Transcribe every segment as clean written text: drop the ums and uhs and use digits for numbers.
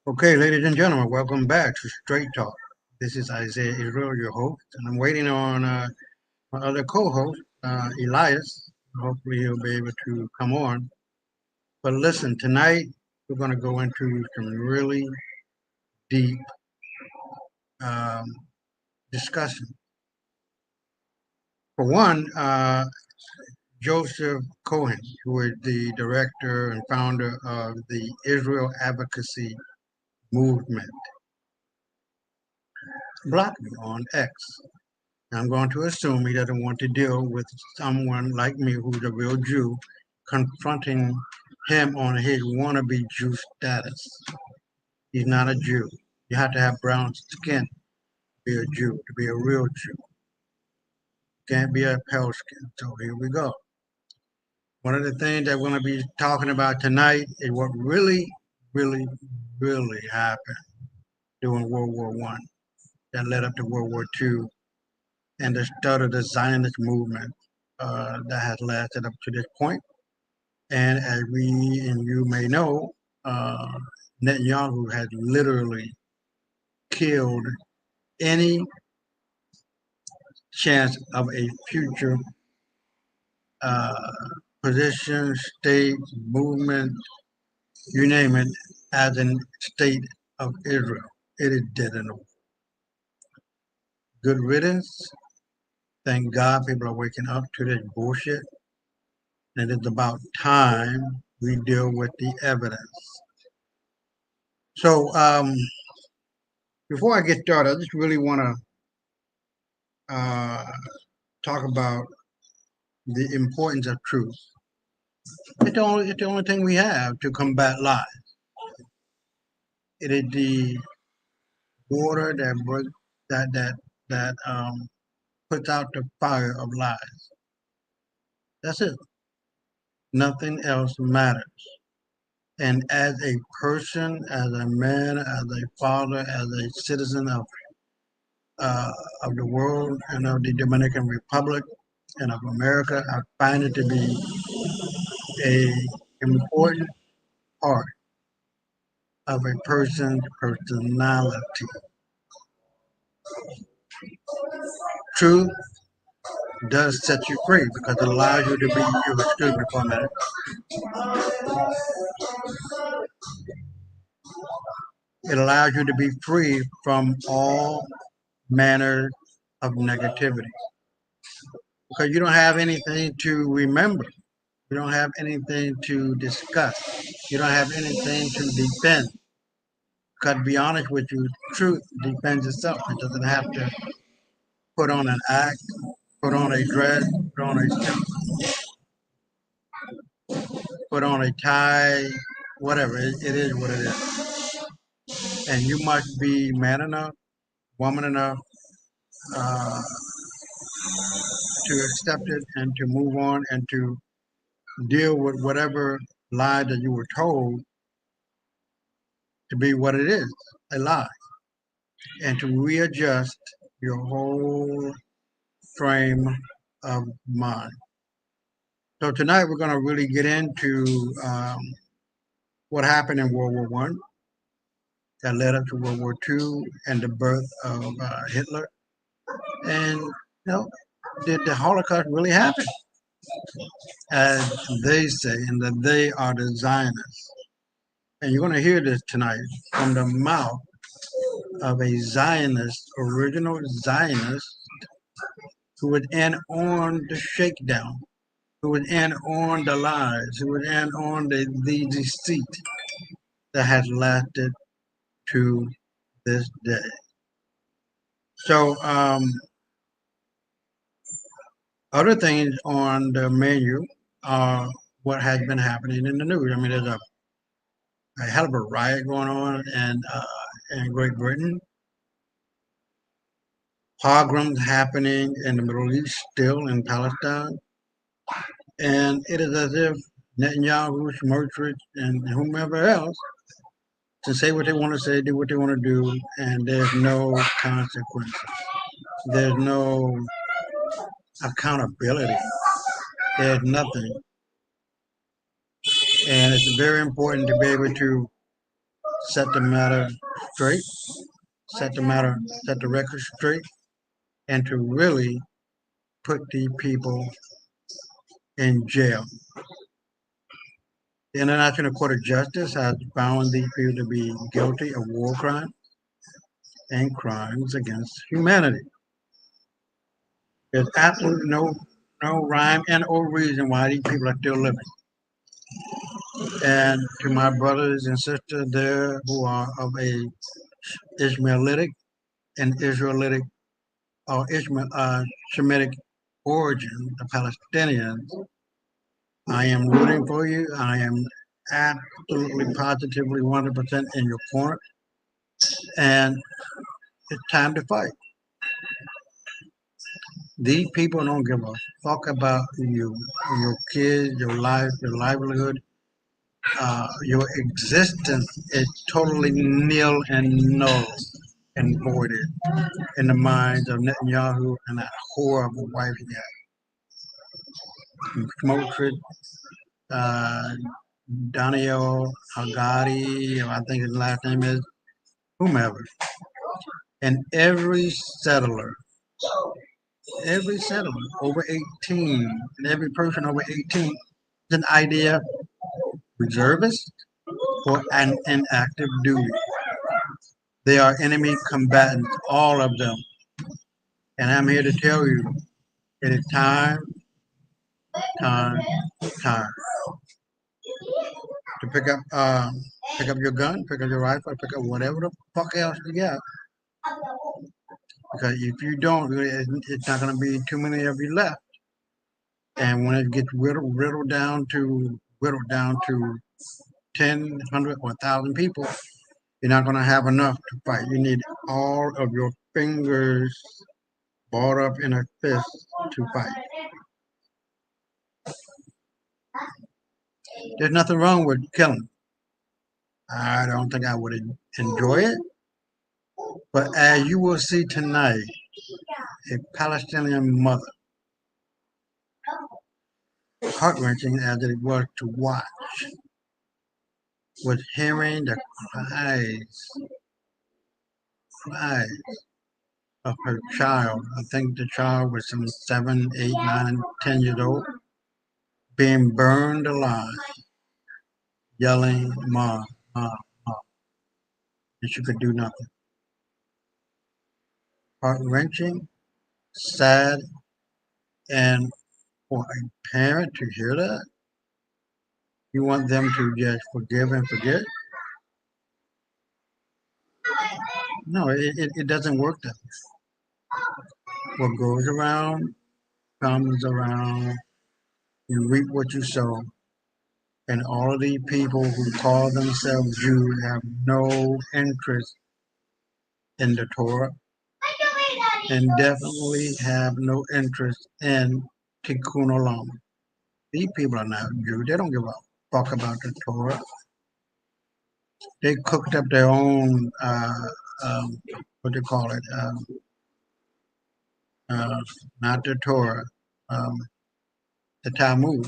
Okay, ladies and gentlemen, welcome back to Straight Talk. This is Isaiah Israel, your host, and I'm waiting on my other co-host, Elias. Hopefully, he'll be able to come on. But listen, tonight we're going to go into some really deep um, discussion. For one, Joseph Cohen, who is the director and founder of the Israel Advocacy Movement, blocked me on X. I'm going to assume he doesn't want to deal with someone like me who's a real Jew confronting him on his wannabe Jew status. He's not a Jew. You have to have brown skin to be a Jew, to be a real Jew. Can't be a pale skin. So here we go. One of the things that we're going to be talking about tonight is what really happened during World War One that led up to World War Two and the start of the Zionist movement that has lasted up to this point. And as we and you may know, uh, Netanyahu has literally killed any chance of a future uh, position, state, movement, you name it, as in state of Israel. It is dead and over. Good riddance. Thank God people are waking up to this bullshit. And it's about time we deal with the evidence. So, before I get started, I just really want to talk about the importance of truth. It's the only thing we have to combat lies. It is the water that puts out the fire of lies. That's it. Nothing else matters. And as a person, as a man, as a father, as a citizen of the world and of the Dominican Republic and of America, I find it to be a important part of a person's personality. Truth does set you free because it allows you to be you. Excuse me for a minute. It allows you to be free from all manner of negativity because you don't have anything to remember. You don't have anything to discuss. You don't have anything to defend. Because to be honest with you, truth defends itself. It doesn't have to put on an act, put on a dress, put on a suit, put on a tie, whatever. It is what it is. And you must be man enough, woman enough uh, to accept it and to move on and to deal with whatever lie that you were told to be what it is, a lie, and to readjust your whole frame of mind. So tonight we're going to really get into what happened in World War One that led up to World War Two and the birth of Hitler. And did the Holocaust really happen, as they say, and that they are the Zionists? And you're going to hear this tonight from the mouth of a Zionist, original Zionist, who would end on the shakedown, who would end on the lies, who would end on the deceit that has lasted to this day. So, other things on the menu are what has been happening in the news. I mean, there's a hell of a riot going on in Great Britain. Pogroms happening in the Middle East, still in Palestine. And it is as if Netanyahu, Smotrich, and whomever else to say what they want to say, do what they want to do, and there's no consequences. There's no accountability. There's nothing. And it's very important to be able to set the matter straight, set the record straight, and to really put the people in jail. The International Court of Justice has found these people to be guilty of war crimes and crimes against humanity. There's absolutely no rhyme and or reason why these people are still living. And to my brothers and sisters there who are of a Ishmaelitic and Israelitic or Shemitic origin, the Palestinians, I am rooting for you. I am absolutely positively 100% in your corner. And it's time to fight. These people don't give a fuck about you, your kids, your life, your livelihood. Your existence is totally nil and null and voided in the minds of Netanyahu and that horrible wife he had. Smotrich, uh, Daniel Hagari, I think his last name is, whomever. And every settler over 18, and every person over 18 is an idea reservist or an inactive duty. They are enemy combatants, all of them. And I'm here to tell you, it is time, time, time to pick up your gun, pick up your rifle, pick up whatever the fuck else you got. Because if you don't, it's not going to be too many of you left. And when it gets whittled down to 10, 100, or 1,000 people, you're not going to have enough to fight. You need all of your fingers balled up in a fist to fight. There's nothing wrong with killing. I don't think I would enjoy it. But as you will see tonight, a Palestinian mother, heart-wrenching as it was to watch, was hearing the cries of her child. I think the child was some 7, 8, 9, and 10 years old, being burned alive, yelling, "Ma, Ma, Ma," and she could do nothing. Heart-wrenching, sad, and for a parent to hear that, you want them to just forgive and forget? No, it doesn't work that way. What goes around comes around. You reap what you sow. And all of these people who call themselves Jews have no interest in the Torah and definitely have no interest in Tikkun Olam. These people are not Jews. They don't give a fuck about the Torah. They cooked up their own, what do you call it? Not the Torah, um, the Talmud.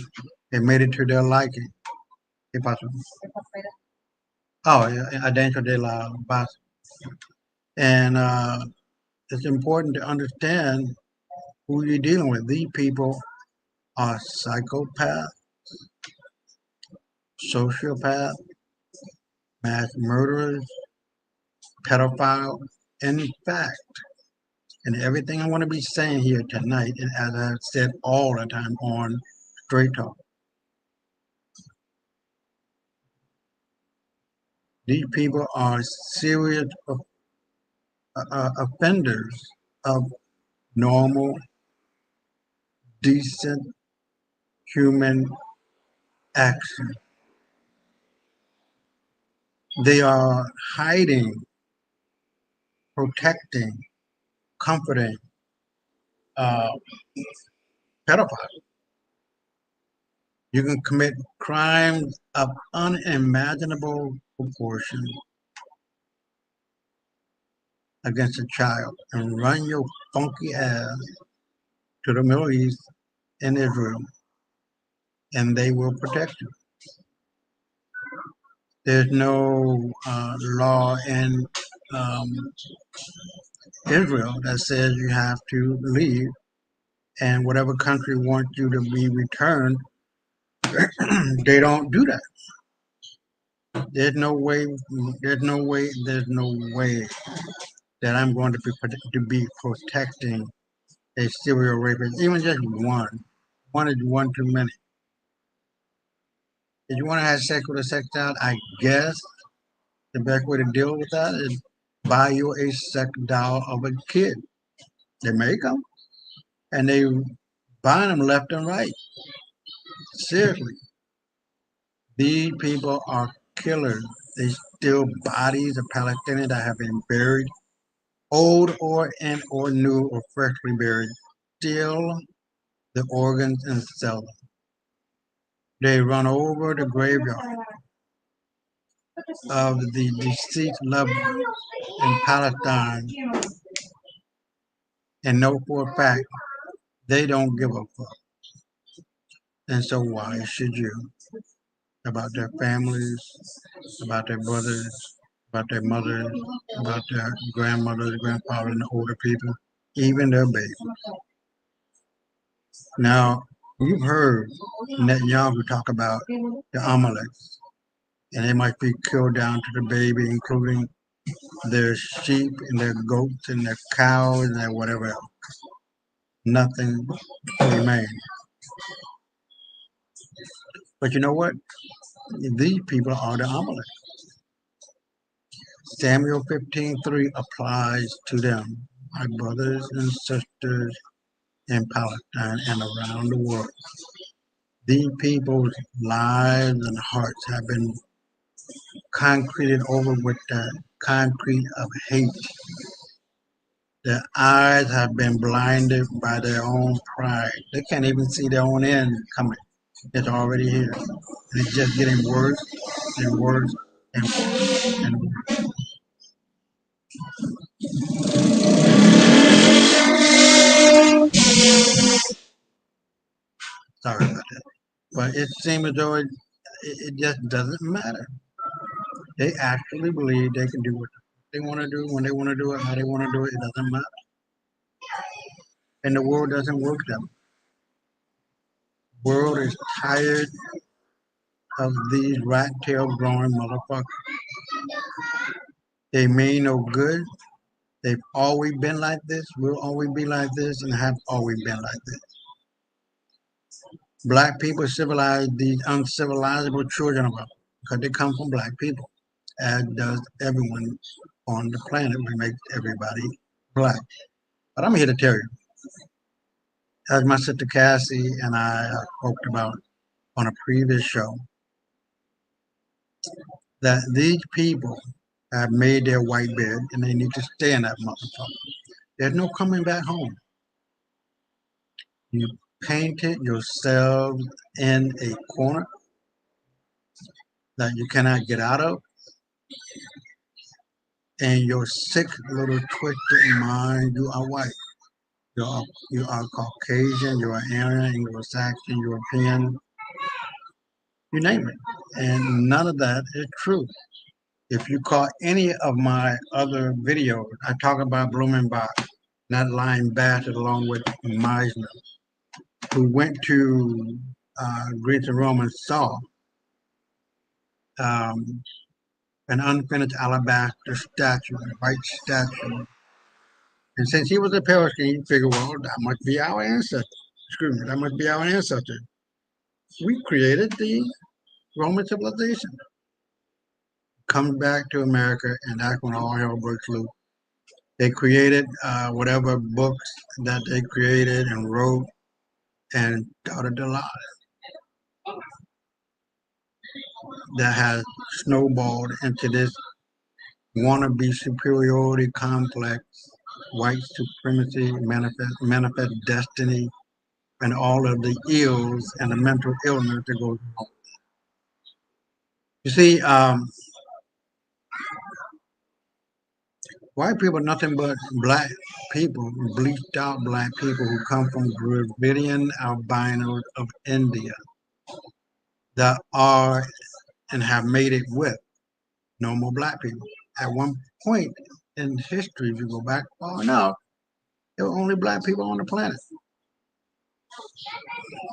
They made it to their liking. ¿Qué pasó? Oh, yeah, adentro de la base. And it's important to understand who you're dealing with. These people are psychopaths, sociopaths, mass murderers, pedophiles. In fact, and everything I want to be saying here tonight, and as I've said all the time on Straight Talk, these people are serious offenders of normal, decent human action. They are hiding, protecting, comforting uh, pedophiles. You can commit crimes of unimaginable proportion against a child and run your funky ass to the Middle East and Israel, and they will protect you. There's no law in um, Israel that says you have to leave, and whatever country wants you to be returned, they don't do that. There's no way. There's no way. There's no way that I'm going to be protecting a serial rapist, even just one. One is one too many. If you want to have sex with a sex child, I guess the best way to deal with that is buy you a sex doll of a kid. They make them and they buy them left and right. Seriously, these people are killers. They steal bodies of Palestinians that have been buried, old or new or freshly buried. Steal the organs and sell them. They run over the graveyard of the deceased loved ones in Palestine and know for a fact they don't give a fuck. And so why should you? About their families, about their brothers, about their mothers, about their grandmothers, grandfathers, and the older people, even their babies. Now, you've heard Netanyahu talk about the Amaleks, and they might be killed down to the baby, including their sheep and their goats and their cows and their whatever else. Nothing remains. But you know what? These people are the Amalek. Samuel 15:3 applies to them, my brothers and sisters in Palestine and around the world. These people's lives and hearts have been concreted over with the concrete of hate. Their eyes have been blinded by their own pride. They can't even see their own end coming. It's already here. And it's just getting worse and worse and worse and worse. Sorry about that. But it seems as though it just doesn't matter. They actually believe they can do what they want to do when they want to do it, how they want to do it. It doesn't matter. And the world doesn't work that way. The world is tired of these rat tail growing motherfuckers. They mean no good. They've always been like this, will always be like this, and have always been like this. Black people civilize these uncivilizable children of ours because they come from black people, as does everyone on the planet. We make everybody black. But I'm here to tell you, as my sister Cassie and I spoke about on a previous show, that these people have made their white bed and they need to stay in that motherfucker. There's no coming back home. You painted yourselves in a corner that you cannot get out of, and your sick little twisted mind, you are white. You are Caucasian, you are Aryan, Anglo-Saxon, European, you name it. And none of that is true. If you caught any of my other videos, I talk about Blumenbach, that lying bastard, along with Meisner, who went to Greece and Rome and saw um, an unfinished alabaster statue, a white statue. And since he was a Palestinian, he figured, well, that must be our ancestor. Excuse me, that must be our ancestor. We created the Roman civilization. Comes back to America, and that's when all hell breaks loose. They created whatever books that they created and wrote and started the lie that has snowballed into this wannabe superiority complex, white supremacy, manifest destiny, and all of the ills and the mental illness that goes on. You see, white people are nothing but black people, bleached out black people who come from Dravidian albinos of India that are and have made it with No more black people. At one point in history, if you go back far enough, there were only black people on the planet.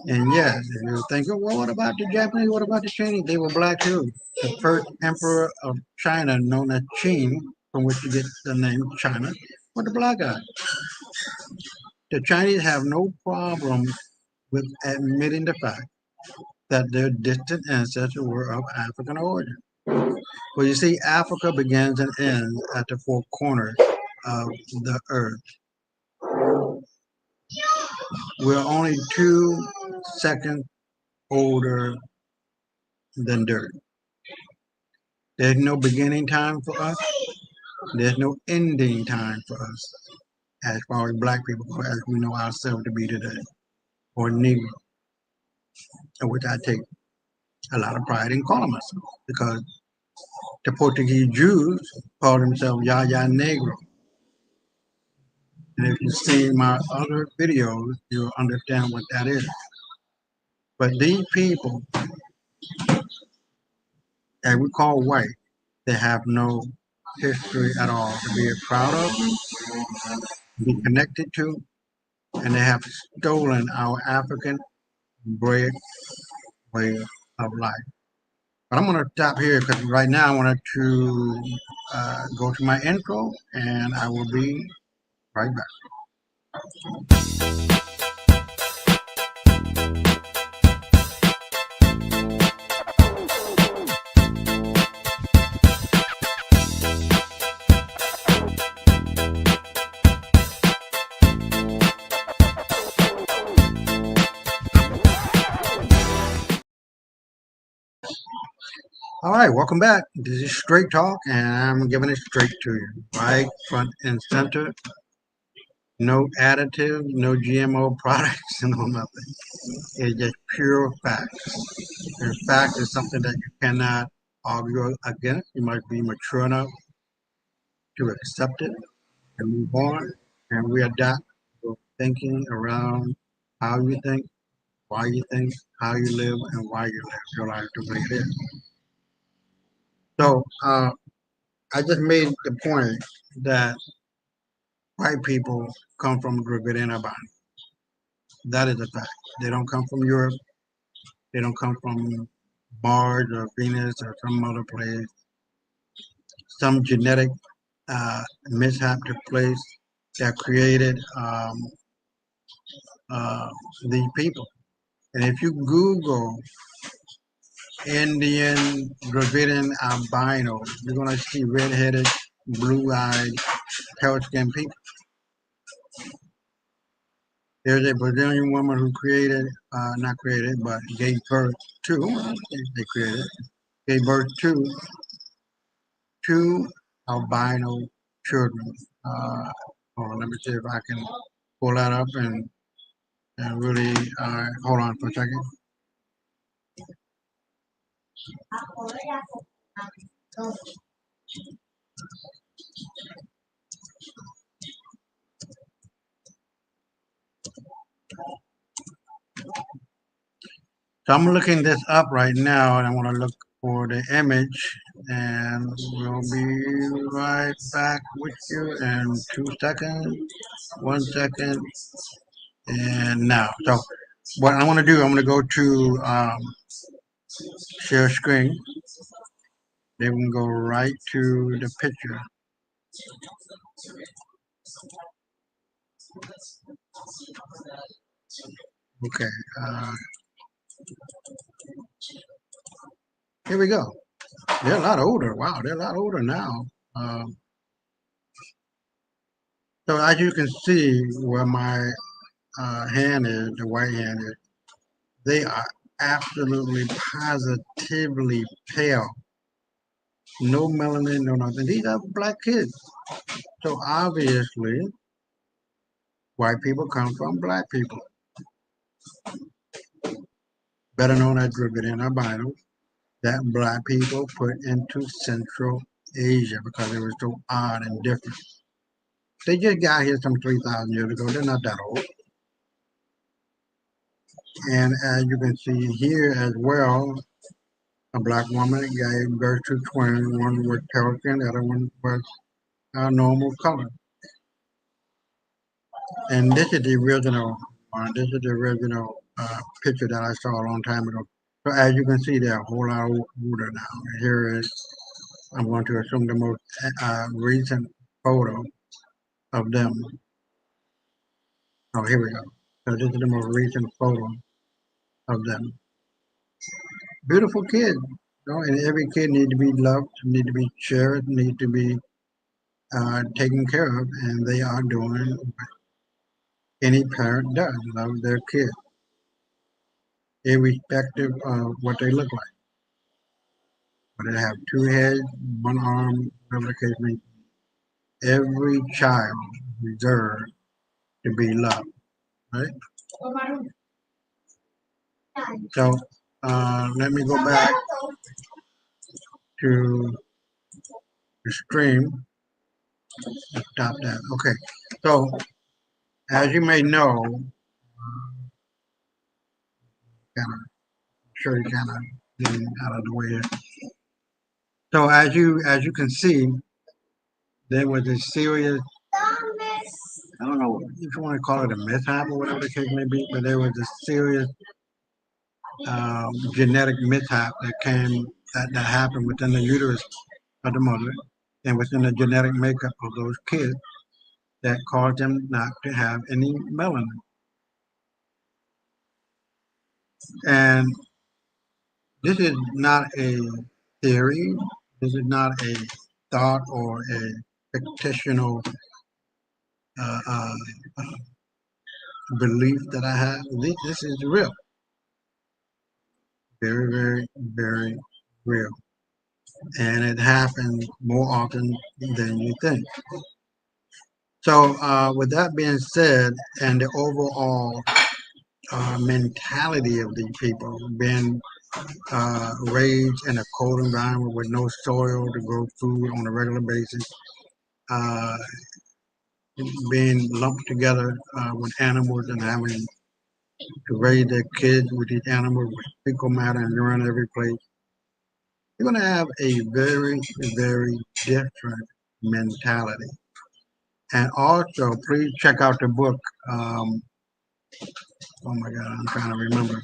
And yes, if you're thinking, well, what about the Japanese? What about the Chinese? They were black too. The first emperor of China, known as Qin, from which you get the name China, was the black guy. The Chinese have no problem with admitting the fact that their distant ancestors were of African origin. Well, you see, Africa begins and ends at the four corners of the earth. We're only 2 seconds older than dirt. There's no beginning time for us. There's no ending time for us as far as black people go, as we know ourselves to be today, or Negro, which I take a lot of pride in calling myself, because the Portuguese Jews called themselves Yaya Negro. And if you see my other videos, you'll understand what that is. But these people that we call white, they have no history at all to be proud of, be connected to, and they have stolen our African bred way of life. But I'm going to stop here because right now I wanted to go to my intro, and I will be right back. All right, welcome back. This is Straight Talk, and I'm giving it straight to you, right front and center. No additives, no GMO products, no nothing. It's just pure facts. And fact is something that you cannot argue against. You must be mature enough to accept it and move on. And we adapt your thinking around how you think, why you think, how you live, and why you live your life the way it is. So I just made the point that white people come from Dravidian Albania. That is a fact. They don't come from Europe. They don't come from Mars or Venus or some other place. Some genetic mishap took place that created these people. And if you Google Indian Dravidian albino, you're going to see red-headed, blue-eyed, pale-skinned people. There's a Brazilian woman who created, not created, but gave birth to, they created, gave birth to two albino children. Hold on, let me see if I can pull that up and really, hold on for a second. So I'm looking this up right now, and I want to look for the image, and we'll be right back with you in 2 seconds, 1 second, and now. So what I want to do, I'm going to go to share screen. Then we can go right to the picture. Okay. Here we go. They're a lot older. Wow, they're a lot older now. So as you can see where my hand is, the white hand is, they are absolutely positively pale. No melanin, no nothing. These are black kids. So obviously, white people come from black people. Better known as Dravidian albinos, that black people put into Central Asia because they were so odd and different. They just got here some 3,000 years ago. They're not that old. And as you can see here as well, a black woman gave birth to twins. One was pelican, the other one was normal color. And this is the original. This is the original picture that I saw a long time ago. So as you can see, they're a whole lot older now. Here is, I'm going to assume the most recent photo of them. Oh, here we go. So this is the most recent photo of them. Beautiful kids, and every kid need to be loved, need to be cherished, need to be taken care of, and they are doing what any parent does, love their kid, irrespective of what they look like. Whether they have two heads, one arm, whatever the case may be. Every child deserves to be loved, right? So let me go back to the stream. Stop that. Okay. So as you may know, kind of sure you kind of getting out of the way. So as you can see, there was a serious, I don't know if you want to call it a mishap or whatever the case may be, but there was a serious genetic mishap that happened within the uterus of the mother and within the genetic makeup of those kids that caused them not to have any melanin. And this is not a theory. This is not a thought or a fictional uh, uh, belief that I have. This is real. Very, very, very real. And it happens more often than you think. So, with that being said, and the overall mentality of these people being raised in a cold environment with no soil to grow food on a regular basis, uh, being lumped together with animals and having to raise their kids with these animals with fecal matter and urine every place, you're going to have a very, very different mentality. And also, please check out the book. Oh my God, I'm trying to remember.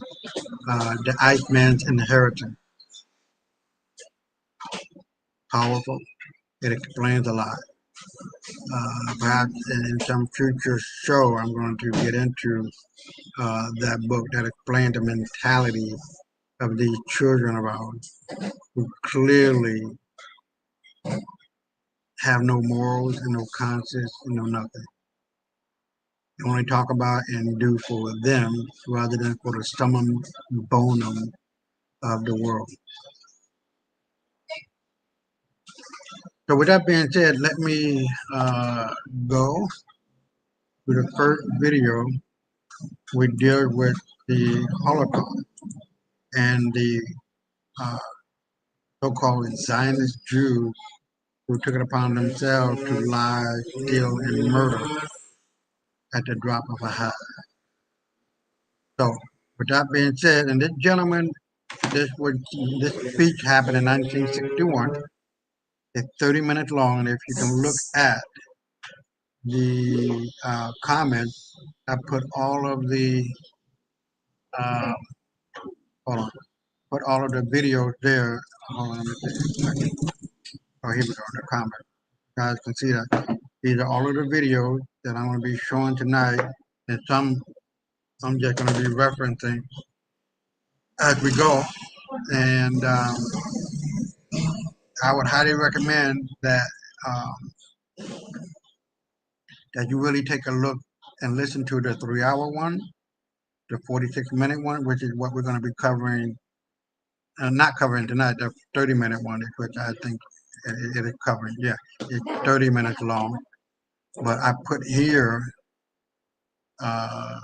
The Iceman's Inheritance. Powerful. It explains a lot. Perhaps in some future show, I'm going to get into that book that explains the mentality of these children of ours who clearly have no morals and no conscience and no nothing. They only talk about and do for them rather than for the summum bonum of the world. So with that being said, let me go to the first video. We deal with the Holocaust and the uh, so-called Zionist Jews who took it upon themselves to lie, steal, and murder at the drop of a hat. So, with that being said, and this gentleman, this speech happened in 1961. It's 30 minutes long, and if you can look at the comments, I put all of the uh, hold on, put all of the videos there. Hold on, let me see. Oh, here we go. The comments. You guys can see that these are all of the videos that I'm going to be showing tonight, and some I'm just going to be referencing as we go. And I would highly recommend um, that you really take a look and listen to the 3-hour one, the 46-minute one, which is what we're going to be covering, not covering tonight, the 30-minute one, which I think it is covering. Yeah, it's 30 minutes long. But I put here uh,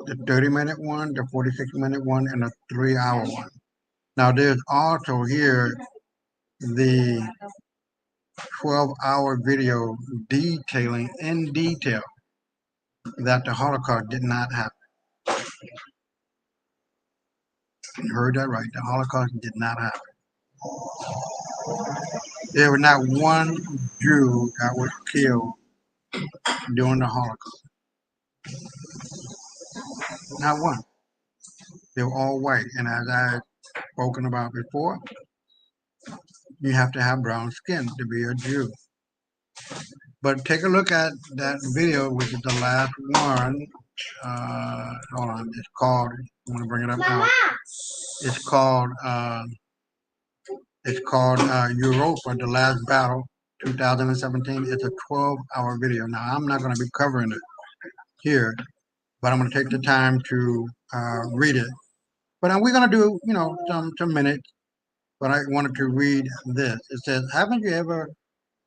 the 30-minute one, the 46-minute one, and the 3-hour one. Now, there's also here the 12-hour video detailing in detail that the Holocaust did not happen. You heard that right. The Holocaust did not happen. There was not one Jew that was killed during the Holocaust. Not one. They were all white. And as I've spoken about before, you have to have brown skin to be a Jew. But take a look at that video, which is the last one. Hold on, it's called. I'm gonna bring it up now. It's called. Europa: The Last Battle, 2017. It's a 12-hour video. Now I'm not gonna be covering it here, but I'm gonna take the time to read it. But we're gonna do, some minutes. But I wanted to read this. It says, haven't you ever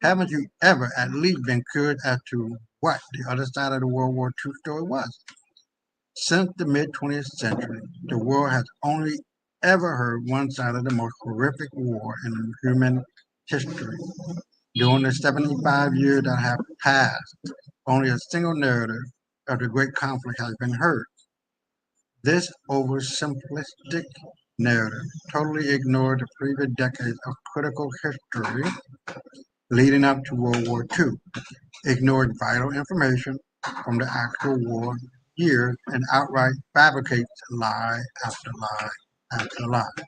at least been curious as to what the other side of the World War II story was? Since the mid-20th century, the world has only ever heard one side of the most horrific war in human history. During the 75 years that have passed, only a single narrative of the great conflict has been heard. This oversimplistic narrative totally ignored the previous decades of critical history leading up to World War II, ignored vital information from the actual war years, and outright fabricates lie after lie after lie.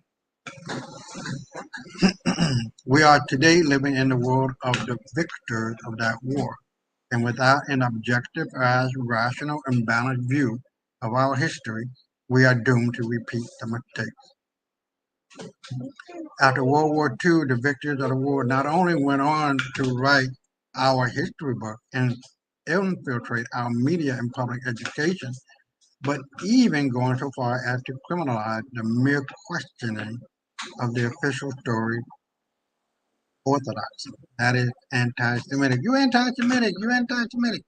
We are today living in the world of the victors of that war, and without an objective, as rational, and balanced view of our history, we are doomed to repeat the mistakes. After World War II, the victors of the war not only went on to write our history book and infiltrate our media and public education, but even going so far as to criminalize the mere questioning of the official story orthodoxy. That is anti-Semitic. You anti-Semitic. You anti-Semitic.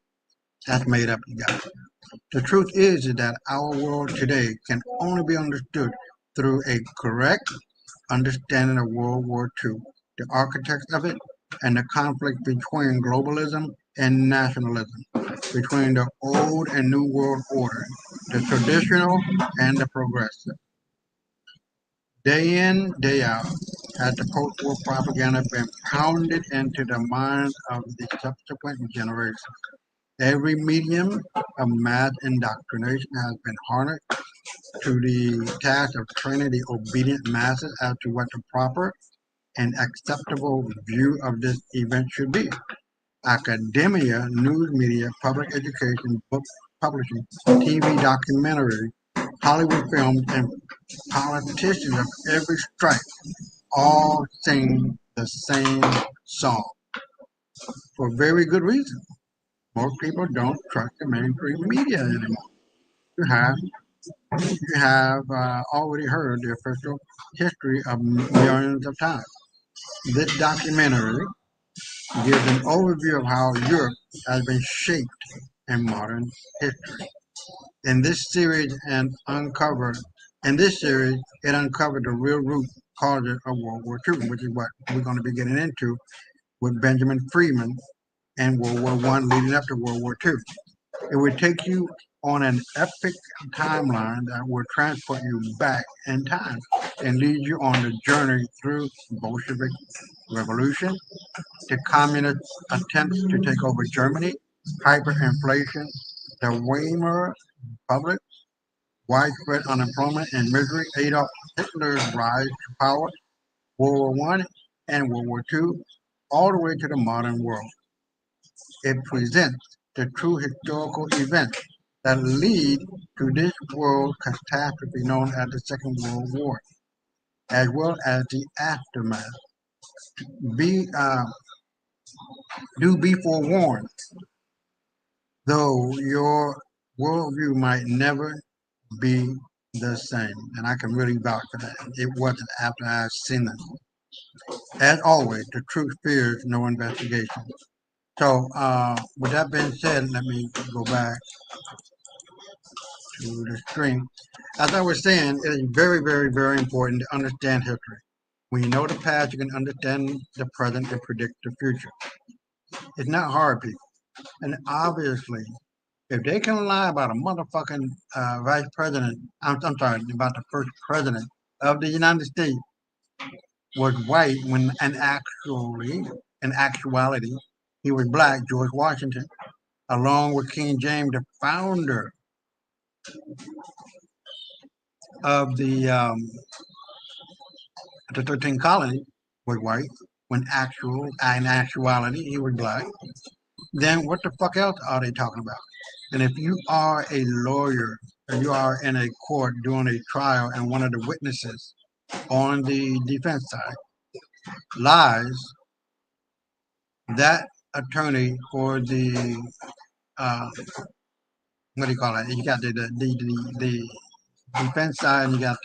That's made up, you guys. The truth is that our world today can only be understood through a correct understanding of World War II, the architects of it, and the conflict between globalism and nationalism, between the old and new world order, the traditional and the progressive. Day in, day out, has the post-war propaganda been pounded into the minds of the subsequent generations. Every medium of mass indoctrination has been harnessed to the task of training the obedient masses as to what the proper and acceptable view of this event should be. Academia, news media, public education, book publishing, TV documentary, Hollywood films, and politicians of every stripe all sing the same song for very good reason. Most people don't trust the mainstream media anymore. You have already heard the official history of millions of times. This documentary gives an overview of how Europe has been shaped in modern history. In this series, it uncovered the real root causes of World War II, which is what we're going to be getting into with Benjamin Freeman and World War One leading up to World War II. It would take you on an epic timeline that would transport you back in time and lead you on the journey through Bolshevik revolution, the communist attempts to take over Germany, hyperinflation, the Weimar Republic, widespread unemployment and misery, Adolf Hitler's rise to power, World War One and World War II, all the way to the modern world. It presents the true historical events that lead to this world catastrophe known as the Second World War, as well as the aftermath. Be Do be forewarned, though your worldview might never be the same. And I can really vouch for that. It wasn't after I've seen it. As always, the truth fears no investigation. So, with that being said, let me go back to the stream. As I was saying, it is very, very, very important to understand history. When you know the past, you can understand the present and predict the future. It's not hard, people. And obviously, if they can lie about a motherfucking vice president, I'm sorry, about the first president of the United States, was white when in actuality, he was black, George Washington, along with King James, the founder of the 13 colony, was white when in actuality he was black. Then what the fuck else are they talking about? And if you are a lawyer and you are in a court doing a trial and one of the witnesses on the defense side lies, that attorney for the uh, what do you call it? You got the defense side, and you got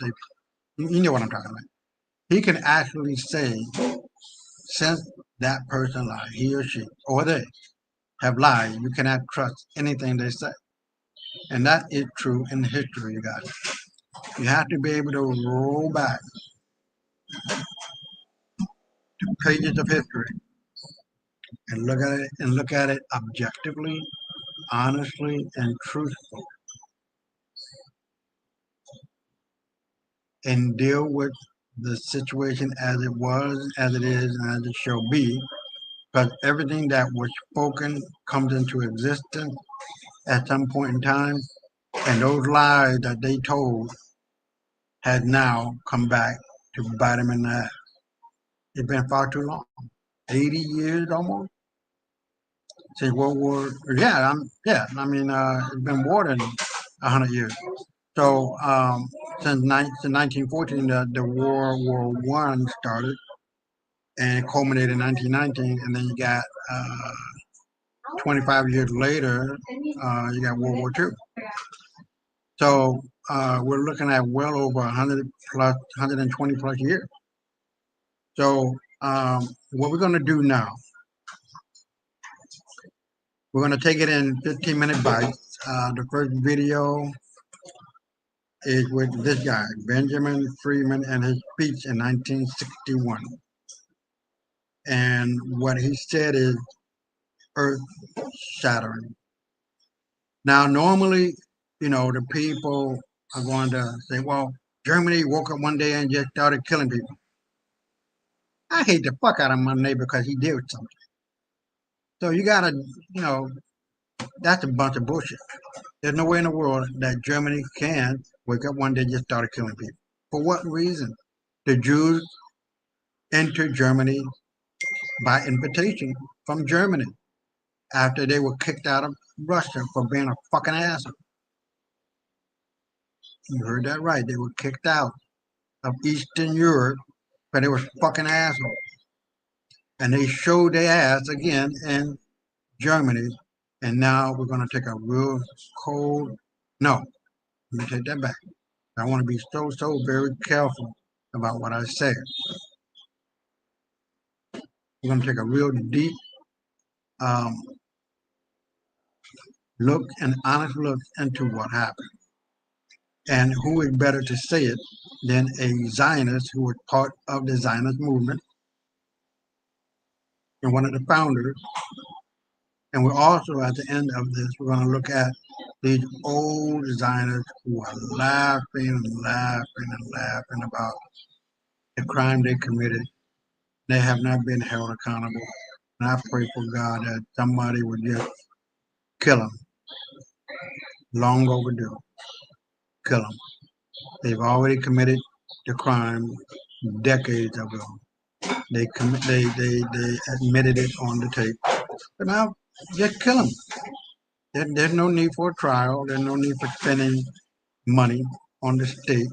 you know what I'm talking about. He can actually say, since that person lied, he or she or they have lied, you cannot trust anything they say, and that is true in history, you guys. You have to be able to roll back pages of history and look at it objectively, honestly, and truthfully, and deal with the situation as it was, as it is, and as it shall be, because everything that was spoken comes into existence at some point in time, and those lies that they told had now come back to bite them in the ass. It's been far too long, 80 years almost since World War. I mean, it's been more than 100 years. So since 1914, the World War One started, and it culminated in 1919, and then you got 25 years later, you got World War Two. So we're looking at well over 100 plus, 120 plus years. So what we're going to do now, we're going to take it in 15-minute bites. The first video is with this guy, Benjamin Freeman, and his speech in 1961. And what he said is earth shattering. Now, normally, the people are going to say, well, Germany woke up one day and just started killing people. I hate the fuck out of my neighbor because he did something. So you gotta, that's a bunch of bullshit. There's no way in the world that Germany can wake up one day and just started killing people. For what reason? The Jews entered Germany by invitation from Germany after they were kicked out of Russia for being a fucking asshole. You heard that right. They were kicked out of Eastern Europe, but they were fucking assholes. And they showed their ass again in Germany. And now we're going to take a real cold. No, let me take that back. I want to be so very careful about what I say. We're going to take a real deep um, look and honest look into what happened. And who is better to say it than a Zionist who was part of the Zionist movement and one of the founders. And we're also, at the end of this, we're going to look at these old Zionists who are laughing and laughing and laughing about the crime they committed. They have not been held accountable. And I pray for God that somebody would just kill them. Long overdue. Kill them. They've already committed the crime decades ago. They admitted it on the tape. But now, just kill them. There's no need for a trial. There's no need for spending money on the state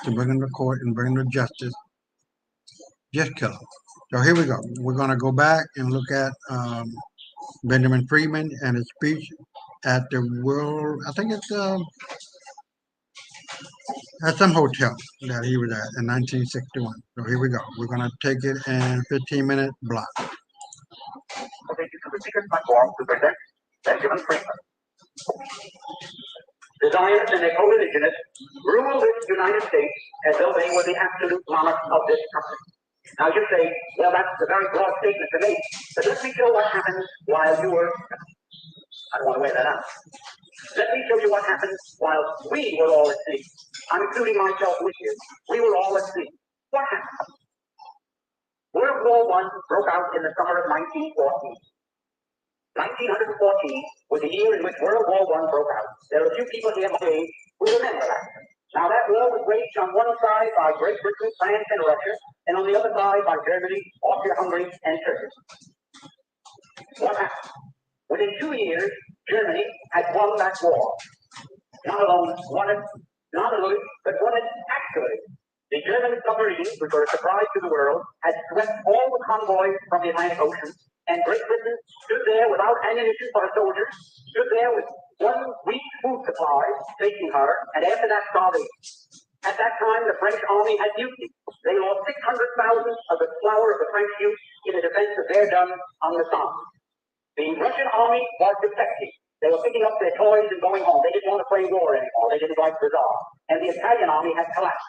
to bring them to court and bring them to justice. Just kill them. So here we go. We're going to go back and look at Benjamin Freeman and his speech at the World, I think it's at some hotel that he was at in 1961. So here we go. We're going to take it in 15-minute block. Thank you to the secret platform to present Benjamin Freeman. The Zionists and their co-religionists rule this United States as though they were the absolute monarchs of this country. Now you say, well, that's a very broad statement to make, but let me show what happened while you were, I don't want to wear that out. Let me show you what happened while we were all asleep. I'm including myself with you. We were all asleep. What happened? World War I broke out in the summer of 1914. 1914 was the year in which World War I broke out. There are a few people here my age who remember that. Now that war was waged on one side by Great Britain, France, and Russia, and on the other side by Germany, Austria-Hungary, and Turkey. What happened? Within 2 years, Germany had won that war. Not alone won it, not only, but won it actually. The German submarines, which were a surprise to the world, had swept all the convoys from the Atlantic Ocean, and Great Britain stood there without ammunition for her soldiers, stood there with 1 week's food supply facing her, and after that starvation. At that time, the French army had mutinied. They lost 600,000 of the flower of the French youth in the defense of Verdun on the Somme. The Russian army was defecting. They were picking up their toys and going home. They didn't want to play war anymore. They didn't like the Tsar. And the Italian army had collapsed.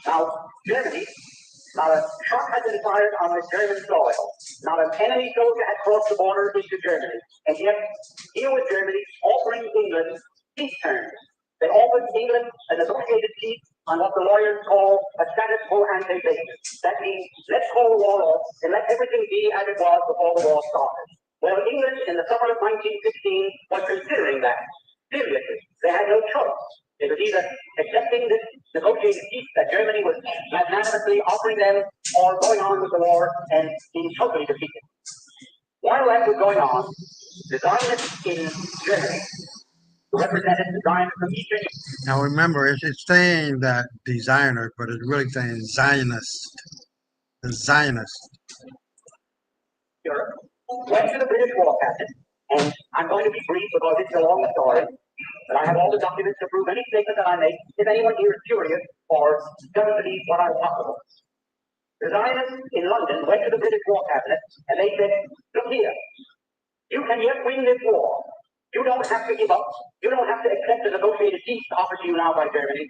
Now, Germany, not a shot had been fired on the German soil. Not an enemy soldier had crossed the border into Germany. And yet, here was Germany offering England peace terms. They offered England a negotiated peace on what the lawyers call a status quo ante basis. That means, let's call the war off and let everything be as it was before the war started. Well, England in the summer of 1916 was considering that seriously. They had no choice. It was either accepting this negotiated peace that Germany was magnanimously offering them, or going on with the war and being totally defeated. While that was going on, the Zionists in Germany, who represented the Zionists from Eastern Europe. Now remember, it's saying that the Zionist, but it's really saying Zionist. The Zionist. Europe, went to the British War Cabinet, and I'm going to be brief because it's a long story, but I have all the documents to prove any statement that I make if anyone here is curious or doesn't believe what I'm talking about. The Zionists in London went to the British War Cabinet, and they said, look here, you can yet win this war. You don't have to give up. You don't have to accept the negotiated peace offered to you now by Germany.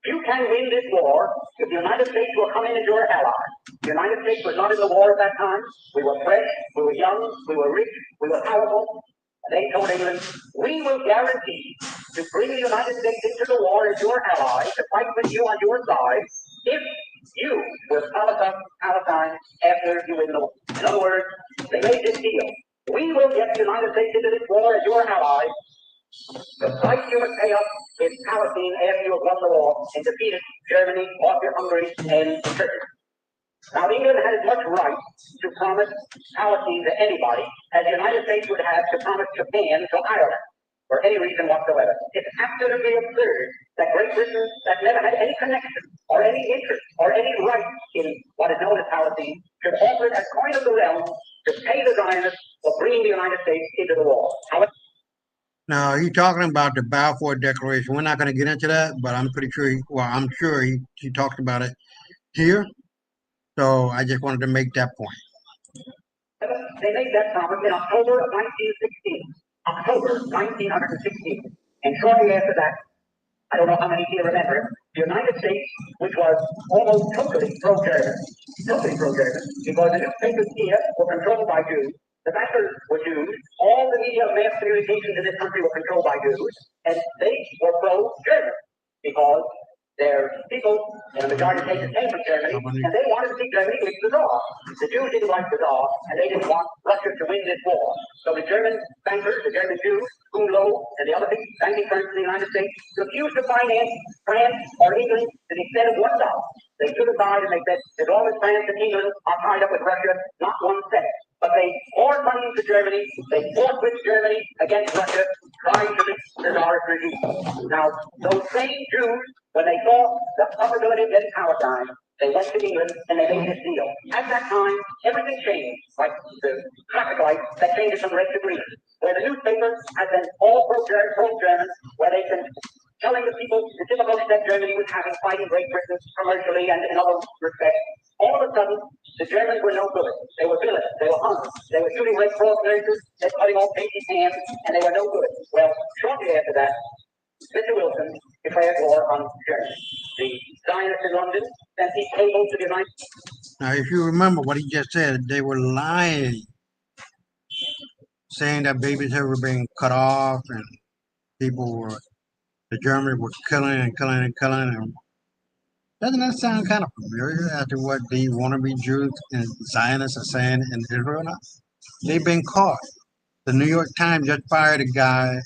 You can win this war if the United States will come in as your ally. The United States was not in the war at that time. We were fresh, we were young, we were rich, we were powerful. And they told England, we will guarantee to bring the United States into the war as your ally, to fight with you on your side, if you will promise us Palestine after you win the war. In other words, they made this deal. We will get the United States into this war as your ally. The price you must pay us is Palestine after you have won the war and defeated Germany, Austria-Hungary, and Turkey. Now, England had as much right to promise Palestine to anybody as the United States would have to promise Japan to Ireland for any reason whatsoever. It's absolutely absurd that Great Britain, that never had any connection or any interest or any right in what is known as Palestine, should offer it as coin of the realm to pay the Zionists for bringing the United States into the war. However, Now you're talking about the Balfour Declaration. We're not going to get into that, but I'm pretty sure. I'm sure he talked about it here. So I just wanted to make that point. they made that promise in October of 1916. October 1916. And shortly after that, I don't know how many here remember, the United States, which was almost totally pro-German, because the newspapers here were controlled by Jews, the bankers were Jews, all the media of mass communications in this country were controlled by Jews, and they were pro-German, because their people, in a majority of cases, came from Germany, and they wanted to see Germany win the Czar. The Jews didn't like the Czar, and they didn't want Russia to win this war. So the German bankers, the German Jews, Kuhn-Low, and the other big banking firms in the United States refused to finance France or England to the extent of $1. They stood aside and they said, as long as France and England are tied up with Russia, not 1 cent. But they poured money into Germany, they fought with Germany against Russia, trying to beat the Tsarist regime. Now, those same Jews, when they saw the possibility of getting Palestine, they went to England and they made this deal. At that time, everything changed, like the traffic light that changes from red to green, where the newspaper has been all pro-German, where they've been telling the people the difficulties that Germany was having fighting Great Britain commercially and in other respects. All of a sudden, the Germans were no good. They were villains. They were hungry. They were shooting Red Cross nurses. They were cutting off babies' hands, and they were no good. Well, shortly after that, Mr. Wilson declared war on Germany. The Zionists in London sent these cables to the United States. Now, if you remember what he just said, they were lying, saying that babies were being cut off and people were, the Germans were killing and killing and killing. And Doesn't that sound kind of familiar after what the wannabe Jews and Zionists are saying in Israel now? They've been caught. The New York Times just fired a guy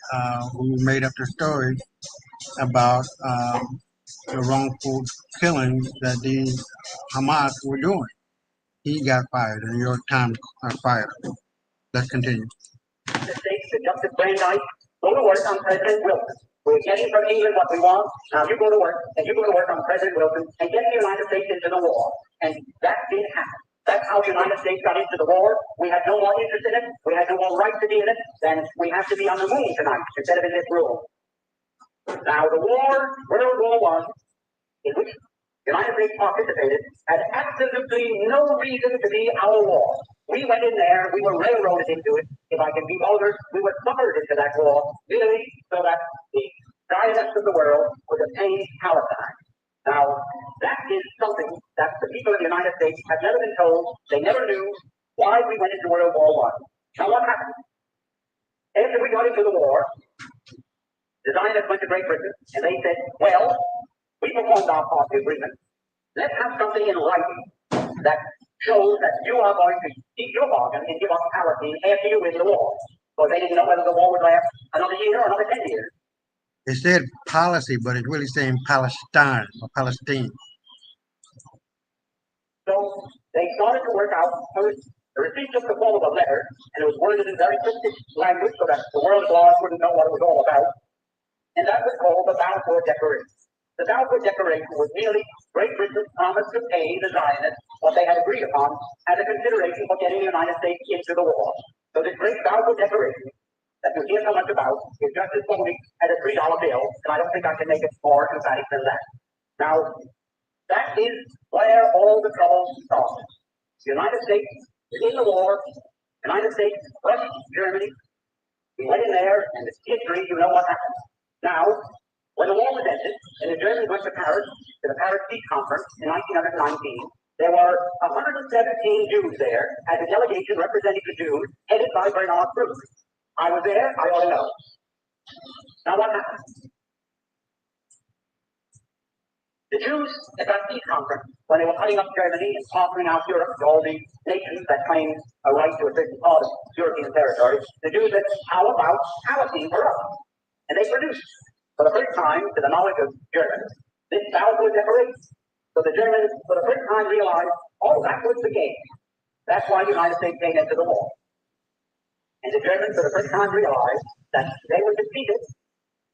who made up the story about the wrongful killings that the Hamas were doing. He got fired. The New York Times fired him. Let's continue. The States to Justice Brandeis go to work on President Wilson. We're getting from England what we want. Now you go to work, and you go to work on President Wilson and get the United States into the war. And that did happen. That's how the United States got into the war. We had no more interest in it. We had no more right to be in it. Then we have to be on the moon tonight instead of in this room. Now the war, World War I, in which the United States participated, had absolutely no reason to be our war. We went in there, we were railroaded into it. If I can be vulgar, we were suckered into that war, really, so that the Zionists of the world would obtain Palestine. Now, that is something that the people of the United States have never been told. They never knew why we went into World War I. Now, what happened? After we got into the war, the Zionists went to Great Britain, and they said, well, we performed our part of the agreement. Let's have something in writing that shows that you are going to keep your bargain and give us Palestine after you win the war. Because they didn't know whether the war would last another year or another 10 years. It said policy, but it's really saying Palestine or Palestine. So they started to work out first. The receipt took the form of a letter, and it was worded in very cryptic language so that the world at large wouldn't know what it was all about. And that was called the Balfour Declaration. The Balfour Declaration was merely Great Britain's promise to pay the Zionists what they had agreed upon as a consideration for getting the United States into the war. So this great Balfour Declaration that you hear so much about is just as phony as a $3 bill, and I don't think I can make it more emphatic than that. Now, that is where all the trouble started. The United States is in the war. The United States crushed Germany. We went in there, and it's history, you know what happened. Now, when the war was ended, and the Germans went to Paris, to the Paris Peace Conference in 1919, there were 117 Jews there as a delegation representing the Jews, headed by Bernard Cruz. I was there, I ought to know. Now what happened? The Jews at that peace conference, when they were cutting up Germany and parceling out Europe to all the nations that claimed a right to a certain part of European territory, the Jews said, how about Palestine for us? And they produced, for the first time, to the knowledge of Germans, this Balfour Declaration. So the Germans, for the first time, realized, oh, that was the game. That's why the United States came into the war. And the Germans, for the first time, realized that they were defeated.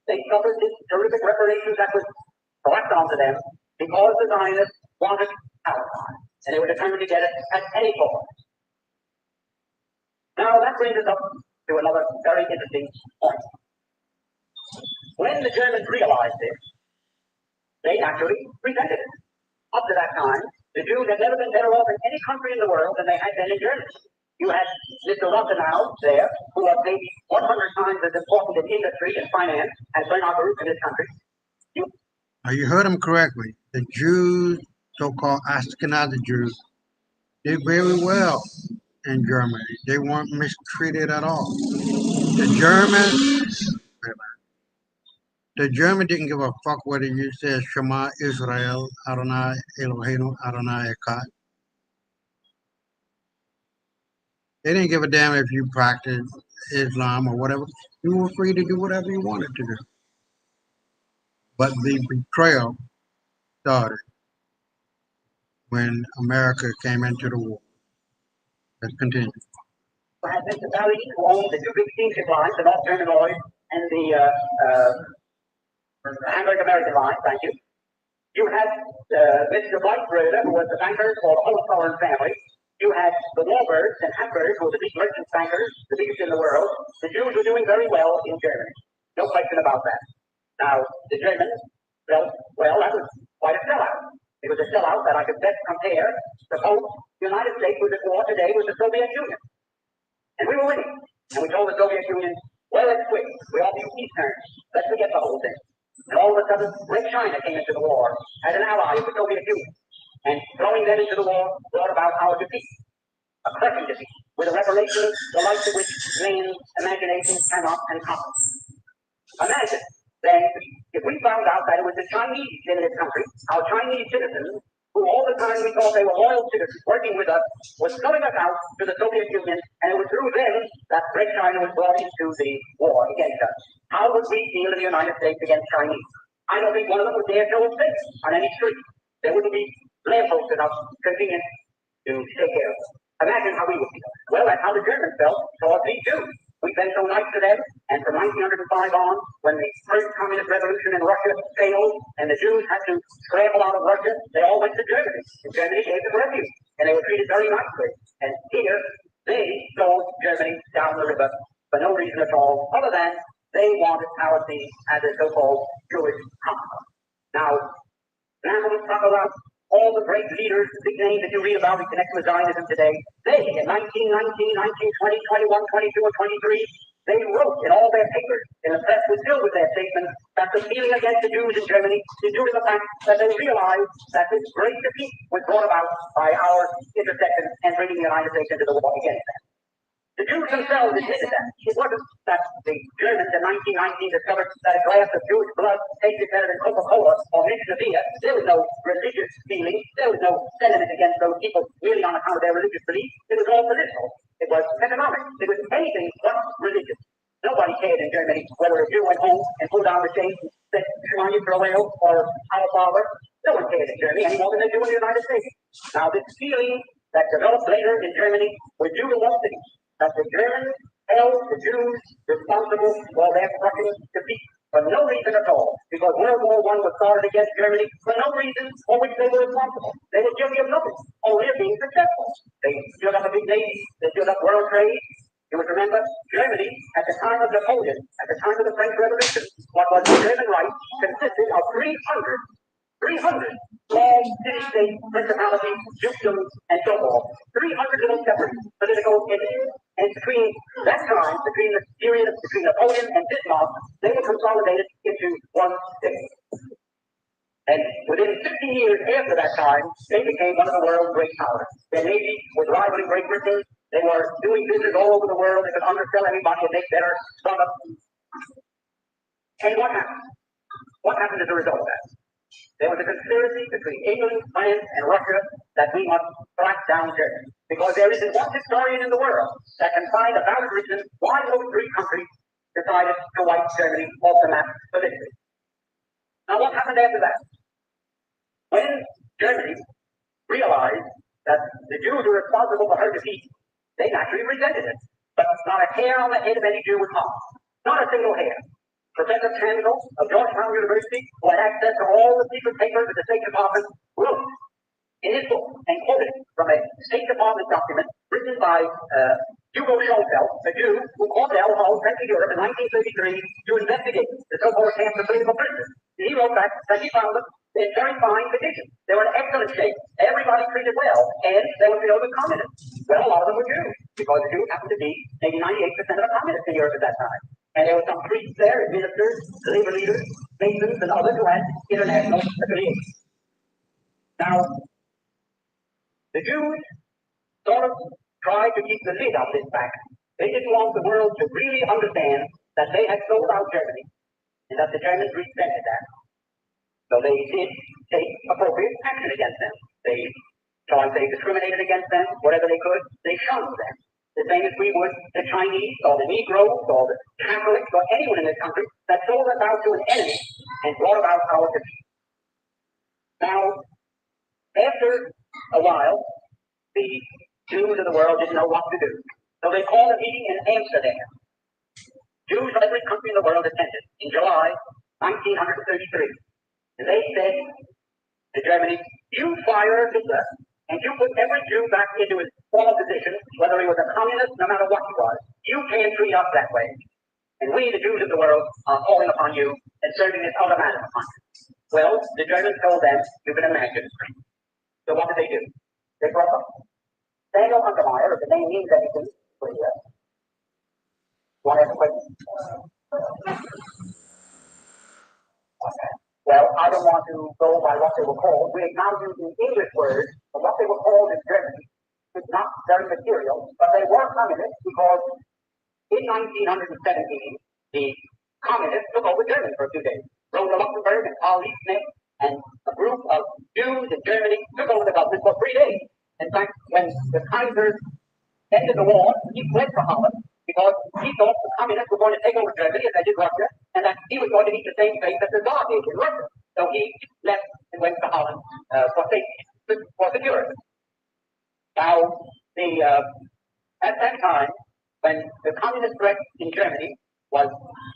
They suffered this terrific reparations that was brought onto them because the Zionists wanted Palestine. And they were determined to get it at any cost. Now, that brings us up to another very interesting point. When the Germans realized this, they actually resented it. Up to that time, the Jews had never been better off in any country in the world than they had been in Germany. You had Mr. Rothenau there, who was maybe 100 times as important in industry and finance as Bernard Baruch in this country. Now you heard him correctly. The Jews, so-called Ashkenazi Jews, did very well in Germany. They weren't mistreated at all. The German didn't give a fuck whether you said Shema Israel, Adonai Eloheinu, Adonai Echad. They didn't give a damn if you practiced Islam or whatever. You were free to do whatever you wanted to do. But the betrayal started when America came into the war. Let's continue. Had Mr. Valley, who owned the two big steamship lines, the North German Lloyd and the Hamburg American line, thank you. You had Mr. Weisbreder, who was the banker for the Hohenzollern family. You had the Warburgs and Hamburg, who were the big merchant bankers, the biggest in the world. The Jews were doing very well in Germany. No question about that. Now, the Germans, well, that was quite a sellout. It was a sellout that I could best compare the United States was at war today with the Soviet Union. And we were winning. And we told the Soviet Union, well, let's quit. We offer you peace terms. Let's forget the whole thing. And all of a sudden, Red China came into the war as an ally of the Soviet Union. And throwing them into the war brought about our defeat. A crushing defeat, with a reparation, the likes of which man's imagination cannot encompass. Imagine, then, If we found out that it was the Chinese in this country, our Chinese citizens, who all the time we thought they were loyal citizens working with us, was selling us out to the Soviet Union, and it was through them that Great China was brought into the war against us. How would we feel in the United States against Chinese? I don't think one of them would dare show a face on any street. There wouldn't be lampposts enough convenient to take care of them. Imagine how we would feel. Well, that's how the Germans felt towards these Jews. We've been so nice to them, and from 1905 on, when the first communist revolution in Russia failed, and the Jews had to scramble out of Russia, they all went to Germany. And Germany gave them refuge, and they were treated very nicely. And here, they sold Germany down the river for no reason at all, other than they wanted Palestine as a so-called Jewish conqueror. Now let's talk about all the great leaders, big names that you read about in connection with Zionism today. They, in 1919, 1920, 21, 22, and 23, they wrote in all their papers, and the press was filled with their statements, that the feeling against the Jews in Germany is due to the fact that they realized that this great defeat was brought about by our intercession and bringing the United States into the war against them. The Jews themselves admitted that. It wasn't that the Germans in 1919 discovered that a glass of Jewish blood tasted better than Coca-Cola or Mixed beer. There was no religious feeling. There was no sentiment against those people merely on account of their religious beliefs. It was all political. It was economic. It was anything but religious. Nobody cared in Germany whether a Jew went home and pulled down the shades and said, Shema Yisrael or Our Father. No one cared in Germany any more than they do in the United States. Now, this feeling that developed later in Germany was due to one thing, that the Germans held the Jews responsible for their crushing defeat for no reason at all, because World War I was started against Germany for no reason for which they were responsible. They were guilty of nothing, only of being successful. They stood up a big navy, they stood up world trade. You would remember Germany at the time of Napoleon, at the time of the French Revolution, what was the German Reich consisted of 300 small city-state principalities, dukedoms, and so forth. 300 little separate political entities. And between that time, between the period between Napoleon and Bismarck, they were consolidated into one state. And within 50 years after that time, they became one of the world's great powers. Their navy was rivaling Great Britain. They were doing business all over the world. They could undersell anybody and make better products. And what happened? What happened as a result of that? There was a conspiracy between England, France, and Russia that we must track down Germany. Because there isn't one historian in the world that can find a valid reason why those three countries decided to wipe Germany off the map politically. Now, what happened after that? When Germany realized that the Jews were responsible for her defeat, they naturally resented it. But not a hair on the head of any Jew was harmed. Not a single hair. Professor Candle of Georgetown University, who had access to all the secret papers of the State Department, wrote in his book and quoted from a State Department document written by Hugo Schonfeld, a Jew who called alcohol Central Europe in 1933 to investigate the so-called camps of political prisoners. He wrote back that he found them in very fine condition. They were in excellent shape. Everybody treated well, and they were filled with communists. Well, a lot of them were Jews, because the Jews happened to be maybe 98% of the communists in Europe at that time. And there were some priests there, and ministers, labor leaders, masons, and others who had international affiliations. Now, the Jews sort of tried to keep the lid on this fact. They didn't want the world to really understand that they had sold out Germany, and that the Germans resented that. So they did take appropriate action against them. They discriminated against them, whatever they could. They shunned them. The same as we would the Chinese or the Negroes or the Catholics or anyone in this country that sold us out to an enemy and brought about our defeat. Now, after a while, the Jews of the world didn't know what to do. So they called a meeting in Amsterdam. Jews from every country in the world attended in July 1933. And they said to Germany, you fire Hitler, and you put every Jew back into his former position, whether he was a communist, no matter what he was. You can't treat us that way. And we, the Jews of the world, are calling upon you and serving this ultimatum upon you. Well, the Germans told them, you can imagine. So what did they do? They broke up. Daniel Untermeyer, if the name means anything, please. Want to ask a question? Okay. Well, I don't want to go by what they were called. We're now using English words, but what they were called in Germany is not very material, but they were communists because in 1917, the communists took over Germany for a few days. Rosa Luxemburg and Karl Liebknecht and a group of Jews in Germany took over the government for 3 days. In fact, when the Kaiser ended the war, he fled for Holland because he thought the communists were going to take over Germany as they did Russia, and that he was going to eat the same fate that the Tsar did in Russia. So he left and went to Holland for safety, for security. Now, at that time, when the communist threat in Germany was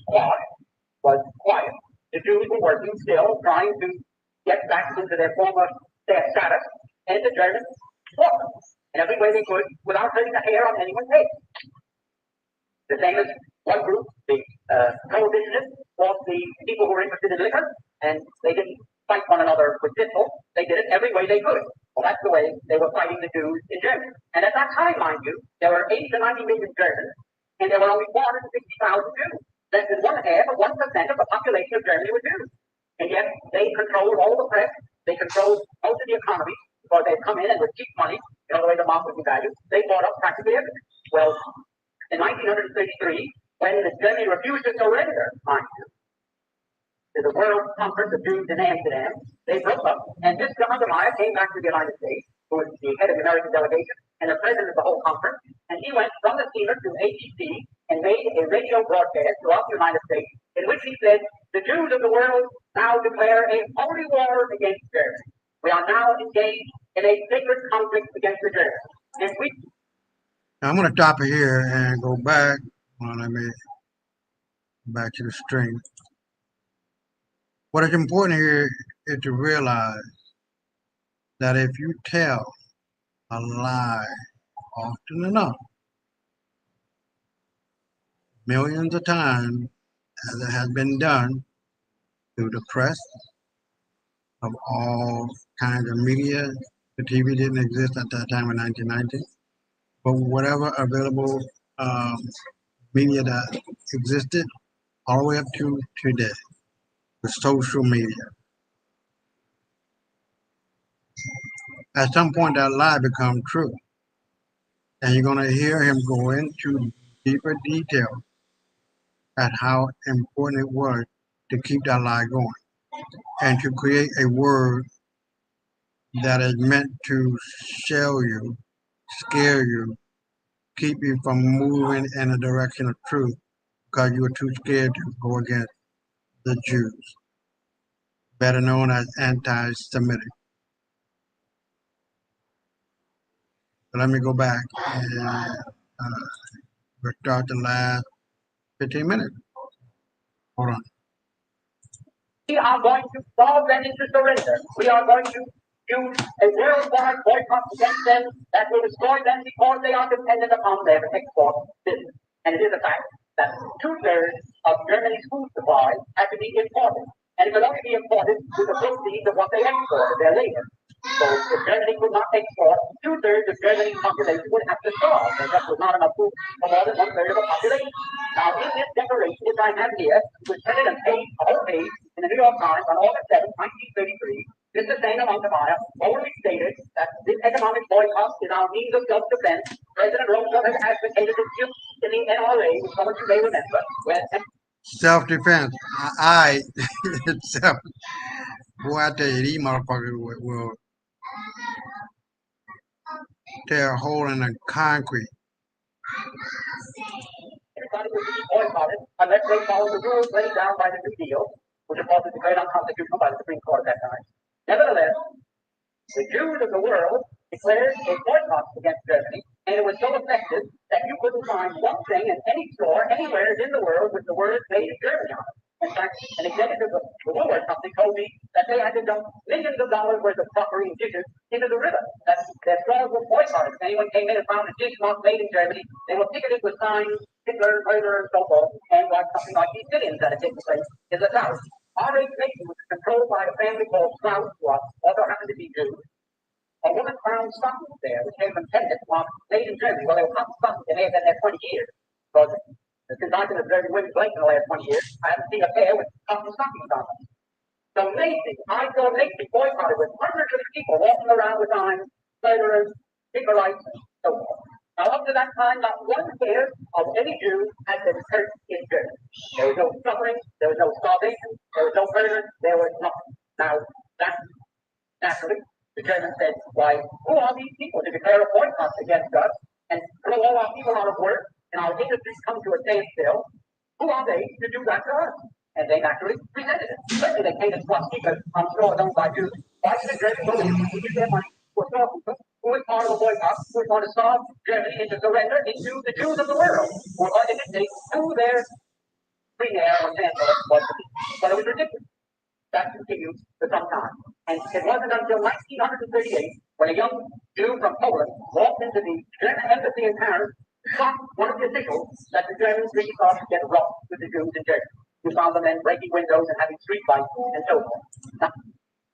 quiet, the Jews were working still, trying to get back into their former status, and the Germans fought them in every way they could without hurting a hair on anyone's head. The same as one group, the prohibitionists, fought the people who were interested in liquor, and they didn't fight one another with pistols. They did it every way they could. Well, that's the way they were fighting the Jews in Germany. And at that time, mind you, there were 80 to 90 million Germans, and there were only 460,000 Jews. Less than 1% of the population of Germany were Jews. And yet they controlled all the press, they controlled most of the economy, because they'd come in and with cheap money, the way the market was valued, they bought up practically everything. Well, in 1933, when Germany refused to surrender, mind you, to the World Conference of Jews in Amsterdam, they broke up, and Mr. Untermeyer came back to the United States, who was the head of the American delegation and the president of the whole conference, and he went from the steamer to ABC and made a radio broadcast throughout the United States in which he said, the Jews of the world now declare a holy war against Germany. We are now engaged in a sacred conflict against the Germans. And I'm going to stop it here and go back. Well, let me go back to the string. What is important here is to realize that if you tell a lie often enough, millions of times, as it has been done through the press of all kinds of media, the TV didn't exist at that time in 1990, but whatever available media that existed all the way up to today, the social media. At some point, that lie becomes true, and you're going to hear him go into deeper detail at how important it was to keep that lie going and to create a word that is meant to shell you, scare you, keep you from moving in the direction of truth because you were too scared to go against the Jews, better known as anti-Semitic. So let me go back and start the last 15 minutes. Hold on. we are going to force them into surrender. We are going to use a worldwide boycott against them that will destroy them because they are dependent upon their export business. And it is a fact that 2/3 of Germany's food supply had to be imported. And it could only be imported with the proceeds of what they exported, their labor. So if Germany could not export, 2/3 of Germany's population would have to starve. There just was not enough food for more than 1/3 of the population. Now, in this declaration, which I have here, was printed on a whole page in the New York Times on August 7, 1933, Mr. Sanger Untermeyer boldly stated that this economic boycott is our means of self-defense. President Roosevelt has advocated its use in the NRA, which some of you may remember, where self-defense. I itself. Boy, I tell you, these motherfuckers will tear a hole in the concrete. everybody would be boycotted unless they follow the rules laid down by the New Deal, which of course is declared unconstitutional by the Supreme Court at that time. Nevertheless, the Jews of the world declared a boycott against Germany, and it was so effective that you couldn't find one thing in any store anywhere in the world with the word made in Germany on it. In fact, an executive of the Woolworth Company told me that they had to dump millions of dollars worth of crockery and dishes into the river. That their stores were boycotted. If anyone came in and found a dish not made in Germany, they were ticketed with signs, Hitler, murder, and so forth, and like something like these sit-ins that had taken place in the South. Our nation was controlled by a family called Strauss, who also happened to be Jews. A woman found stockings there, which came from Tennessee, made in Germany. Well, they were not stockings. They may have been there 20 years. Because since I've been observing women's blanks in the last 20 years, I haven't seen a pair with cotton stockings on them. So Macy, I saw Macy boycotted with hundreds of people walking around with signs, murderers, Nicolaites, and so forth. Now, up to that time, not one hair of any Jew had been hurt in Germany. There was no suffering, there was no starvation, there was no murder, there was nothing. Now, that naturally, the Germans said, why, who are these people to declare a boycott against us and throw all our people out of work and our industries come to a standstill? Who are they to do that to us? And they naturally resented it. Certainly they paid a swastika on stores owned by Jews. Why did the Germans go in and give their money to a storekeeper who was part of a boycott, who was going to starve Germany into surrender into the Jews of the world, who were going to dictate who their free air or chancellor was to be? But it was ridiculous. That continued for some time. And it wasn't until 1938 when a young Jew from Poland walked into the German embassy in Paris, shot one of the officials, that the Germans really started to get rough with the Jews in Germany. You found them then breaking windows and having street fights and so forth.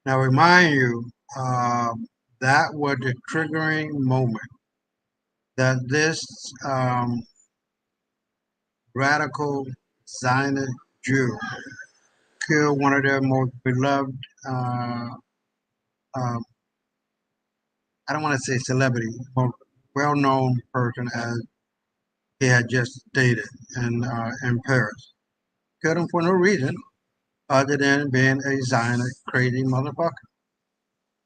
Now, remind you, that was the triggering moment that this radical Zionist Jew killed one of their most beloved, uh, I don't want to say celebrity, most well-known person, as he had just stated in Paris. Killed him for no reason other than being a Zionist crazy motherfucker.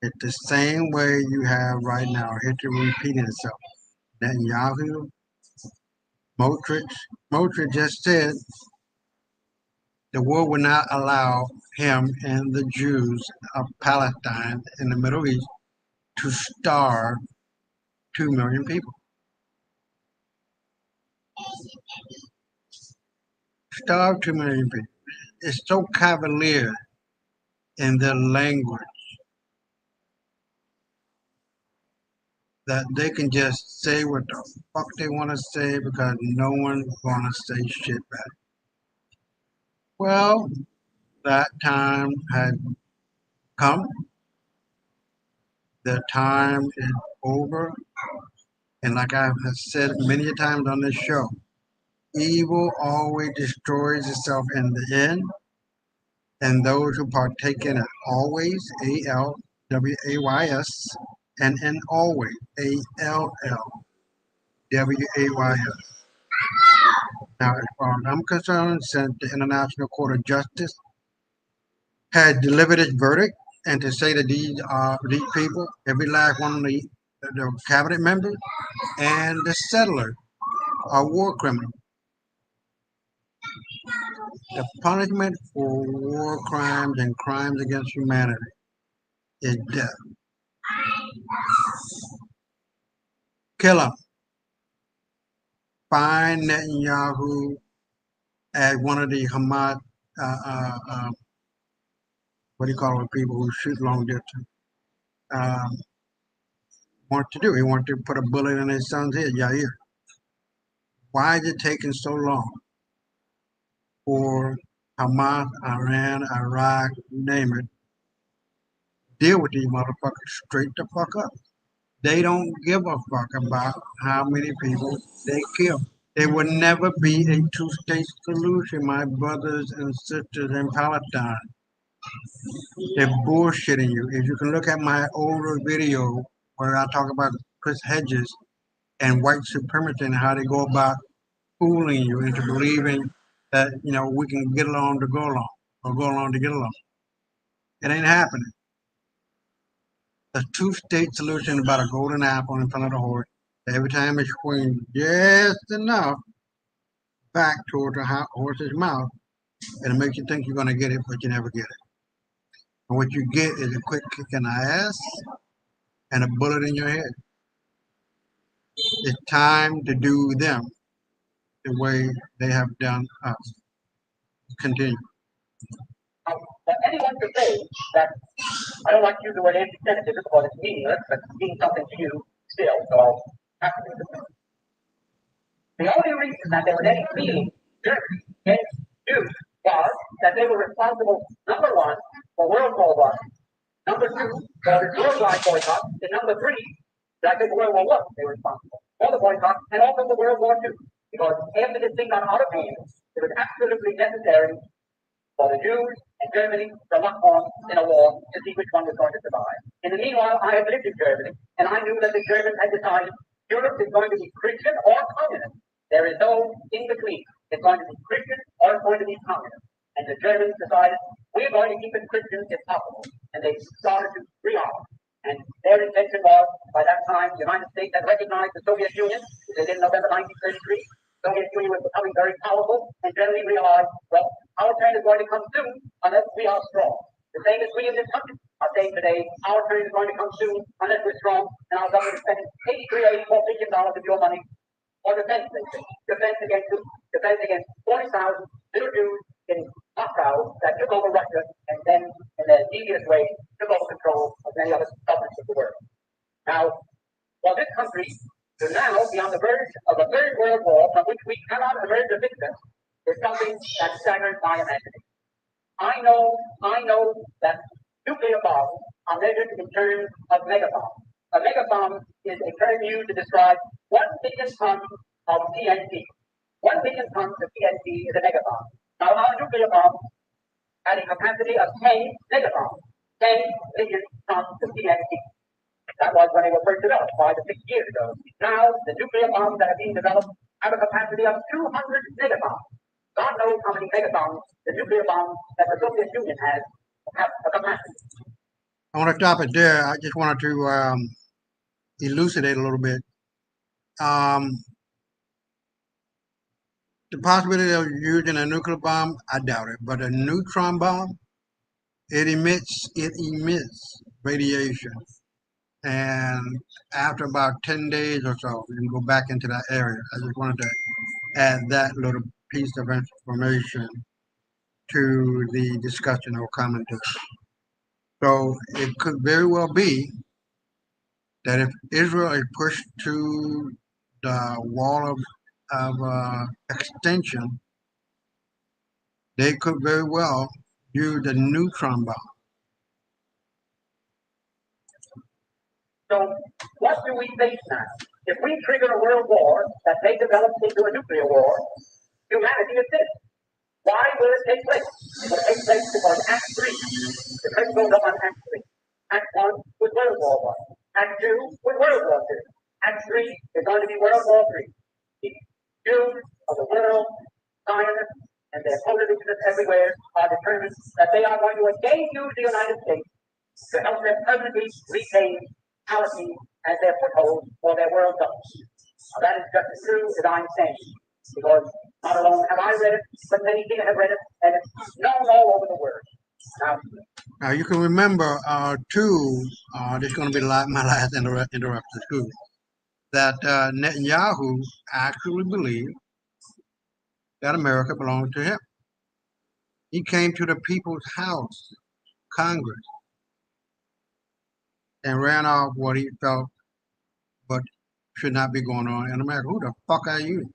It's the same way you have right now, history repeating itself. Netanyahu, Motrich just said the world would not allow him and the Jews of Palestine in the Middle East to starve 2 million people. Starve 2 million people. It's so cavalier in their language that they can just say what the fuck they want to say because no one's going to say shit back. Well, that time had come. The time is over. And like I have said many times on this show, evil always destroys itself in the end, and those who partake in it always, ALWAYS, and in always, ALLWAYS. Now, as far as I'm concerned, since the International Court of Justice had delivered its verdict, and to say that these people, every last one of the cabinet members and the settlers, are war criminals. The punishment for war crimes and crimes against humanity is death. Kill him. Find Netanyahu as one of the Hamas, what do you call it, people who shoot long distance, um, want to do. He wanted to put a bullet in his son's head, Yair. Why is it taking so long for Hamas, Iran, Iraq, you name it, deal with these motherfuckers straight the fuck up? They don't give a fuck about how many people they kill. There will never be a two-state solution, my brothers and sisters in Palestine. They're bullshitting you. If you can look at my older video where I talk about Chris Hedges and white supremacy and how they go about fooling you into believing that, we can get along to go along or go along to get along. It ain't happening. A two-state solution is about a golden apple in front of the horse. Every time it swings just enough back toward the horse's mouth, it'll make you think you're going to get it, but you never get it. And what you get is a quick kick in the ass and a bullet in your head. It's time to do them the way they have done us. Continue. For anyone to say that, I don't like to use the word anti-Semitism because it's meaningless, but it means something to you still, so I'll have to use it. The only reason that there was any feeling Germany against Jews was that they were responsible, number one, for World War I, number two, for the worldwide boycott, and number three, that in World War I, they were responsible for the boycott and also for World War II. Because after this thing got out of hand, it was absolutely necessary for the Jews and Germany to lock on in a war to see which one was going to survive. In the meanwhile, I had lived in Germany, and I knew that the Germans had decided Europe is going to be Christian or communist. There is no in between. It's going to be Christian or it's going to be communist. And the Germans decided we're going to keep it Christian if possible. And they started to rearm. And their intention was, by that time, the United States had recognized the Soviet Union, which they did in November 1933. The Soviet Union was becoming very powerful and generally realized, well, our turn is going to come soon unless we are strong. The same as we in this country are saying today, our turn is going to come soon unless we're strong, and our government is spending $83 billion of your money for defense, they say. Defense against 40,000 little Jews in Moscow that took over Russia and then, in a devious way, took over control of many other governments of the world. Now, while this country is now be on the verge of a third world war from which we cannot emerge a victor, is something that staggers my imagination. I know that nuclear bombs are measured in terms of megabomb. A megabomb is a term used to describe 1 billion tons of TNT. 1 billion tons of TNT is a megabomb. Now, our nuclear bomb had a capacity of 10 megabombs, 10 billion tons of TNT. That was when they were first developed 5 to 6 years ago. Now, the nuclear bombs that are being developed have a capacity of 200 megabombs. God knows how many megabombs the nuclear bombs that the Soviet Union has have a capacity. I want to stop it there. I just wanted to elucidate a little bit. The possibility of using a nuclear bomb, I doubt it. But a neutron bomb, it emits radiation. And after about 10 days or so, you can go back into that area. I just wanted to add that little piece of information to the discussion or commentary. So it could very well be that if Israel is pushed to the wall of extinction, they could very well use the neutron bomb. So, what do we face now? If we trigger a world war that may develop into a nuclear war, humanity is dead. Why will it take place? It will take place because Act 3, the curtain goes up on Act 3. Act 1 was World War 1. Act 2 was World War 2. Act 3 is going to be World War 3. The Jews of the world, Zionists, and their politicians everywhere are determined that they are going to again use the United States to help them permanently retain Palestine as their foothold for their world government. Now, that is just as true as I'm saying, because not alone have I read it, but many people have read it, and it's known all over the world. Now you can remember too. This is going to be my last interruption too. That Netanyahu actually believed that America belonged to him. He came to the people's house, Congress, and ran off what he felt but should not be going on in America. Who the fuck are you?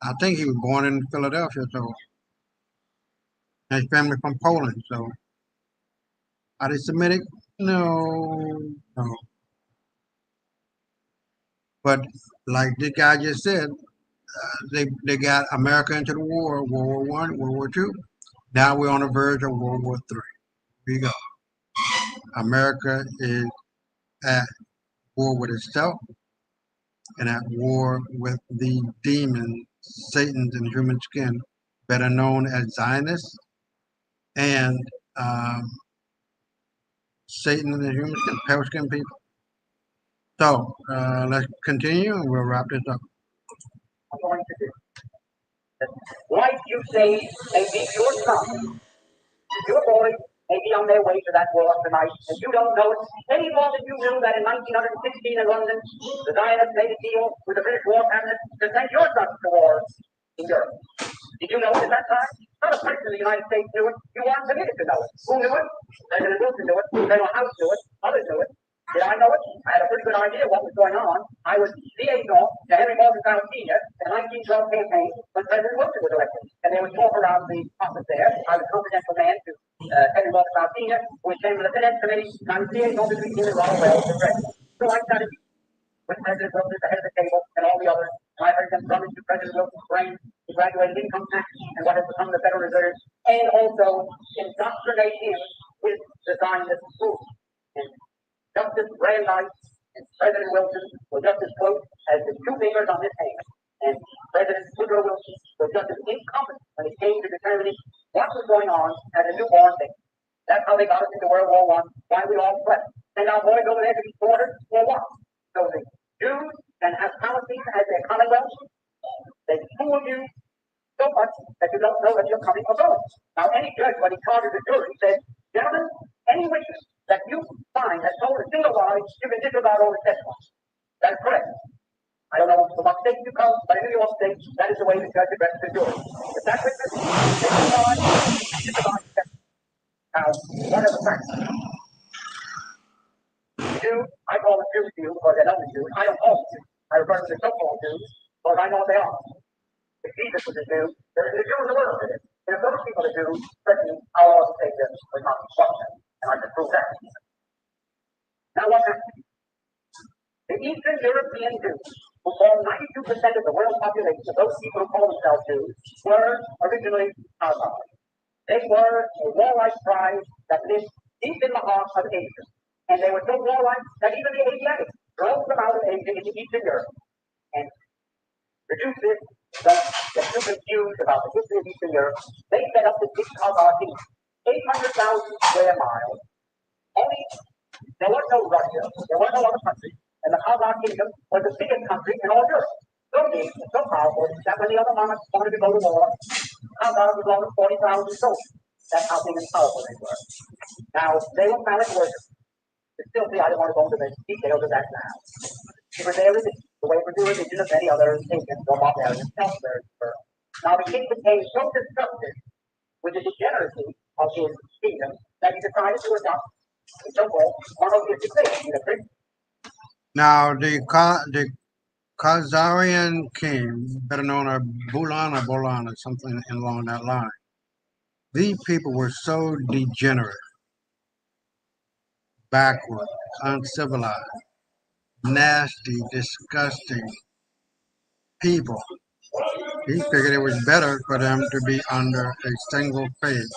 I think he was born in Philadelphia, so and his family from Poland. So are they Semitic? No, no. But like this guy just said, they got America into the war, World War I, World War II. Now we're on the verge of World War III. Here you go. America is at war with itself and at war with the demons, Satan's in human skin, better known as Zionists, and Satan in the human skin, pale skin people. So let's continue and we'll wrap this up. I'm going to do. Like you say, maybe your son, your boy may be on their way to that war tonight, and you don't know it any more than you knew that in 1916 in London, the Zionists made a deal with the British War Cabinet to send your sons to war in Europe. Did you know it at that time? Not a person in the United States knew it. You weren't permitted to know it. Who knew it? President Wilson knew it. General House knew it. Others knew it. Did I know it? I had a pretty good idea what was going on. I was liaison to Henry Morgenthau Sr. in the 1912 campaign when President Wilson was elected. And there was talk around the office there. I was a confidential man to Henry Morgenthau Sr., who was chairman of the Finance Committee, and I was liaison between him and Ronald Wells, the president. So I started with President Wilson at the head of the table and all the others. And I heard them from into President Wilson's brain, the graduated income tax and what has become the Federal Reserve, and also indoctrinate him with the Zionist schools. And Justice Brandeis and President Wilson two fingers on his hand. And President Woodrow Wilson was just as incompetent when it came to determining what was going on as a newborn baby. That's how they got us into World War I, why we all slept. Send our boys over there to be slaughtered for what? So the Jews can have Palestine as their commonwealth. They fool you so much that you don't know that you're coming or going. Now, any judge, when he charges a jury, says, gentlemen, any witness that you find has told a single lie, you can disregard all his testimony. That's correct. I don't know from what state you come, but in New York State, that is the way the judge addresses the jury. If that witness says a lie, disregard his testimony. Now, what are the facts? Jews, I call them Jews to you because they're not the Jews. I don't call them Jews. I refer to the so-called Jews because I know what they are. If Jesus was a Jew, there is a Jew in the world. And if those people are Jews, certainly our Lord and Savior was not instruct them. And I can prove that. Now what happened? The Eastern European Jews, who form 92% of the world population of those people who call themselves Jews, were originally Arabs. They were a warlike tribe that lived deep in the heart of Asia. And they were so warlike that even the Asiatics drove them out of Asia into Eastern Europe. And to do this, don't get too confused about the history of Eastern Europe. They set up the big Khazar kingdom, 800,000 square miles. Only there was no Russia, there was no other country, and the Khazar kingdom was the biggest country in all Europe. So big, so powerful, that when the other monarchs wanted to go to war, Khazar was lost 40,000 soldiers. That's how big and powerful they were. Now, they were phallic worship. But still, see, I don't want to go into the details of that now. It was their religion, the way it was the religion of many other pagans or barbarians elsewhere in the world. Now, the king became so disgusted with the degeneracy of his kingdom that he decided to adopt the so-called monotheistic faith. Now, the Khazarian king, better known as Bulan or something along that line, these people were so degenerate, backward, uncivilized, nasty, disgusting people. He figured it was better for them to be under a single faith.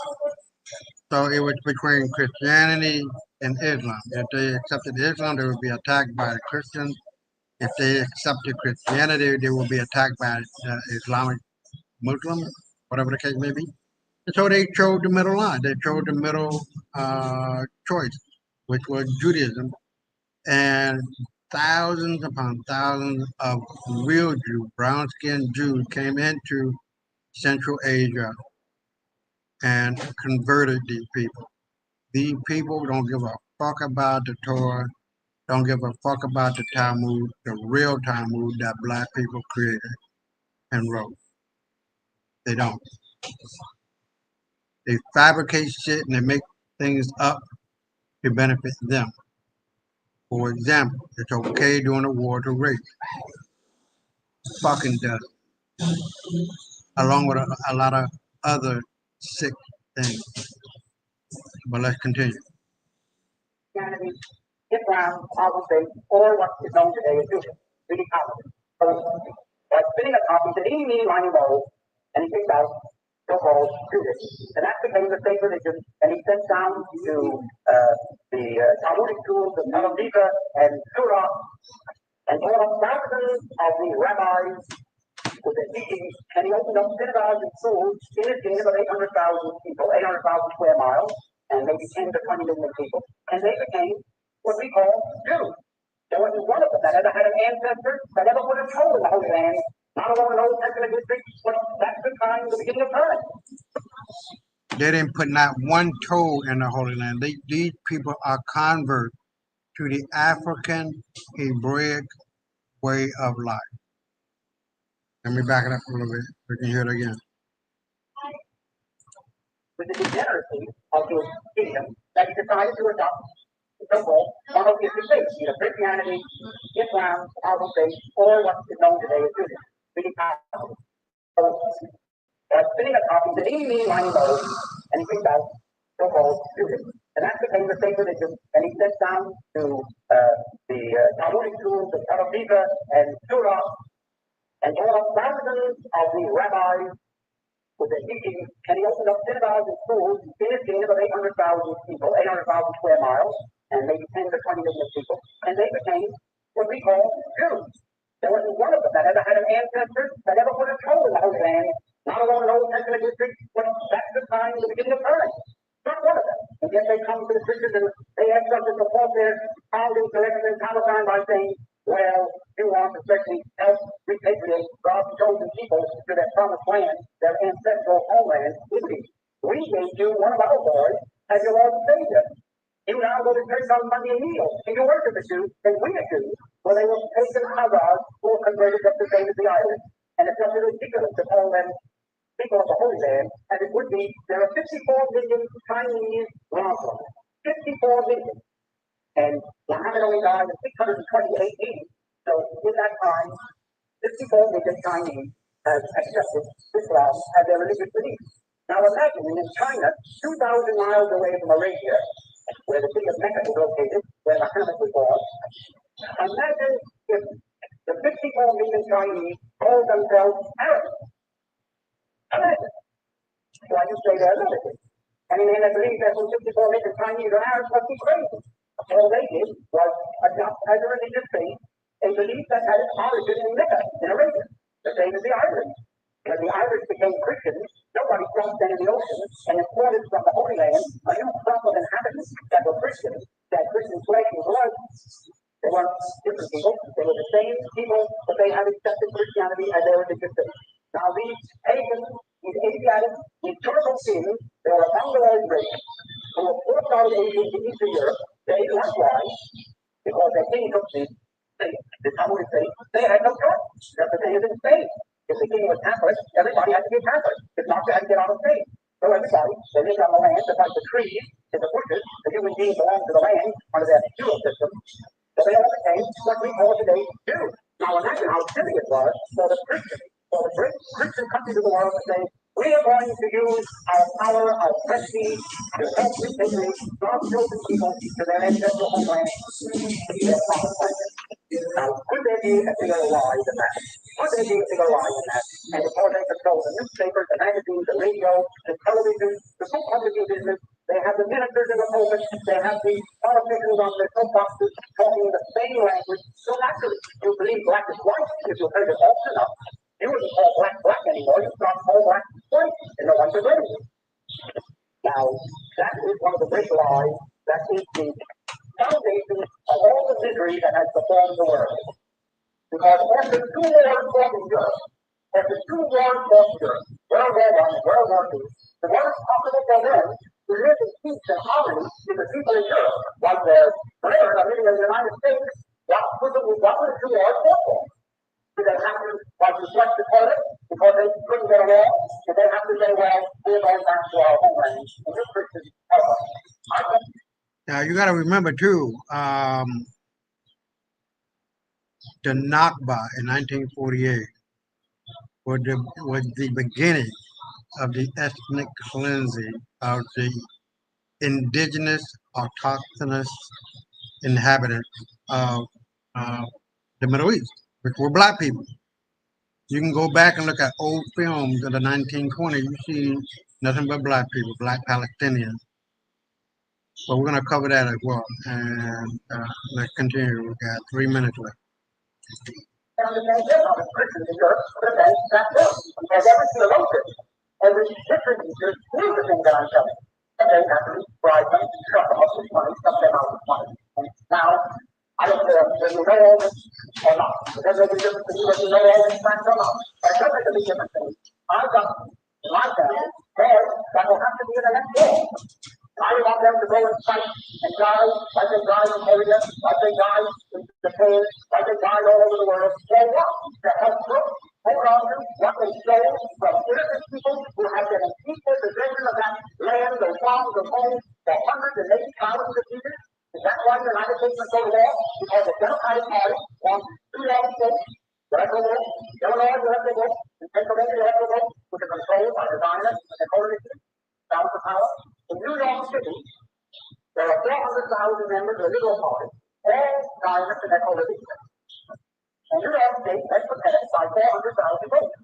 So it was between Christianity and Islam. If they accepted Islam, they would be attacked by the Christians. If they accepted Christianity, they would be attacked by the Islamic Muslims, whatever the case may be. And so they chose the middle line. They chose the middle choice, which was Judaism. And thousands upon thousands of real Jews, brown-skinned Jews, came into Central Asia and converted these people. These people don't give a fuck about the Torah, don't give a fuck about the Talmud, the real Talmud that black people created and wrote. They don't. They fabricate shit and they make things up to benefit them. For example, it's okay during a war to rape. Fucking does. Along with a lot of other sick things. But let's continue. Christianity, Islam, Muslim, or what is known today as Judaism. Really common. So, by spinning a copy, said, "Eeny, meeny, miny, moe," and he picked out so-called Judaism. And that became the state religion, and he sent down to the Talmudic schools of Talmudica and Surah, and all of thousands of the rabbis with their teachings, and he opened up synagogues and schools in a kingdom of 800,000 people, 800,000 square miles, and maybe 10 to 20 million people, and they became what we call Jews. There wasn't one of them that ever had an ancestor that ever would have told the Holy Land, not alone in Old Testament history, but that's the time, the beginning of time. They didn't put not one toe in the Holy Land. These people are converts to the African Hebraic way of life. Let me back it up a little bit. We can hear it again. With the degeneracy of his kingdom, that he decided to adopt the so-called monotheistic faith, either Christianity, Islam, Muslim, or what is known today as Judaism. Really powerful. So, by spinning a copy, said, "Eeny, meeny, miny, moe," and he picked out so-called Judaism. And that became the state religion, and he sent down to the Talmudic schools of Talmudica and Surah, and all of thousands of the rabbis with their teachings, and he opened up synagogues and schools in his kingdom of 800,000 people, 800,000 square miles, and maybe 10 to 20 million people, and they became what we call Jews. There wasn't one of them that ever had an ancestor that ever put a toe in the Holy Land, not alone in Old Testament history, but back to the time, the beginning of time. Not one of them. And yet they come to the Christians and they have something to support their founding collection in Palestine by saying, well, you want to especially help repatriate God's chosen people to their promised land, their ancestral homeland, liberty. We gave you one of our boys as your Lord and Savior. You now go to church on Monday and kneel, and you worship the Jews, and we are Jews, where they were taken Hazard who were converted up the same as the Irish. And it's just ridiculous to call them people of the Holy Land, and it would be, there are 54 million Chinese Muslims. 54 million. And Muhammad only died in 628 AD. So in that time, 54 million Chinese have accepted Islam as their religious belief. Now imagine in China, 2,000 miles away from Arabia, where the city of Mecca is located, where Muhammad was born, imagine if the 54 million Chinese call themselves Arabs. Imagine. Why you say they're limited? Any man that believes that from 54 million Chinese or Arabs must be crazy. All they did was adopt as a religious faith a belief that had its origin in Mecca, in Arabia, the same as the Irish. When the Irish became Christians, nobody dropped them in the ocean and imported from the Holy Land a new crop of inhabitants that were Christians, that Christian flesh and blood. They weren't different people. They were the same people, but they had accepted Christianity as their religious faith. Now these pagans, these Asiatic, these turtle kings, they were a Mongoloid race who were forced out of Asia to Eastern Europe. They likewise, because they came from the Talmudic faith, they had no choice. Represented in Spain. If the king was Catholic, everybody had to be Catholic. If not, they had to get out of faith. So everybody, they lived on the land, just like the trees and the bushes, the human beings belong to the land under their feudal system. So they all became what we call today Jews. Now imagine how silly it was for the Christians, for the great Christian countries of the world to say, we are going to use our power, our prestige, to help repatriate God's chosen people to their ancestral homeland, their promised land. Now, could there be a bigger lie than that? Could there be a bigger lie than that? And before they control the newspapers, the magazines, the radio, the television, the full publishing business, they have the ministers in the pulpit, they have the politicians on their soapboxes talking the same language. So naturally, you believe black is white if you've heard it often enough. You wouldn't call black black anymore, you start call black white, and no one's agreeing. Now, that is one of the great lies that is the foundation of all the misery that has befallen the world. Because after 2 wars fought in Europe, after 2 wars fought in Europe, World War I and World War II, the worst possible for them to live in peace and harmony with the people in Europe was their brethren living in the United States. What was the 2 wars fought for? Did they have to reflect the toilet because they couldn't get along? Did they have to say, well, we're going back to our homeland and we're Christians? Now you got to remember too, the Nakba in 1948 was the beginning of the ethnic cleansing of the indigenous, autochthonous inhabitants of the Middle East, which were black people. You can go back and look at old films of the 1920s. You see nothing but black people, black Palestinians. So we're going to cover that as well. And let's continue. We've got 3 minutes left. Every different teacher knew the thing that I'm telling. And they have to bribe them, shut them up with money, shut them out with money. And now, I don't care whether you know all this or not. It doesn't make a difference to you whether you know all these facts or not. But it does make a big difference to me. I've got, in my family, heirs that will have to be in the next war. I want them to go and fight and die like they died in Korea, like they died in Japan, like they died all over the world. For what? To help proof, hold on to what they stole from innocent people who have been in peaceful possession of that land, those farms, those homes, for hundreds and maybe thousands of years. Is that why the United States must go to war? Because the Democratic Party wants 2 United States, electoral vote, Illinois electoral vote, and Pennsylvania electoral vote, which are controlled by the Zionists and the coalition, down to power. In New York City, there are 400,000 members of the Liberal Party, all Zionists and their coalition. And New York State has prepared by 400,000 votes.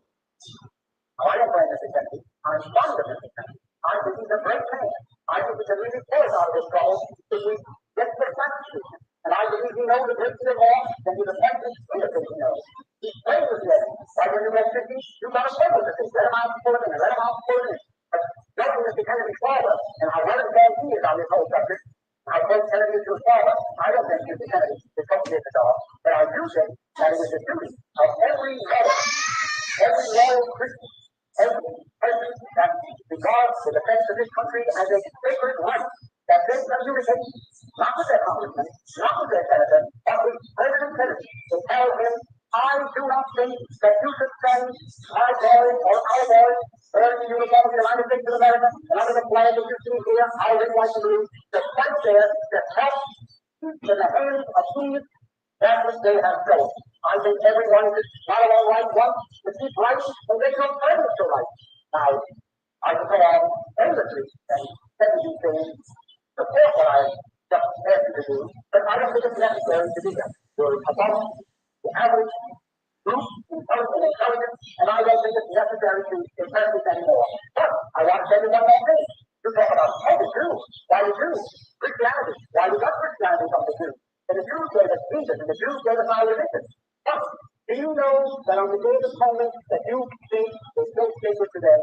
Now, I don't blame Mr. Kennedy. I'm fond of Mr. Kennedy. I think he's a great man. I think we can really pull us out of this trouble if we get the facts to him. And I believe he knows a great deal more than he's affected to he knows. Play with them. Like when you get 50, you got to play with it. Let them out for it and let them out for it. But nothing is becoming his father. And I want to bad he is on this whole subject. I don't tell you to his father. I don't think he's the enemy to come to the dog. But I do think that it is the duty of every loyal Christian, every person that regards the defense of this country as a sacred right, that they communicate, not with their congressman, not with their senator, but with President Kennedy, to tell him, I do not think that you should send my boys or our boys wearing the uniform of the United States of America and under the flag that you see here, our red, white, and blue, to fight there, to help in the hands of thieves. That's what they have shown. I think everyone is not all right once to keep right, and they don't find it so right. Now, I can go on endlessly and send you things to support what I just asked you to do, but I don't think it's necessary to do that. You're above the average group in intelligence, and I don't think it's necessary to impress this anymore. But I want to tell you one more thing. You talk about, oh, the Jews, why the Jews? Christianity, why we got Christianity from the Jews? And the Jews gave us Jesus, and the Jews gave us our religion. But do you know that on the day of atonement that you think is so sacred today,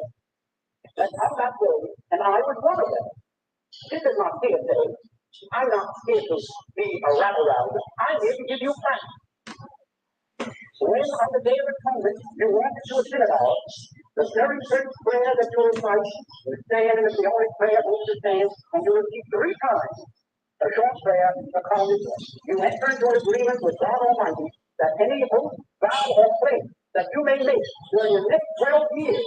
that on that day, and I was one of them. This is not hearsay. I'm not here to be a rabble. I'm here to give you facts. When on the day of atonement you walk into a synagogue, the very first prayer that you recite, you stand, and it's the only prayer you understand, and you repeat 3 times a short prayer to call it. You enter into an agreement with God Almighty that any oath, vow, or pledge that you may make during the next 12 years,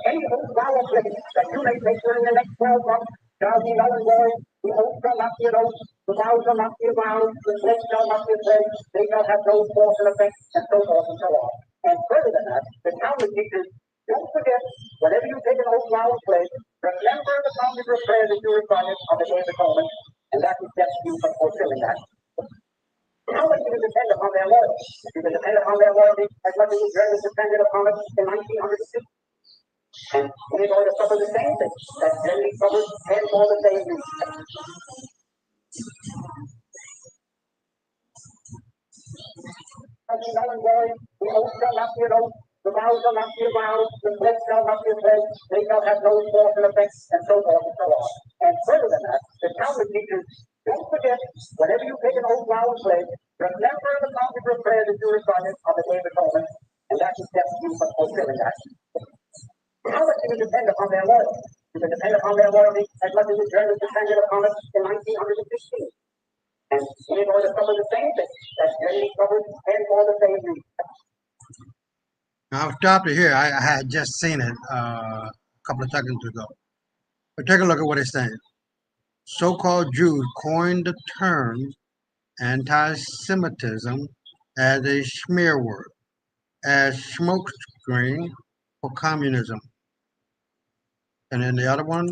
any oath, vow, or pledge that you may make during the next 12 months shall be null and void. The oath shall not be an oath, the vow shall not be a vow, the pledge shall not be a pledge, they shall have no force and effect, and so forth and so on. And further than that, the Talmud teaches, don't forget, whenever you take an oath, vow, or pledge, remember the conjugal prayer that you recited on the day of atonement, and that will get you from fulfilling that. How much you can depend upon their loyalty? You can depend upon their loyalty as much as the Germans depended upon it in 1960. And we're going to suffer the same thing that Germany suffered and for the same reason. Null and void, the oath shall not be an oath, the vow shall not be a vow, the pledge shall not be a pledge, they shall have no force and effect, and so forth and so on. And further than that, the Talmud teaches, don't forget, whenever you take an oath, vow, and pledge, remember the conjugal prayer that you recited on the day of atonement, and that will get you from fulfilling that. How much you can depend upon their loyalty? You can depend upon their loyalty as much as the Germans depended upon it in 1916. And we're going to suffer the same thing that Germany suffered and for the same reason. I'll stop it here. I had just seen it a couple of seconds ago. But take a look at what it's saying. So-called Jews coined the term anti-Semitism as a smear word, as smokescreen for communism. And then the other one,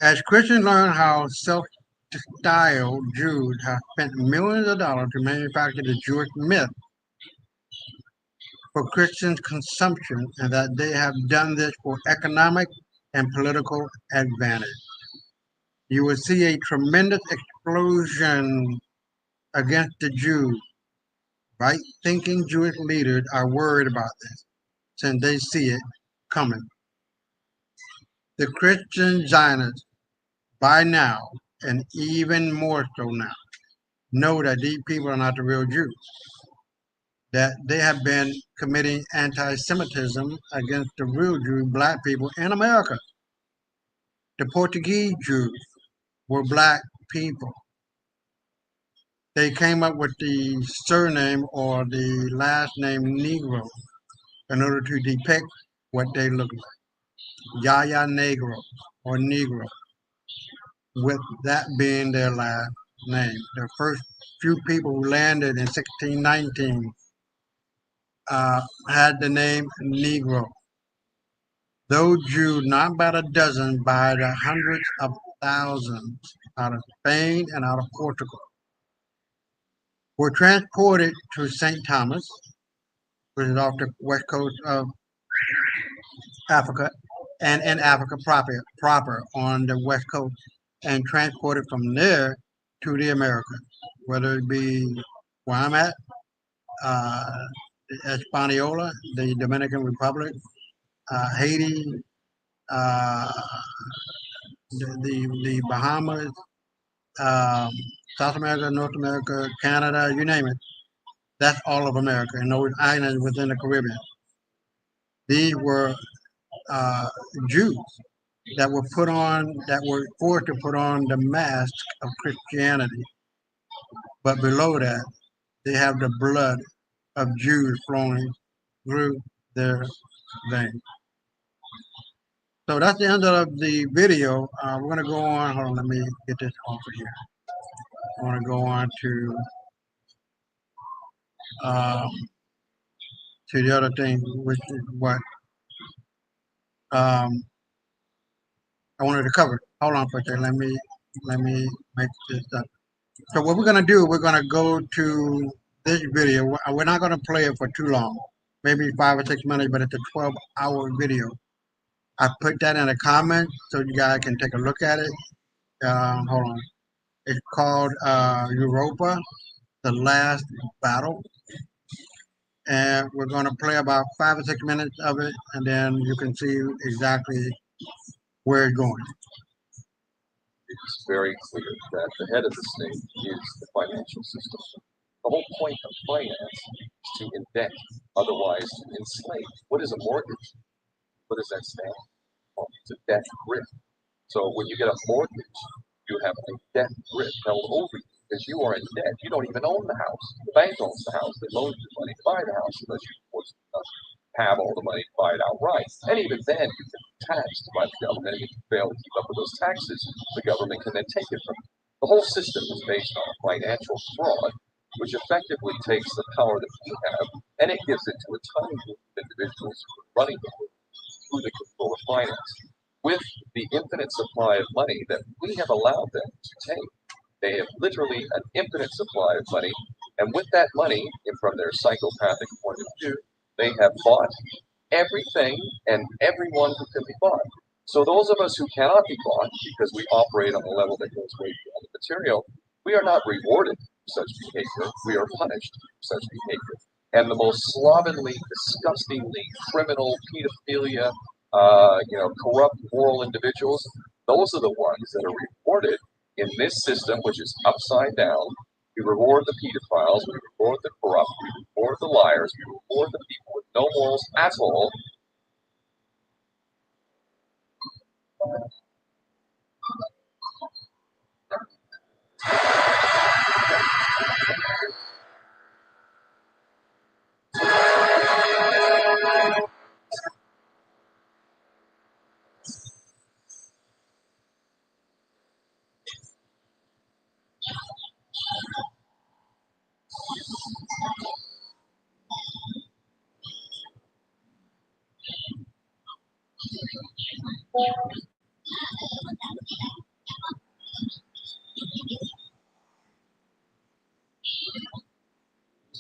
as Christians learn how self-styled Jews have spent millions of dollars to manufacture the Jewish myth for Christian consumption, and that they have done this for economic and political advantage. You will see a tremendous explosion against the Jews. Right-thinking Jewish leaders are worried about this, since they see it coming. The Christian Zionists, by now, and even more so now, know that these people are not the real Jews, that they have been committing anti-Semitism against the real Jews, black people in America. The Portuguese Jews were black people. They came up with the surname or the last name Negro in order to depict what they look like. Yaya Negro or Negro, with that being their last name. The first few people who landed in 1619 had the name Negro. Those Jews, not by the dozen, by the hundreds of thousands, out of Spain and out of Portugal, were transported to St. Thomas, which is off the west coast of Africa, and in Africa proper on the west coast, and transported from there to the Americas, whether it be where I'm at, uh, Hispaniola, the Dominican Republic, Haiti, uh, the Bahamas, um, South America, North America, Canada, you name it. That's all of America and those islands within the Caribbean. These were uh, Jews that were forced to put on the mask of Christianity. But below that, they have the blood of Jews flowing through their veins. So that's the end of the video. We're going to go on. Hold on, let me get this off of here. I want to go on um, to the other thing, which is what I wanted to cover. Hold on for a second. Let me make this up. So what we're gonna do, we're gonna go to this video. We're not gonna play it for too long, maybe 5 or 6 minutes, but it's a 12-hour video. I put that in the comments so you guys can take a look at it. Hold on. It's called Europa, the Last Battle, and we're gonna play about 5 or 6 minutes of it, and then you can see exactly where it's going. It's very clear that the head of the state is the financial system. The whole point of finance is to indebt, otherwise to enslave. What is a mortgage? What does that stand for? It's a debt grip. So when you get a mortgage, you have a debt grip held over you because you are in debt. You don't even own the house. The bank owns the house. They loan you money to buy the house unless you have all the money to buy it outright. And even then, you can be taxed by the government. And if you fail to keep up with those taxes, the government can then take it from you. The whole system is based on financial fraud, which effectively takes the power that we have and it gives it to a tiny group of individuals who are running the world through the control of finance. With the infinite supply of money that we have allowed them to take, they have literally an infinite supply of money, and with that money, and from their psychopathic point of view, they have bought everything and everyone who can be bought. So those of us who cannot be bought, because we operate on a level that goes way beyond the material, we are not rewarded for such behavior. We are punished for such behavior. And the most slovenly, disgustingly criminal, pedophilia, corrupt moral individuals, those are the ones that are rewarded in this system, which is upside down. We reward the pedophiles, we reward the corrupt, we reward the liars, we reward the people with no morals at all.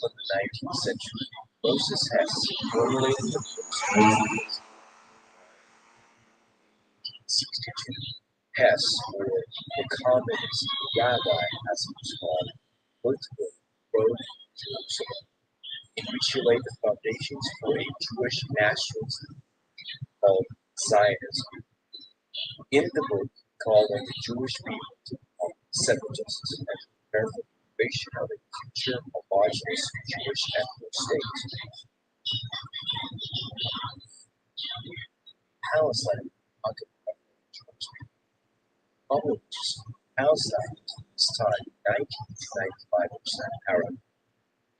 Of the 19th century, Moses Hess formulated the first 1962. Hess, or the communist rabbi, as he was called, wrote the book Road to Jerusalem, in which he laid the foundations for a Jewish nationalism called Zionism. In the book, he called on the Jewish people to become separatists and to prepare for the creation of a future homogeneous Jewish ethnic state. Palestine occupied by the Jewish people. Followers of Palestine at this time, 90 to 95% Arab.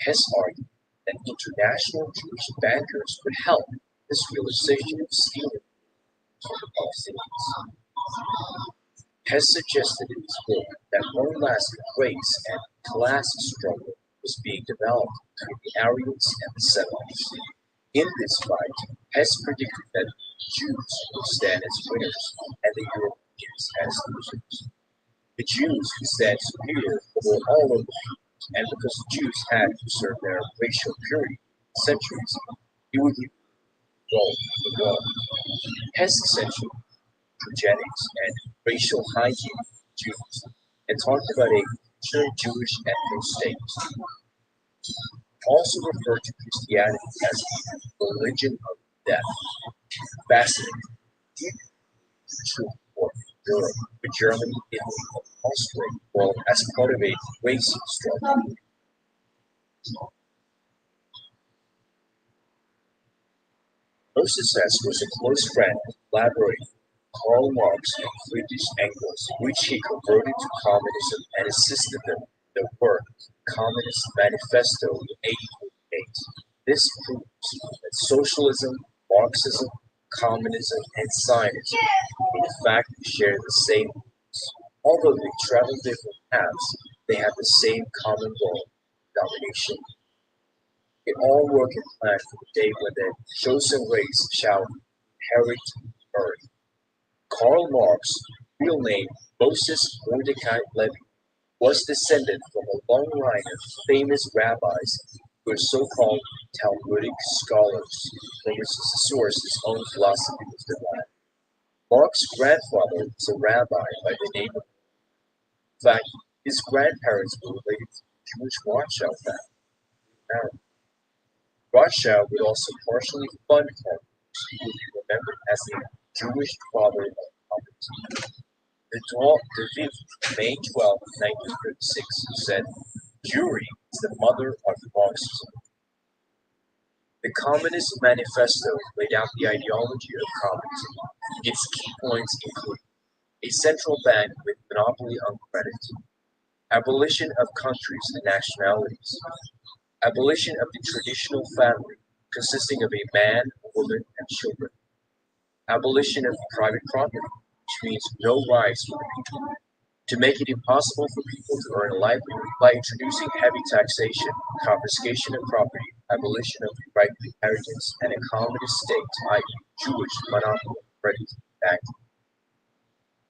Hess argued that international Jewish bankers would help this realization of stealing from the Palestinians. Hess suggested in his book that one last race and class struggle was being developed between the Aryans and the Semites. In this fight, Hess predicted that the Jews would stand as winners and the Europeans as losers. The Jews would stand superior over all of them, and because the Jews had preserved their racial purity for centuries, he would roll the wall. Hess essentially eugenics and racial hygiene of Jews, and talked about a revolutionary Jewish ethno-state, also referred to Christianity as the religion of death. Fascinating. Deep true for Europe, for Germany, Italy, and Austria, well, as part of a race struggle. Moses Hess was a close friend and collaborator with Karl Marx and Friedrich Engels, which he converted to communism and assisted them in their work, Communist Manifesto in 1848. This proves that socialism, Marxism, communism, and Zionism in fact share the same roots. Although they travel different paths, they have the same common goal, domination. They all work and plan for the day when the chosen race shall inherit earth. Karl Marx, real name Moses Mordecai Levy, was descended from a long line of famous rabbis who were so-called Talmudic scholars, from which the source his own philosophy was derived. Marx's grandfather was a rabbi by the name of, in fact, his grandparents were related to the Jewish Rothschild family. Rothschild would also partially fund Karl Marx, who would be remembered as the Jewish father of communism. De Vive, May 12, 1936, said, Jewry is the mother of Marxism. The Communist Manifesto laid out the ideology of communism. Its key points include a central bank with monopoly on credit, abolition of countries and nationalities, abolition of the traditional family consisting of a man, woman, and children, abolition of private property, which means no rights for the people, to make it impossible for people to earn a livelihood by introducing heavy taxation, confiscation of property, abolition of the right of inheritance, and a communist state, i.e., Jewish monopoly of credit and banking.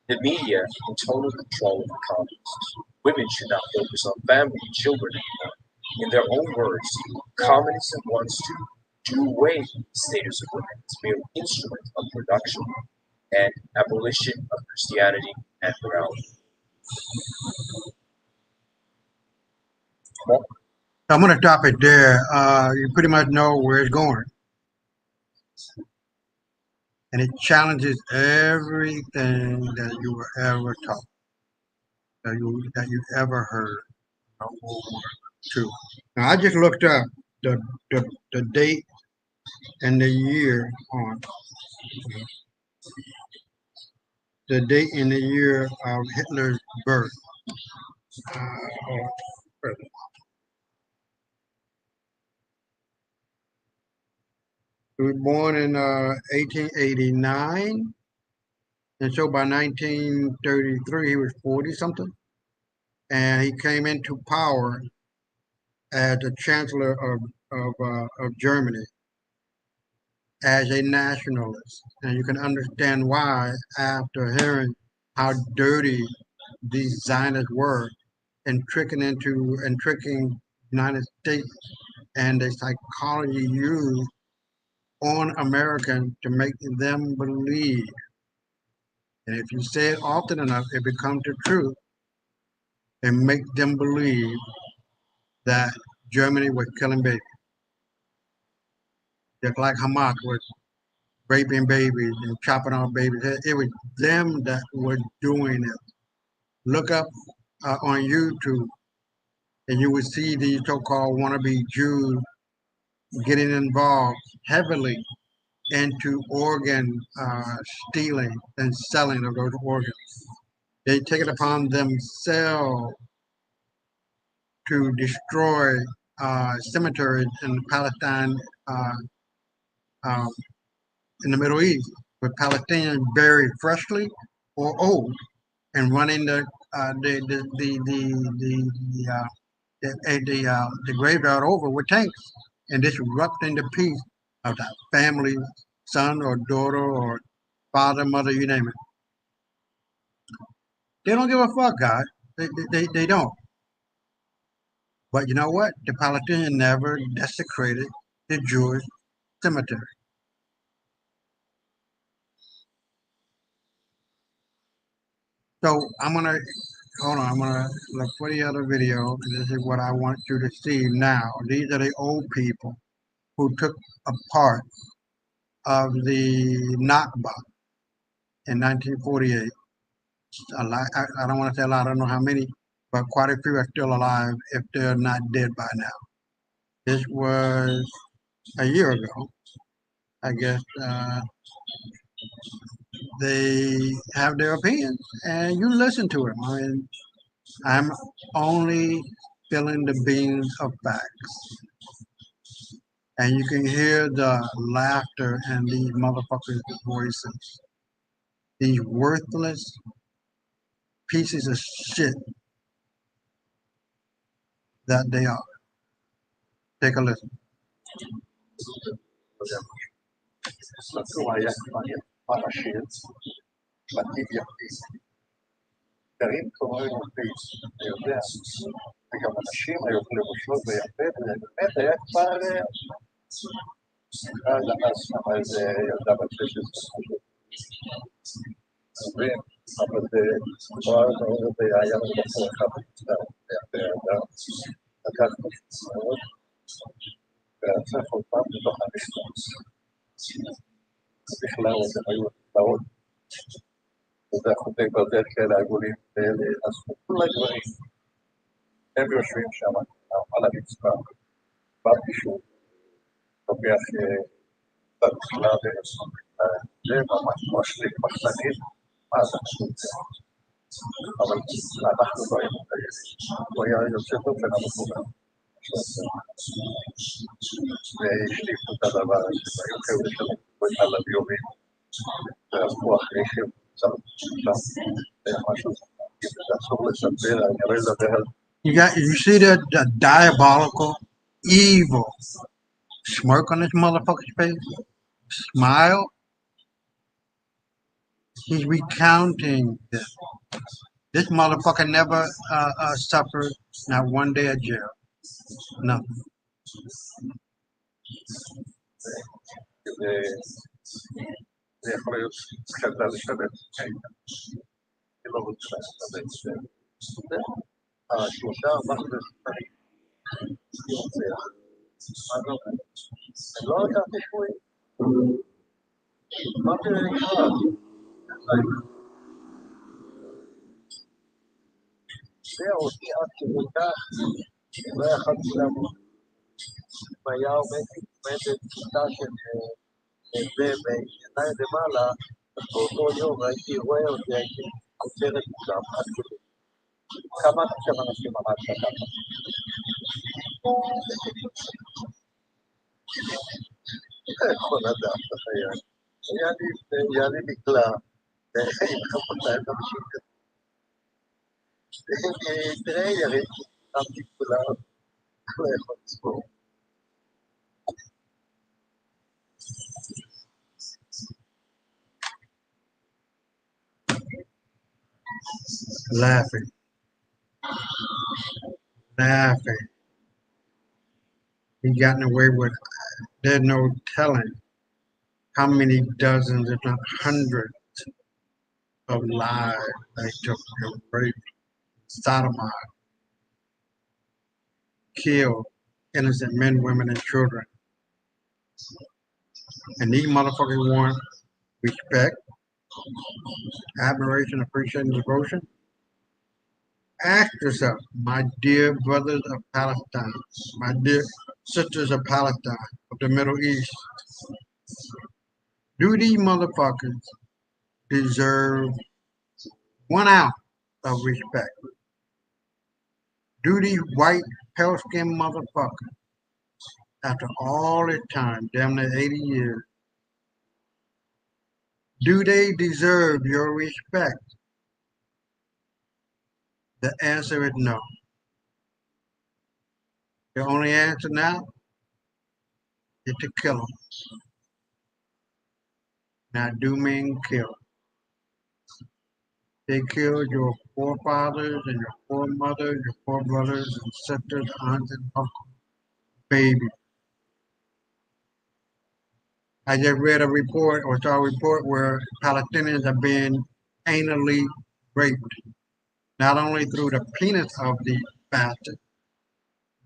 The media in total control of the communists. Women should not focus on family and children anymore. In their own words, communism wants to do away with the status of women as mere instrument of production and abolition of Christianity and morality. Well, I'm going to stop it there. You pretty much know where it's going, and it challenges everything that you were ever taught, that you ever heard. World War II. Now I just looked up the the date and the year on the date and the year of Hitler's birth. Or he was born in 1889, and so by 1933 he was 40 something, and he came into power as the Chancellor of Germany as a nationalist. And you can understand why after hearing how dirty these Zionists were and tricking United States and the psychology used on Americans to make them believe. And if you say it often enough, it becomes the truth and make them believe that Germany was killing babies, just like Hamas was raping babies and chopping off babies. It was them that were doing it. Look up on YouTube, and you would see these so-called wannabe Jews getting involved heavily into organ stealing and selling of those organs. They take it upon themselves to destroy cemeteries in Palestine, uh, uh, in the Middle East, with Palestinians buried freshly or old, and running the graveyard over with tanks and disrupting the peace of that family, son or daughter or father, mother, you name it. They don't give a fuck, guys. They don't. But you know what? The Palestinians never desecrated the Jewish cemetery. So I'm gonna hold on, I'm gonna look for the other video. This is what I want you to see now. These are the old people who took a part of the Nakba in 1948. A lot, I don't want to say a lot, I don't know how many, but quite a few are still alive if they're not dead by now. This was a year ago. I guess they have their opinions and you listen to them. I mean, I'm only spilling the beans of facts. And you can hear the laughter in these motherfuckers' voices. These worthless pieces of shit that they are. Take a listen. גרים קוראים מפיץ, אני יודע, וגם אנשים היו לבושות ויפה, ובאמת היה כבר אז שמה איזה ילדה בת 16, אבל זה היה לנו בחור אחד באדם, לקחנו מאוד, ורצח אותם בתוך המשפט. בכלל הם היו נפלאות. וזה חוטי ברזל כאלה עגולים כאלה, אז כל הדברים, הם יושבים שם על הרצפה, בפישור, לוקח בתחילה זה ממש משליק מחסנית, מה זה פשוט זה? אבל אנחנו לא היינו כאלה, הוא היה יוצא באופן המקובל, והשליפו את הדבר הזה, והיו כאלה שלנו על הביומים, ועזבו אחרי שהם You see the diabolical, evil smirk on this motherfucker's face? Smile? He's recounting this. This motherfucker never suffered not one day of jail. Nothing. זה יכול להיות שאתה לשבת, אני לא רוצה לשבת, השלושה ארבעה חודשים, לא ידעתי שהוא מה זה נקרא? זה אותי עד כמותך, לא יכולתי לעמוד. והיה עומדת כיתה של זה בעיניי למעלה, באותו יום הייתי רואה אותי, הייתי כותרת מולם, עד כדי. כמה עכשיו אנשים ממש לקחת? יכול לדעת את החיי. היה לי נקלע, ואין חפות להם אנשים כזה. תראה, יריב, שמתי כולם, לא יכול לספור. Laughing. He gotten away with, there's no telling how many dozens, if not hundreds, of lives they took and raped, sodomized, killed innocent men, women, and children. And these motherfuckers want respect, admiration, appreciation, devotion. Ask yourself, my dear brothers of Palestine, my dear sisters of Palestine, of the Middle East, do these motherfuckers deserve 1 ounce of respect? Do these white, pale-skinned motherfuckers, after all this time, damn near 80 years, do they deserve your respect? The answer is no. The only answer now is to kill them. Now, do mean kill. They killed your forefathers and your foremothers, your forebrothers and sisters, aunts and uncles, babies. I just read a report or saw a report where Palestinians are being anally raped. not only through the penis of the bastard,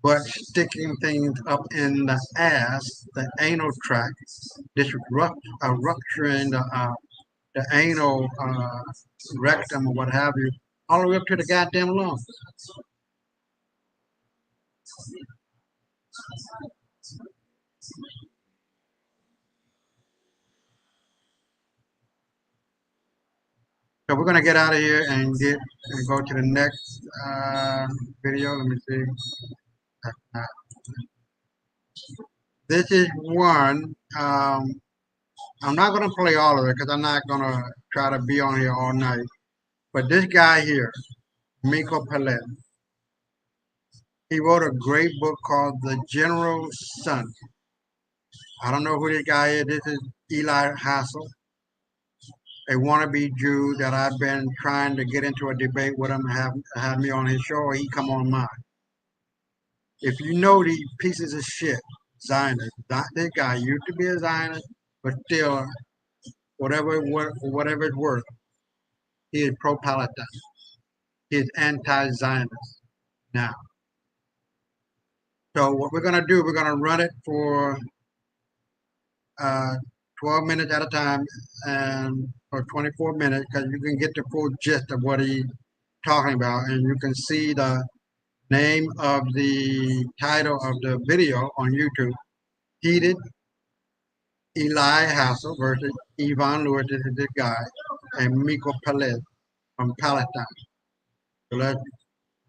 but sticking things up in the ass, the anal tract, rupturing the anal rectum or what have you, all the way up to the goddamn lungs. So we're gonna get out of here and go to the next video. Let me see. Uh, this is one. I'm not gonna play all of it because I'm not gonna try to be on here all night. But this guy here, Miko Pellet, he wrote a great book called The General's Son. I don't know who this guy is. This is Eli Hassel, a wannabe Jew that I've been trying to get into a debate with him, have me on his show, or he come on mine. If you know these pieces of shit, Zionists, this guy used to be a Zionist, but still, whatever it's worth, he is pro-Palestine. He is anti-Zionist now. So what we're gonna do, we're gonna run it for 12 minutes at a time, or 24 minutes, because you can get the full gist of what he's talking about, and you can see the name of the title of the video on YouTube. Heated Eli Hassel versus Yvonne Lewis, this is this guy, and Miko Peled from Palestine. So let's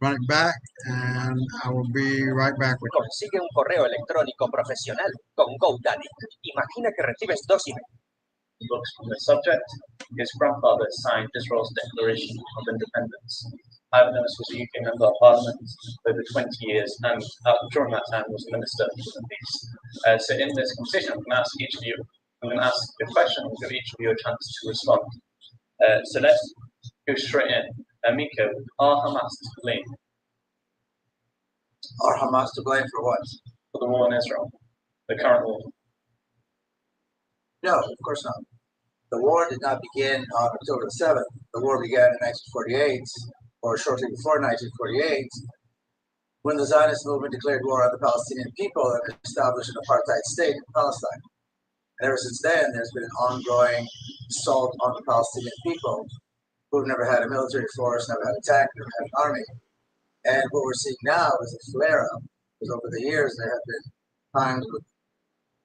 run it back, and I will be right back with you. Consigue un correo electrónico profesional con GoDaddy. Imagina que recibes 2 emails. Books from the subject. His grandfather signed Israel's Declaration of Independence. Ivanhoe was a UK member of Parliament for over 20 years, and during that time was Minister for Peace. So in this conversation, I'm going to ask each of you, I'm going to ask a question and give each of you a chance to respond. So let's go straight in. Miko, are Hamas to blame? Are Hamas to blame for what? For the war in Israel, the current war? No, of course not. The war did not begin on October 7th. The war began in 1948, or shortly before 1948, when the Zionist movement declared war on the Palestinian people and established an apartheid state in Palestine. And ever since then, there's been an ongoing assault on the Palestinian people who've never had a military force, never had a tank, never had an army. And what we're seeing now is a flare-up, because over the years there have been times with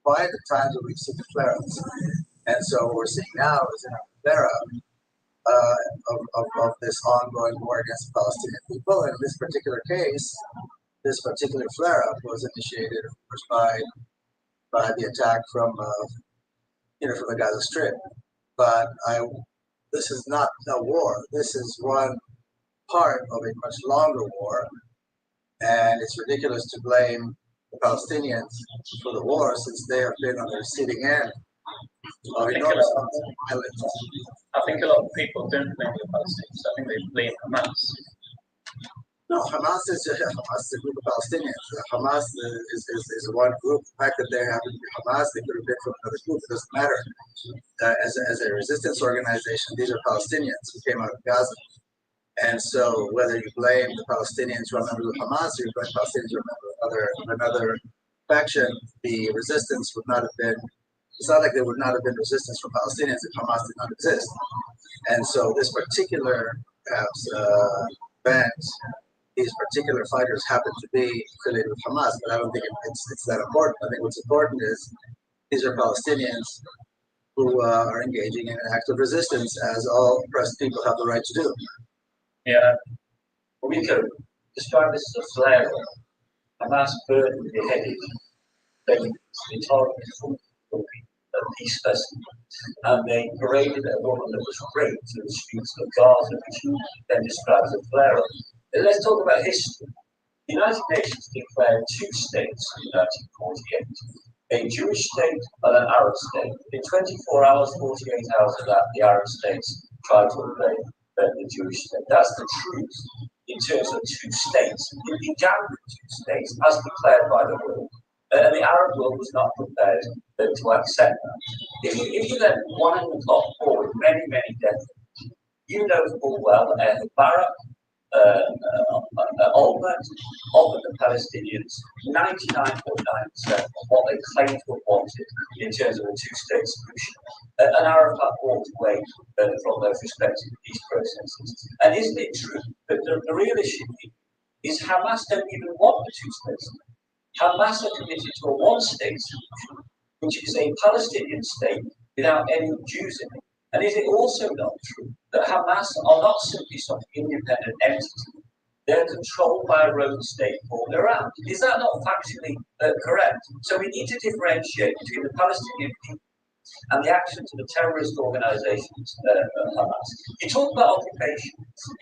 quiet and times when we've seen the flare-ups. And so what we're seeing now is a flare-up of this ongoing war against the Palestinian people. And in this particular case, this particular flare-up was initiated, of course, by the attack from the Gaza Strip. But this is not a war. This is one part of a much longer war, and it's ridiculous to blame the Palestinians for the war since they have been on the receiving end of enormous violence. I think a lot of people don't blame the Palestinians. I think they blame Hamas. No, Hamas is a group of Palestinians. Hamas is one group. The fact that they happen to be Hamas, they could have been from another group. It doesn't matter. As a resistance organization, these are Palestinians who came out of Gaza. And so whether you blame the Palestinians who are members of Hamas or you blame Palestinians who are members of another faction, the resistance would not have been, it's not like there would not have been resistance from Palestinians if Hamas did not exist. And so this particular band, these particular fighters happen to be affiliated with Hamas, but I don't think it's that important. I think what's important is these are Palestinians who are engaging in an act of resistance, as all oppressed people have the right to do. Yeah. We could describe this as a flare-up. Hamas burned and beheaded the target of peace festival, and they paraded a woman that was raped in the streets of Gaza, which then describes a flare-up. Let's talk about history. The United Nations declared 2 states in 1948, a Jewish state and an Arab state. In 24 hours, 48 hours of that, the Arab states tried to invade the Jewish state. That's the truth in terms of 2 states. It began with 2 states as declared by the world. And the Arab world was not prepared to accept that. If you then wind the clock forward many, many decades, you know full well that Barak offered the Palestinians 99.9% of what they claimed to have wanted in terms of a two-state solution. And Arafat walked away from those respective peace processes. And isn't it true that the real issue is Hamas don't even want the two-state solution? Hamas are committed to a one-state solution, which is a Palestinian state without any Jews in it. And is it also not true that Hamas are not simply some independent entity? They're controlled by a rogue state called Iran. Is that not factually correct? So we need to differentiate between the Palestinian people and the actions of the terrorist organizations of Hamas. You talk about occupation.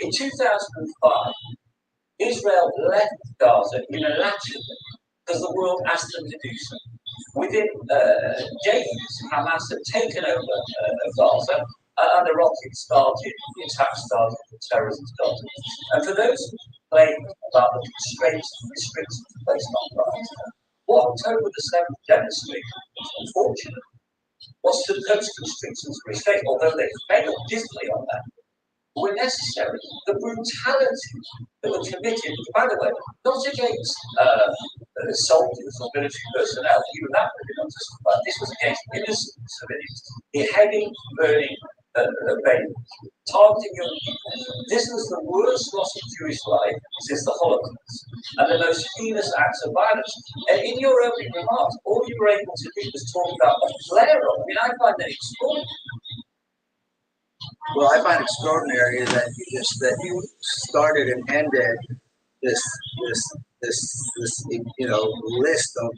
In 2005, Israel left Gaza unilaterally because the world asked them to do so. Within days, Hamas had taken over Gaza, and the rocket started, the attack started, the terrorism started. And for those who complain about the constraints and restrictions placed on Gaza, what October the 7th demonstrated, unfortunately, was that those constrictions and restraints, although they failed dismally on that, were necessary. The brutality that was committed, by the way, not against soldiers or military personnel, even that would be unjustified. This was against innocent civilians, beheading, burning babies, targeting young people. This was the worst loss of Jewish life since the Holocaust, and the most heinous acts of violence. And in your opening remarks, all you were able to do was talk about a flare-up. I mean, I find that extraordinary. Well, I find extraordinary is that you started and ended this list of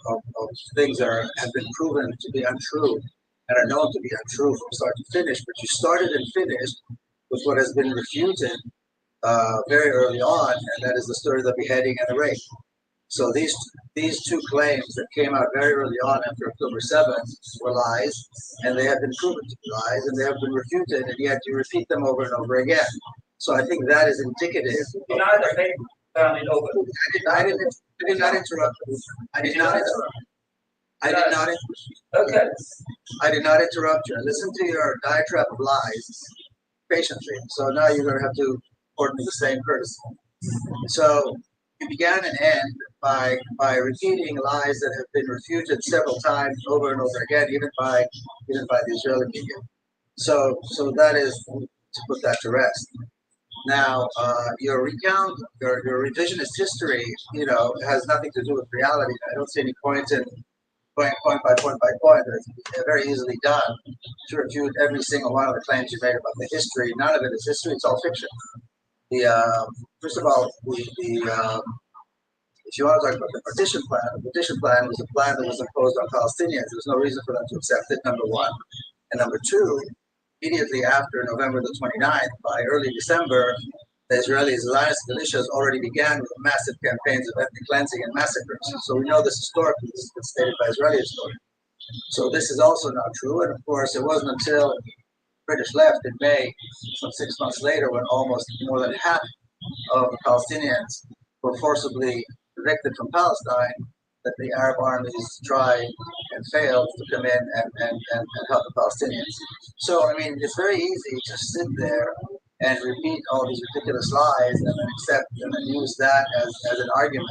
things that have been proven to be untrue and are known to be untrue from start to finish. But you started and finished with what has been refuted very early on, and that is the story of the beheading and the rape. So these two claims that came out very early on after October 7th were lies, and they have been proven to be lies, and they have been refuted, and yet you repeat them over and over again. So I think that is indicative. In either case, found it over. I did not interrupt. I did not interrupt. I did not. Okay. I did not interrupt you. I listened to your diatribe of lies patiently. So now you're going to have to afford me the same courtesy. So you began and end by repeating lies that have been refuted several times over and over again, even by the Israeli media. So that is to put that to rest. Now, your revisionist history, has nothing to do with reality. I don't see any point in going point by point by point. It's very easily done to refute every single one of the claims you made about the history. None of it is history; it's all fiction. First of all, if you want to talk about the partition plan was a plan that was imposed on Palestinians. There was no reason for them to accept it, number one. And number two, immediately after November the 29th, by early December, the Israeli Zionist militias already began with massive campaigns of ethnic cleansing and massacres. So we know this historically. This has been stated by Israeli historians. So this is also not true. And of course, it wasn't until the British left in May, some 6 months later, when almost more than half of the Palestinians were forcibly evicted from Palestine, that the Arab armies tried and failed to come in and help the Palestinians. So, I mean, it's very easy to sit there and repeat all these ridiculous lies and then accept and then use that as an argument.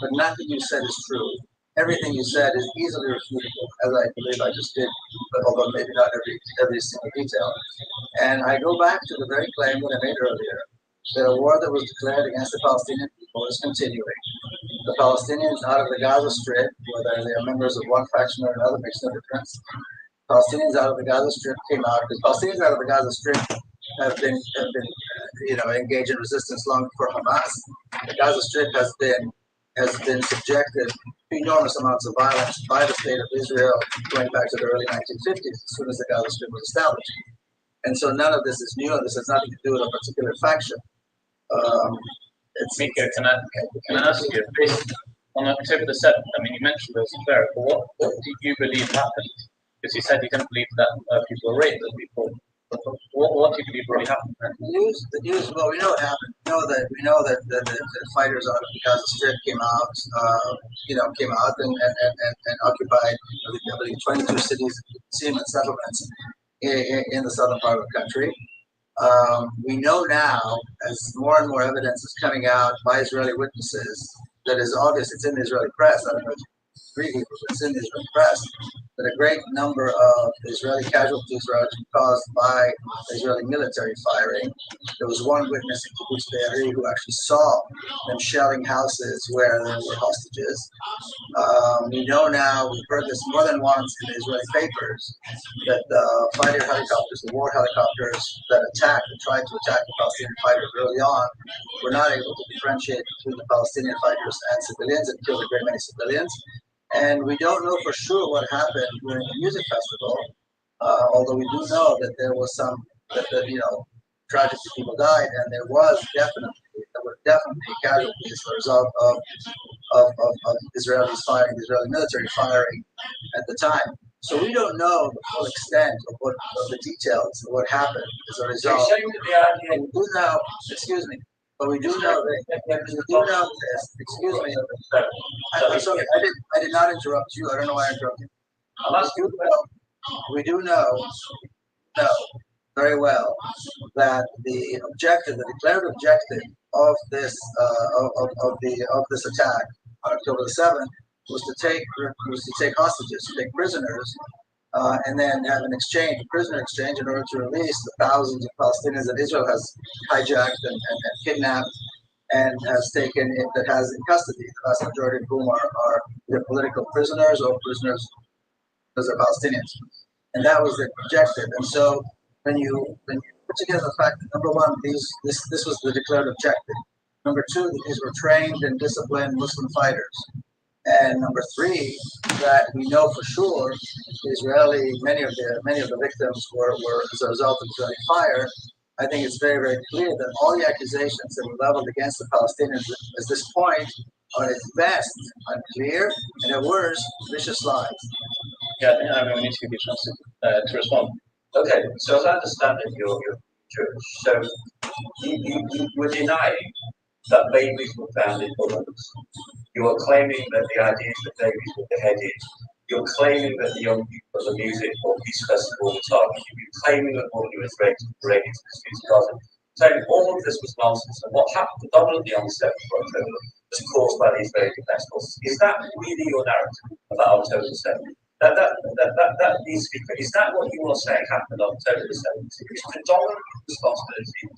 But nothing you said is true. Everything you said is easily refutable, as I believe I just did, but although maybe not every single detail. And I go back to the very claim that I made earlier, that a war that was declared against the Palestinian people is continuing. The Palestinians out of the Gaza Strip, whether they are members of one faction or another, makes no difference. Palestinians out of the Gaza Strip came out because Palestinians out of the Gaza Strip have been engaged in resistance long before Hamas. The Gaza Strip has been subjected to enormous amounts of violence by the state of Israel going back to the early 1950s, as soon as the Gaza Strip was established. And so none of this is new, and this has nothing to do with a particular faction. Mika, can I ask you, based on October the 7th, I mean, you mentioned those affairs, but what do you believe happened? Because you said you didn't believe that people were raped, that people. What do you believe really happened? The news. Well, we know what happened. We know that the fighters out of the Gaza Strip came out and occupied, I believe, 22 cities, settlements in the southern part of the country. We know now, as more and more evidence is coming out by Israeli witnesses, that is obvious, it's in the Israeli press. I don't know if you agree, but it's in the Israeli press that a great number of Israeli casualties were actually caused by Israeli military firing. There was one witness in Kibbutz Be'eri who actually saw them shelling houses where there were hostages. We know now, we've heard this more than once in the Israeli papers, that the fighter helicopters, the war helicopters that attacked and tried to attack the Palestinian fighters early on, were not able to differentiate between the Palestinian fighters and civilians and killed a great many civilians. And we don't know for sure what happened during the music festival, although we do know that there was some, tragically people died, and there were definitely casualties as a result of Israelis firing, Israeli military firing at the time. So we don't know the full extent of the details of what happened as a result. So you're saying that the idea And we do know, excuse me, but we do know that we do know this. Excuse me. I'm sorry, I did not interrupt you. I don't know why I interrupted you. I'm asking We do know very well that the objective, the declared objective of this of this attack on October the 7th was to take hostages, to take prisoners, and then have an exchange, a prisoner exchange, in order to release the thousands of Palestinians that Israel has hijacked and kidnapped and has taken that has in custody. The vast majority of whom are either political prisoners or prisoners because they're Palestinians. And that was the objective. And so when you put together the fact that number one, this was the declared objective. Number two, that these were trained and disciplined Muslim fighters. And number three, that we know for sure many of the victims were as a result of Israeli fire. I think it's very, very clear that all the accusations that were leveled against the Palestinians at this point are at best unclear and at worst vicious lies. Yeah, I think we need to give you a chance to respond. Okay, so as I understand it, you're Jewish. So you were denying that babies were found in ovens. You are claiming that the ideas that babies were beheaded. You're claiming that the young people at the music or peace festival were targeted. You're claiming that women were paraded to the streets of Gaza. Saying all of this was nonsense, and what happened predominantly on the 7th of October was caused by these very festivals. Is that really your narrative about October the 7th? That needs to be clear. Is that what you are saying happened on October the 7th? It's predominant responsibility,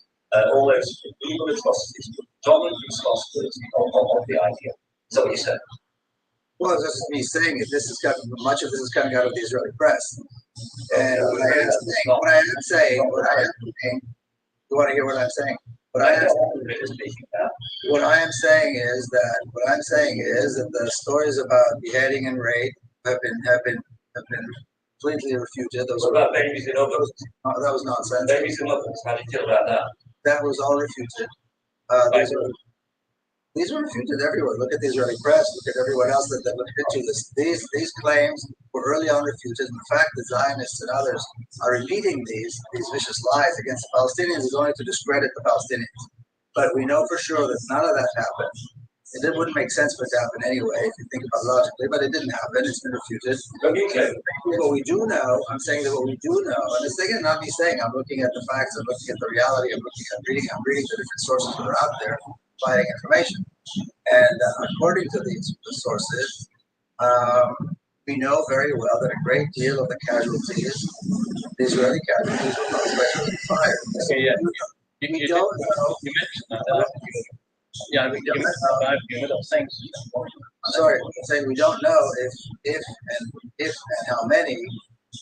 all those evil atrocities, predominant responsibility of the idea. Is that what you said? Well, this is me saying it. Much of this is coming out of the Israeli press. And what I am saying, you want to hear what I'm saying? What I am saying is that the stories about beheading and rape have been completely refuted. What about babies in ovens? That was nonsense. Babies in ovens. How do you feel about that? That was all refuted. These were refuted everywhere. Look at the Israeli press. Look at everyone else that looked into this. These claims were early on refuted. And the fact that Zionists and others are repeating these vicious lies against the Palestinians is only to discredit the Palestinians. But we know for sure that none of that happened. It wouldn't make sense for it to happen anyway, if you think about it logically, but it didn't happen. It's been refuted. Okay. What we do know, I'm saying that what we do know, and it's again not me saying, I'm looking at the facts, I'm looking at the reality, I'm reading the different sources that are out there providing information. And according to these sources, we know very well that a great deal of the casualties, the Israeli casualties, were caused by Israeli fire. Okay, yeah. We don't know. You mentioned that. Yeah, we mentioned that in the middle of things. Sorry, I'm saying we don't know if and how many,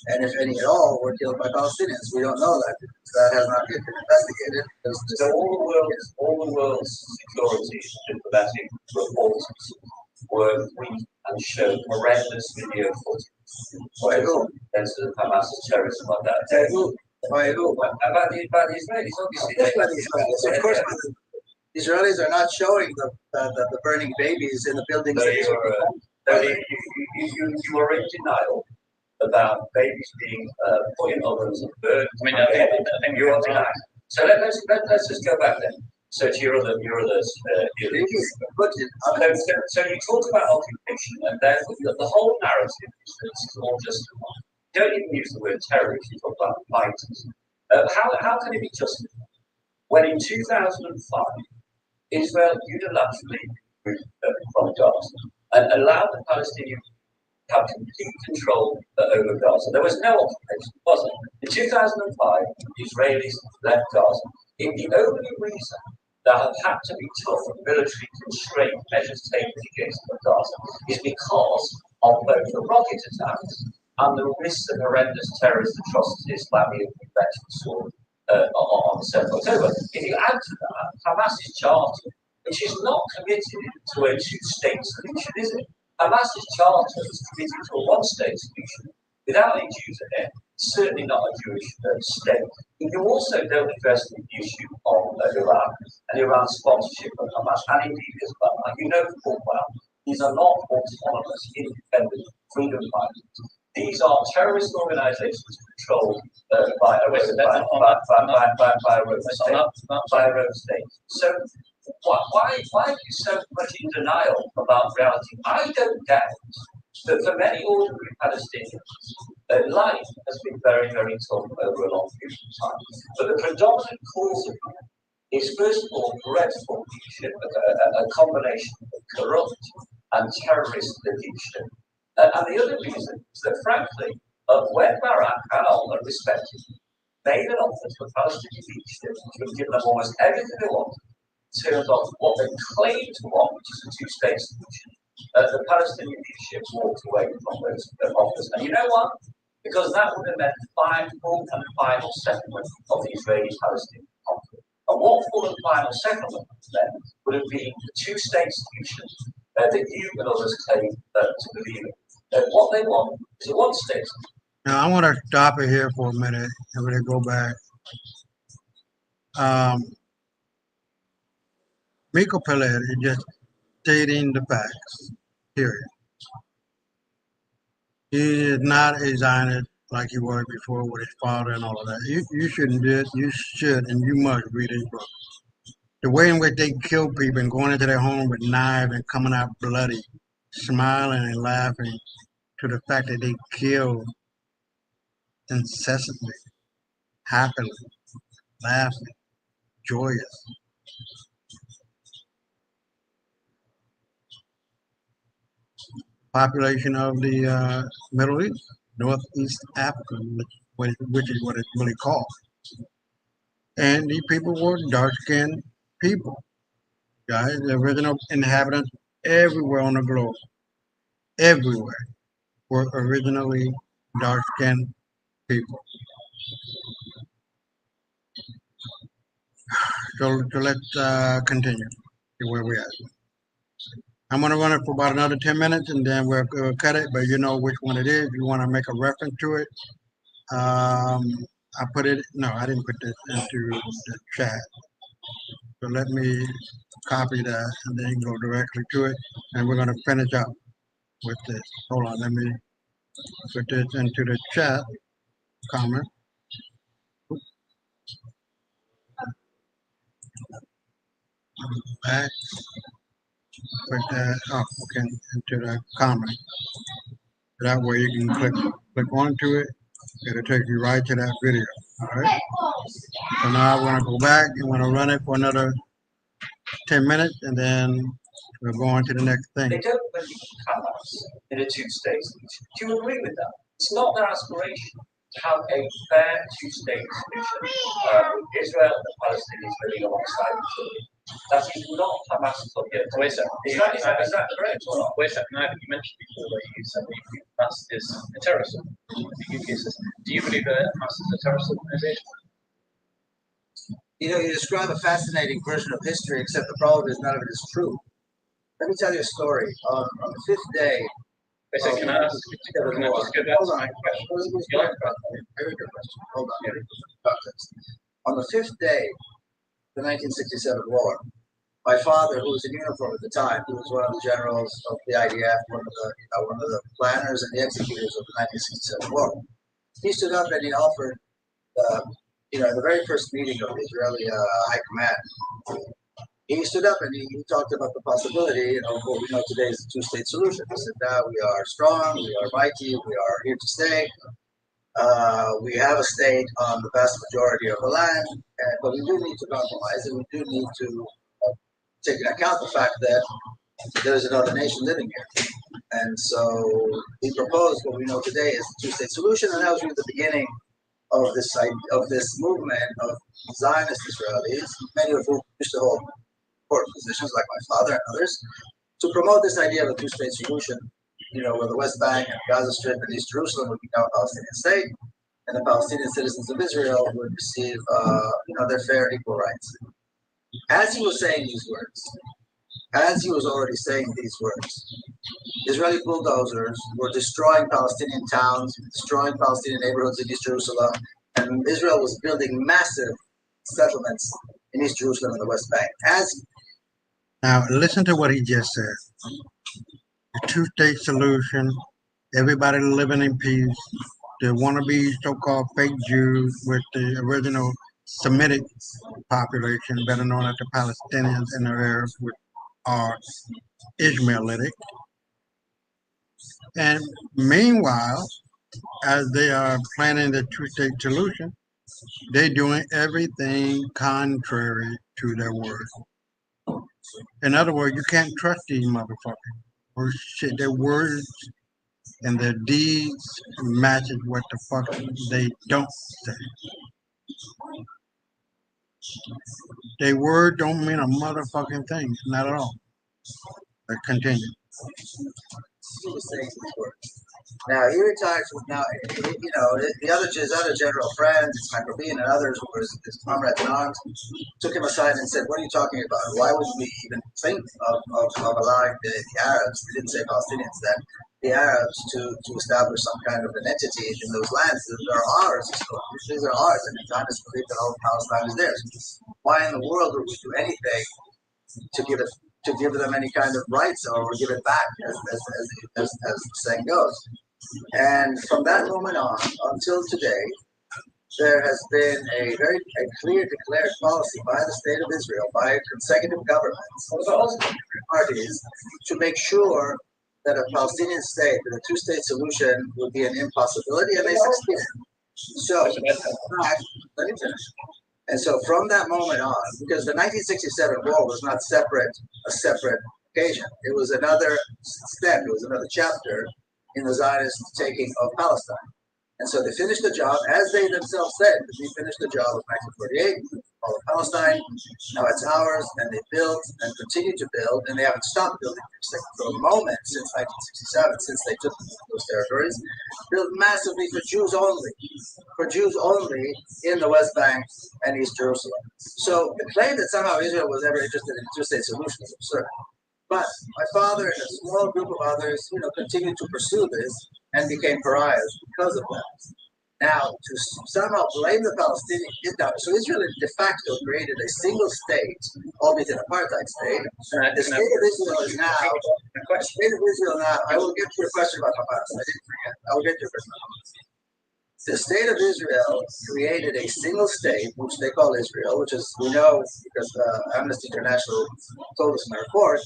and if any at all, were killed by Palestinians. We don't know that because that has not yet been investigated. So all the world's security diplomatic reports were weak and showed horrendous video footage of Hamas's terrorism on that day. By who? About the Israelis, obviously. By the Israelis. Of course, the Israelis are not showing the burning babies in the buildings. So you were in denial about babies being put in ovens and burned. I mean, I think You are denying. So let's just go back then. So to your other so you talk about occupation, and therefore the whole narrative is that this is all just. You don't even use the word terrorist. You talk about fighters. How can it be justified when in 2005 Israel unilaterally moved from Gaza and allowed the Palestinians to have complete control over Gaza? There was no occupation, was there? In 2005, the Israelis left Gaza. The only reason there have had to be tough military constraint measures taken against Gaza is because of both the rocket attacks and the risks of horrendous terrorist atrocities like we saw on the 7th of October. If you add to that Hamas's charter, which is not committed to a two-state solution, is it? Hamas's charter is committed to a one-state solution without any Jews in it, certainly not a Jewish state. But you also don't address the issue of Iran and Iran's sponsorship of Hamas, and indeed Hezbollah. You know full well these are not autonomous, independent freedom fighters. These are terrorist organizations controlled by a rogue state. So why are you so much in denial about reality? I don't doubt that for many ordinary Palestinians, life has been very, very tough over a long period of time. But the predominant cause of it is, first of all, dreadful leadership, a combination of corrupt and terrorist leadership. And the other reason is that, frankly, when Barak and Allah, respectively, made an offer to the Palestinian leadership to have given them almost everything they wanted in terms of what they claimed to want, which is a two-state solution, the Palestinian leadership walked away from those offers. And you know what? Because that would have meant full and final settlement of the Israeli-Palestinian conflict. And what full and final settlement then would have been the two-state solution that you and others claim to believe in. What they want is a one-state solution. Now, I want to stop it here for a minute and we're going to go back. Miko Peled is just stating the facts, period. He is not a Zionist like he was before with his father and all of that. You shouldn't do it. You should and you must read his book. The way in which they kill people and going into their home with knives and coming out bloody, smiling and laughing to the fact that they kill incessantly, happily, laughing, joyous. Population of the Middle East, Northeast Africa, which is what it's really called. And these people were dark-skinned people, guys, the original inhabitants everywhere on the globe, everywhere, were originally dark-skinned people. So let's continue to where we're at. I'm going to run it for about another 10 minutes and then we'll cut it, but you know which one it is. You want to make a reference to it. I put it, no, I didn't put this into the chat. So let me copy that and then go directly to it. And we're going to finish up with this. Hold on, let me put this into the chat comment. Back. Put that okay, into the comment. That way you can click onto it. It'll take you right to that video. All right. So now I'm gonna go back and want to run it for another 10 minutes, and then we'll go on to the next thing. They don't believe Hamas in a two-state solution. Do you agree with that? It's not their aspiration to have a fair two-state solution with Israel and the Palestinians living alongside each other. That is not Hamas's objective. Wait a second. Is that correct or not? Wait a second. You mentioned before that you said that you think Hamas is a terrorist organization. The UK says, do you believe that Hamas is a terrorist organization? You know, you describe a fascinating version of history, except the problem is none of it is true. Let me tell you a story. On the fifth day. Wait a second. Can I just go back to my question? Very good question. Hold on. Context. On the fifth day, the 1967 war, my father, who was in uniform at the time, who was one of the generals of the IDF, one of the planners and the executors of the 1967 war, he stood up and he offered, the very first meeting of the Israeli high command, he stood up and he talked about the possibility of what we know today as the two-state solution. He said, we are strong, we are mighty, we are here to stay. We have a state on the vast majority of the land, but we do need to compromise, and we do need to take into account the fact that there's another nation living here. And so he proposed what we know today is the two-state solution, and that was really the beginning of this movement of Zionist Israelis, many of whom used to hold important positions, like my father and others, to promote this idea of a two-state solution. Where the West Bank and Gaza Strip and East Jerusalem would become a Palestinian state, and the Palestinian citizens of Israel would receive, their fair equal rights. As he was saying these words, as he was already saying these words, Israeli bulldozers were destroying Palestinian towns, destroying Palestinian neighborhoods in East Jerusalem, and Israel was building massive settlements in East Jerusalem and the West Bank. Now, listen to what he just said. The two-state solution, everybody living in peace, the wannabe so-called fake Jews with the original Semitic population, better known as the Palestinians and the Arabs, which are Ishmaelitic. And meanwhile, as they are planning the two-state solution, they're doing everything contrary to their word. In other words, you can't trust these motherfuckers. Or shit, their words and their deeds matches what the fuck they don't say. Their word don't mean a motherfucking thing, not at all. But continue. He was saying these words. Now he retired from his other general friends, Macrobian and others, who were his comrades in arms, took him aside and said, "What are you talking about? Why would we even think of allowing the Arabs, they didn't say Palestinians then, the Arabs to establish some kind of an entity in those lands that are ours? These are ours, and the Zionists believe that all of Palestine is theirs. Why in the world would we do anything to give them any kind of rights or give it back, as the saying goes?" And from that moment on until today, there has been a clear declared policy by the state of Israel, by consecutive governments, parties, to make sure that a Palestinian state, that a two-state solution would be an impossibility, and they succeeded. So, let me finish. And so from that moment on, because the 1967 war was not a separate occasion, it was another step, it was another chapter in the Zionist taking of Palestine. And so they finished the job, as they themselves said, we finished the job of 1948, all of Palestine, now it's ours, and they built and continue to build, and they haven't stopped building for a moment since 1967, since they took those territories, built massively for Jews only in the West Bank and East Jerusalem. So the claim that somehow Israel was ever interested in a two-state solution is absurd. But my father and a small group of others, continued to pursue this and became pariahs because of that. Now, to somehow blame the Palestinians, so Israel de facto created a single state, albeit an apartheid state. The state of Israel is now, I will get to your question about Hamas. I didn't forget. I will get to your question about Hamas. The state of Israel created a single state, which they call Israel, which is, we know, because Amnesty International told us in our report,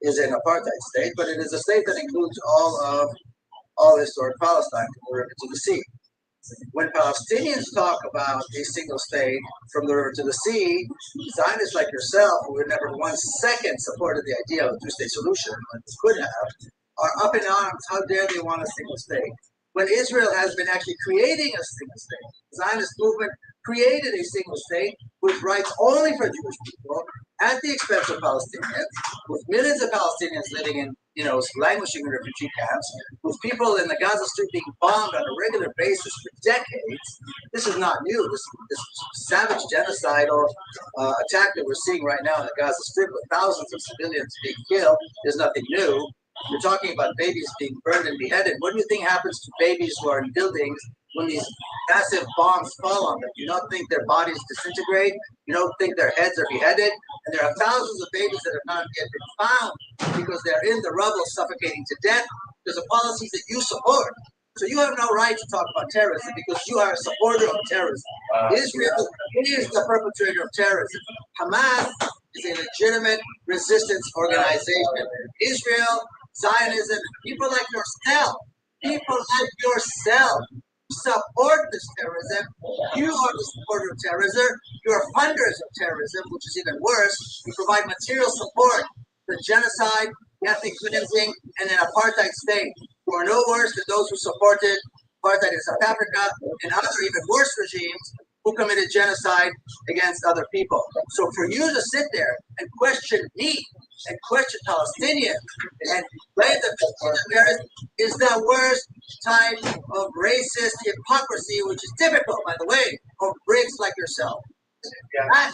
is an apartheid state, but it is a state that includes all historic Palestine from the river to the sea. When Palestinians talk about a single state from the river to the sea, Zionists like yourself, who had never 1 second supported the idea of a two-state solution, when they could have, are up in arms. How dare they want a single state? When Israel has been actually creating a single state. The Zionist movement created a single state with rights only for Jewish people at the expense of Palestinians, with millions of Palestinians living in, languishing in refugee camps, with people in the Gaza Strip being bombed on a regular basis for decades. This is not new. This savage genocidal attack that we're seeing right now in the Gaza Strip with thousands of civilians being killed is nothing new. You're talking about babies being burned and beheaded. What do you think happens to babies who are in buildings when these massive bombs fall on them? You don't think their bodies disintegrate? You don't think their heads are beheaded? And there are thousands of babies that have not yet been found because they're in the rubble suffocating to death because of policies that you support. So you have no right to talk about terrorism because you are a supporter of terrorism. Israel is the perpetrator of terrorism. Hamas is a legitimate resistance organization. Israel, Zionism, people like yourself support this terrorism. You are the supporter of terrorism. You are funders of terrorism, which is even worse. You provide material support to genocide, ethnic cleansing, and an apartheid state, who are no worse than those who supported apartheid in South Africa and other even worse regimes who committed genocide against other people. So for you to sit there and question me and question Palestinians and blame the Palestinians is the worst type of racist hypocrisy, which is typical, by the way, of bricks like yourself. That,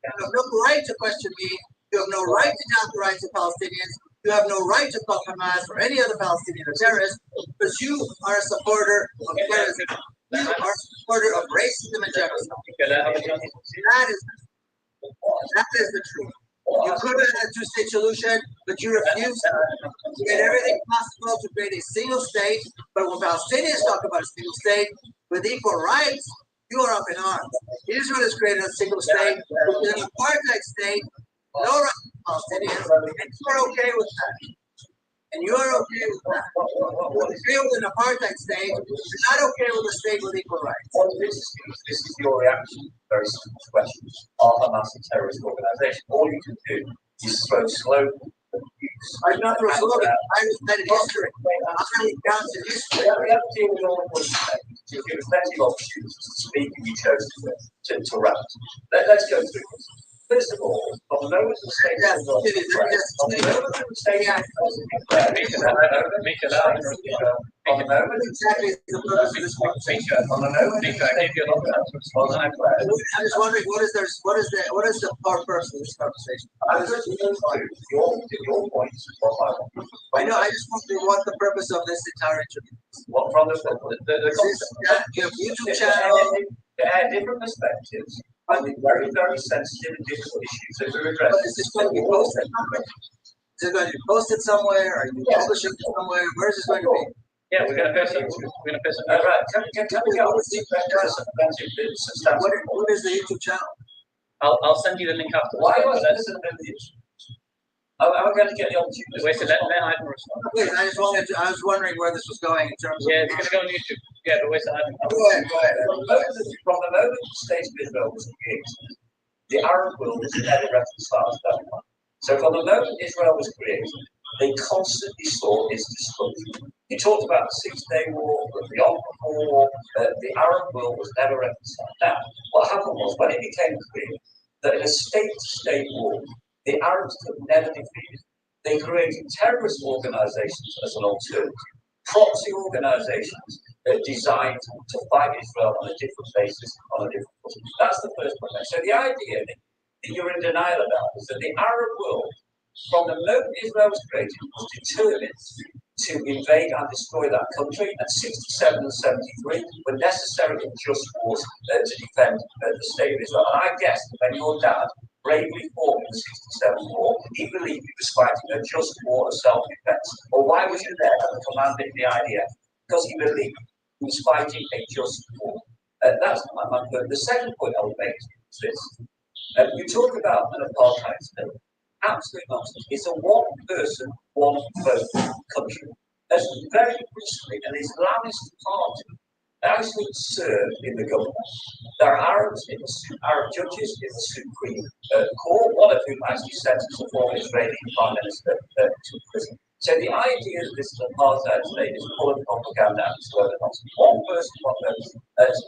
you have no right to question me. You have no right to doubt the rights of Palestinians. You have no right to call Hamas or any other Palestinian a terrorist because you are a supporter of terrorism. You are a supporter of racism and genocide. That is the truth. You could have had a two-state solution, but you refused to. You did everything possible to create a single state. But when Palestinians talk about a single state with equal rights, you are up in arms. Israel has created a single state with an apartheid state, no rights for Palestinians, and you're okay with that. And you're okay with that. You agree with an apartheid state, you're not okay with a state with equal rights. Well, this is your reaction. Very simple question. Are Hamas a terrorist organization? All you can do is throw slogans. I'm not through a slogan. I recited history. I counts in history. We have to deal with all of those. You've given plenty of opportunities to speak, and you chose to rant. Let's go through this. First of all, on the moment the state is on the moment the state on the moment Exactly the purpose of this conversation. on the moment the state I'm just wondering what is the purpose of this conversation? your points. I know. I just want to know what the purpose of this entire interview. What from the You have YouTube channel. There are different perspectives on the very, very sensitive and difficult issues that we're addressing. Is this going to be posted somewhere? Is it going to be posted somewhere? Are you publishing it somewhere? Where is this going to be? Yeah, we're going to post it. We're going to post it. Right, can we get on with the substantive? What is the YouTube channel? I'll send you the link after. Why was that the issue? I'm going to get the opportunity. Wait, so let Ivan respond. Please, I was wondering where this was going in terms of. Yeah, it's going to go on YouTube. Yeah, but wait, so Ivan. Go ahead. From the moment the state of Israel was created, the Arab world was never reconciled to that one. So from the moment Israel was created, they constantly sought its destruction. You talked about the Six-Day War, the Yom Kippur War. The Arab world was never reconciled. Now, what happened was when it became clear that in a state-to-state war, the Arabs could never defeat it, they created terrorist organizations as an alternative, proxy organizations designed to fight Israel on a different basis, on a different footing. That's the first point. So the idea that you're in denial about is that the Arab world, from the moment Israel was created, was determined to invade and destroy that country, and 67 and 73 were necessary and just wars to defend the state of Israel. And I guess that when your dad bravely fought in the 67 war, he believed he was fighting a just war of self-defense. Or why was he there at the command of the IDF? Because he believed he was fighting a just war. That's my point. The second point I would make is this. You talk about an apartheid state. Absolute nonsense. It's a one-person, one-vote country. That's very recently an Islamist party actually served in the government. There are Arabs in the Arab judges in the Supreme Court, one of whom actually sentenced a former Israeli Prime Minister to prison. So the idea that this is an apartheid state is full of propaganda and slogan nonsense. One person, one vote.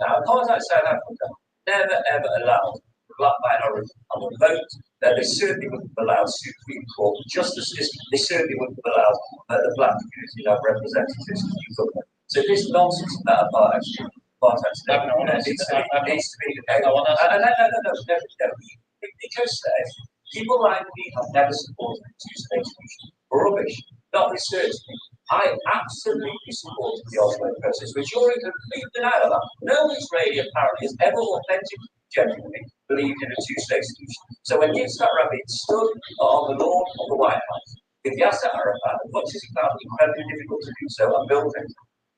Now, apartheid South Africa never ever allowed the black minority on the vote. They certainly wouldn't have allowed Supreme Court justices. They certainly wouldn't have allowed the black community to have representatives in the government. So this nonsense about apartheid state needs to be. Because people like me have never supported the two-state solution. Rubbish, not researching. I absolutely supported the Oslo process, which you're in complete denial of. No Israeli apparently has ever authentically, genuinely believed in a two-state solution. So when Yitzhak Rabin stood on the lawn of the White House with Yasser Arafat, as much as he found it incredibly difficult to do so, and built it,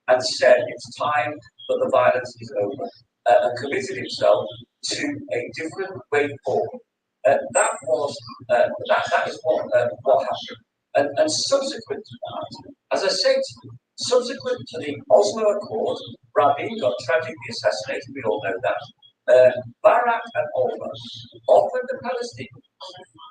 and said it's time that the violence is over, and committed himself to a different way forward. That is what happened. And subsequent to that, as I said, subsequent to the Oslo Accord, Rabin got tragically assassinated, we all know that. Barak and Olmert offered the Palestinians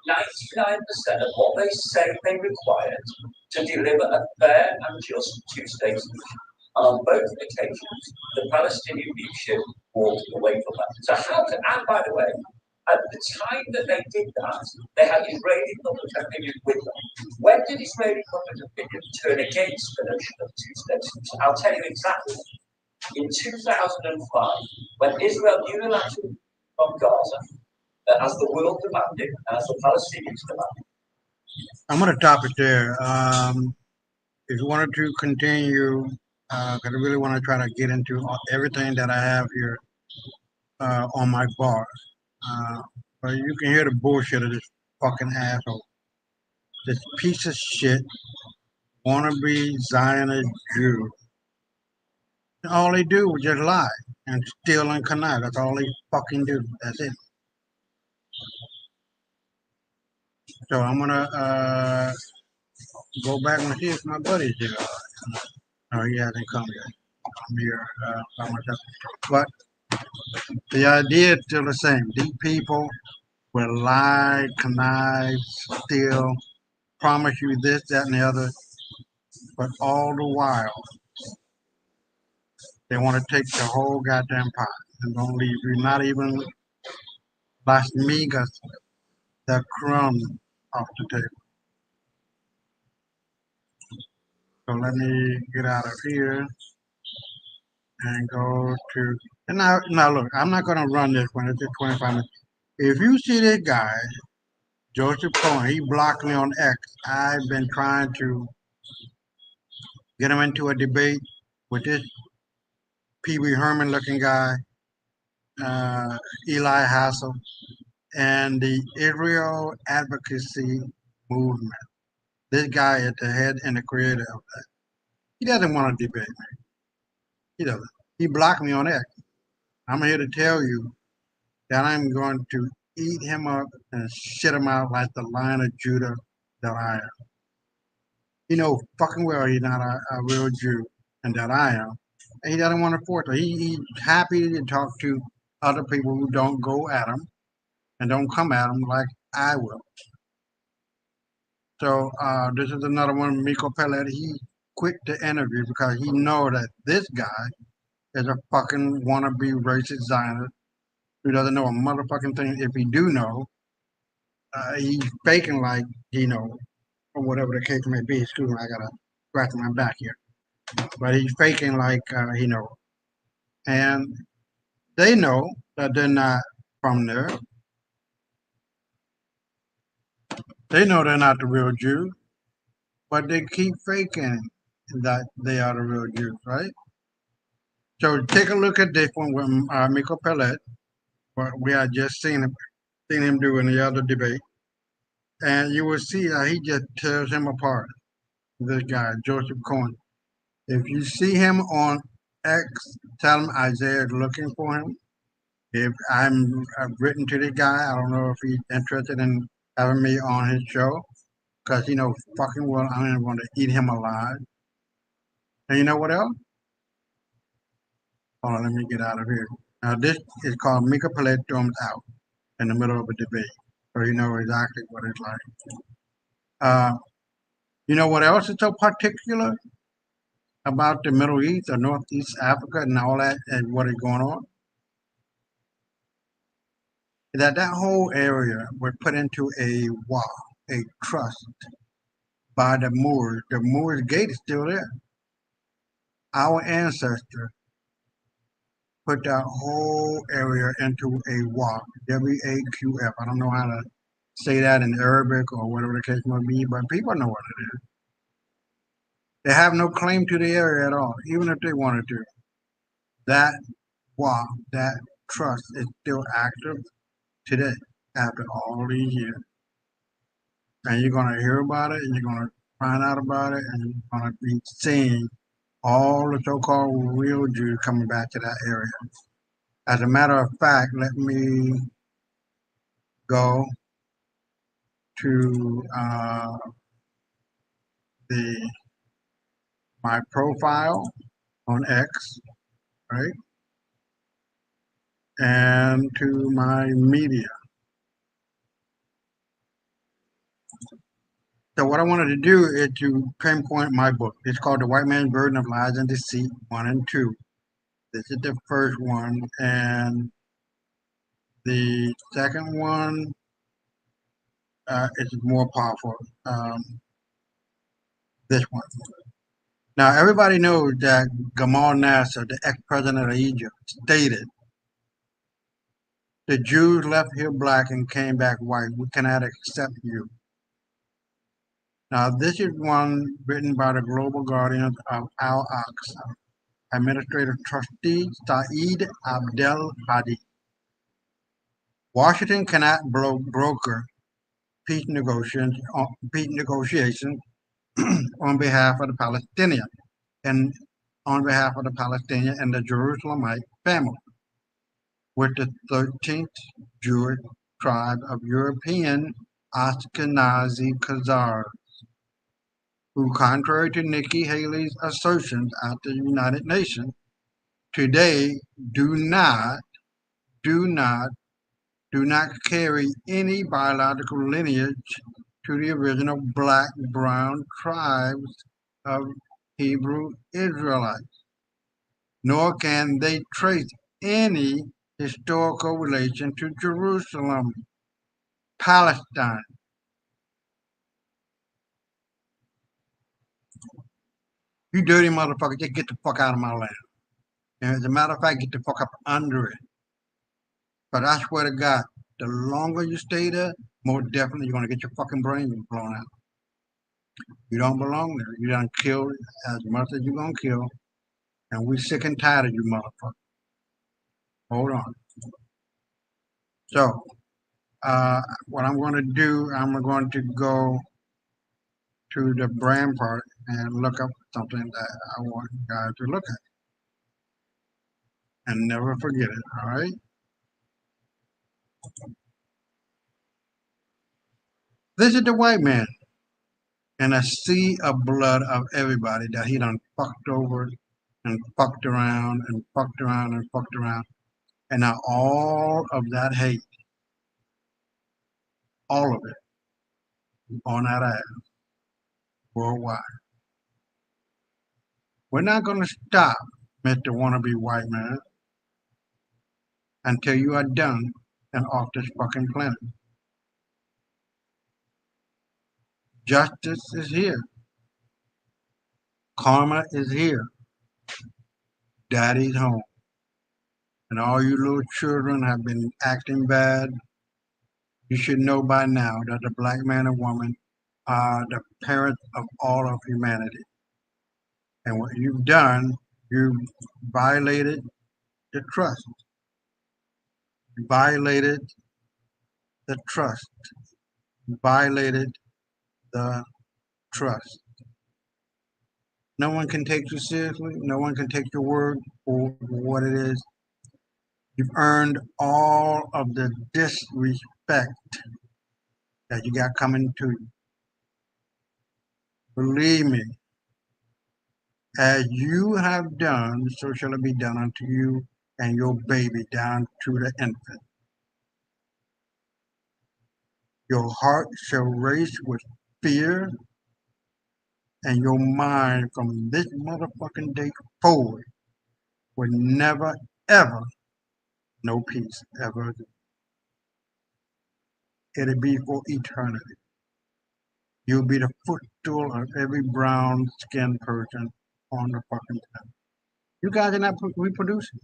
99% of what they say they required to deliver a fair and just two-state solution. On both occasions, the Palestinian leadership walked away from that. So and by the way, at the time that they did that, they had Israeli public opinion with them. When did Israeli public opinion turn against the notion of two-state solution? I'll tell you exactly. In 2005, when Israel unilaterally from Gaza, as the world demanded, as the Palestinians demanded. I'm going to stop it there. If you wanted to continue, because I really want to try to get into everything that I have here on my bar. But you can hear the bullshit of this fucking asshole. This piece of shit, wannabe Zionist Jew. All they do is just lie and steal and connive. That's all they fucking do. That's it. So I'm gonna go back and see if my buddy's here. No, he hasn't come yet. I'm here by myself. But the idea is still the same. These people will lie, connive, steal, promise you this, that, and the other, but all the while they want to take the whole goddamn pot and don't leave you not even las migas, the crumb off the table. So let me get out of here and go to. And now look, I'm not going to run this one. It's just 25 minutes. If you see this guy, Joseph Cohen, he blocked me on X. I've been trying to get him into a debate with this Pee Wee Herman looking guy, Eli Hassel, and the Israel advocacy movement. This guy is the head and the creator of that. He doesn't want to debate me. He doesn't. He blocked me on X. I'm here to tell you that I'm going to eat him up and shit him out like the Lion of Judah that I am. He knows fucking well he's not a real Jew and that I am. And he doesn't want to force it. He's happy to talk to other people who don't go at him and don't come at him like I will. So this is another one, Miko Pellet. He quit the interview because he know that this guy is a fucking wannabe racist Zionist who doesn't know a motherfucking thing. If he do know, he's faking like he know, or whatever the case may be. Excuse me, I gotta scratch my back here. But he's faking like he know. And they know that they're not from there. They know they're not the real Jews, but they keep faking that they are the real Jews, right? So take a look at this one with Miko Pellet, what we had just seen him do in the other debate, and you will see how he just tears him apart. This guy, Joseph Cohen. If you see him on X, tell him Isaiah is looking for him. If I've written to the guy, I don't know if he's interested in having me on his show, because he knows fucking well I'm going to eat him alive. And you know what else? Hold on, let me get out of here. Now this is called Mika Pellet Thumbs Out in the middle of a debate, so you know exactly what it's like. You know what else is so particular about the Middle East or Northeast Africa and all that and what is going on? That whole area was put into a wall, a trust by the Moors. The Moors gate is still there. Our ancestors put that whole area into a wall, WAQF. I don't know how to say that in Arabic or whatever the case might be, but people know what it is. They have no claim to the area at all, even if they wanted to. That wall, that trust is still active today after all these years. And you're going to hear about it, and you're going to find out about it, and you're going to be seeing all the so-called real Jews coming back to that area. As a matter of fact, let me go to my profile on X, right? And to my media. So what I wanted to do is to pinpoint my book. It's called The White Man's Burden of Lies and Deceit, 1 and 2. This is the first one, and the second one is more powerful. This one. Now, everybody knows that Gamal Nasser, the ex-president of Egypt, stated, "The Jews left here black and came back white. We cannot accept you." Now, this is one written by the Global Guardians of Al-Aqsa, Administrative Trustee Saeed Abdel Hadi. Washington cannot broker peace negotiations on behalf of the Palestinian and on behalf of the Palestinian and the Jerusalemite family, with the 13th Jewish tribe of European Ashkenazi Khazars, who, contrary to Nikki Haley's assertions at the United Nations, today do not carry any biological lineage to the original black-brown tribes of Hebrew Israelites, nor can they trace any historical relation to Jerusalem, Palestine. You dirty motherfucker, just get the fuck out of my land. And as a matter of fact, get the fuck up under it. But I swear to God, the longer you stay there, more definitely you're gonna get your fucking brains blown out. You don't belong there. You done killed as much as you're gonna kill, and we sick and tired of you motherfuckers. Hold on. So, what I'm going to do, I'm going to go to the brand part and look up something that I want you guys to look at and never forget it. All right. This is the white man in a sea of blood of everybody that he done fucked over and fucked around and fucked around and fucked around. And now all of that hate, all of it, on that ass worldwide. We're not going to stop, Mr. Wannabe White Man, until you are done and off this fucking planet. Justice is here. Karma is here. Daddy's home. And all you little children have been acting bad. You should know by now that the black man and woman are the parents of all of humanity. And what you've done, you violated the trust. You violated the trust. You violated the trust. No one can take you seriously. No one can take your word for what it is. You've earned all of the disrespect that you got coming to you. Believe me, as you have done, so shall it be done unto you and your baby down to the infant. Your heart shall race with fear, and your mind from this motherfucking day forward will never, ever know peace, ever. It'll be for eternity. You'll be the footstool of every brown skinned person on the fucking planet. You guys are not reproducing.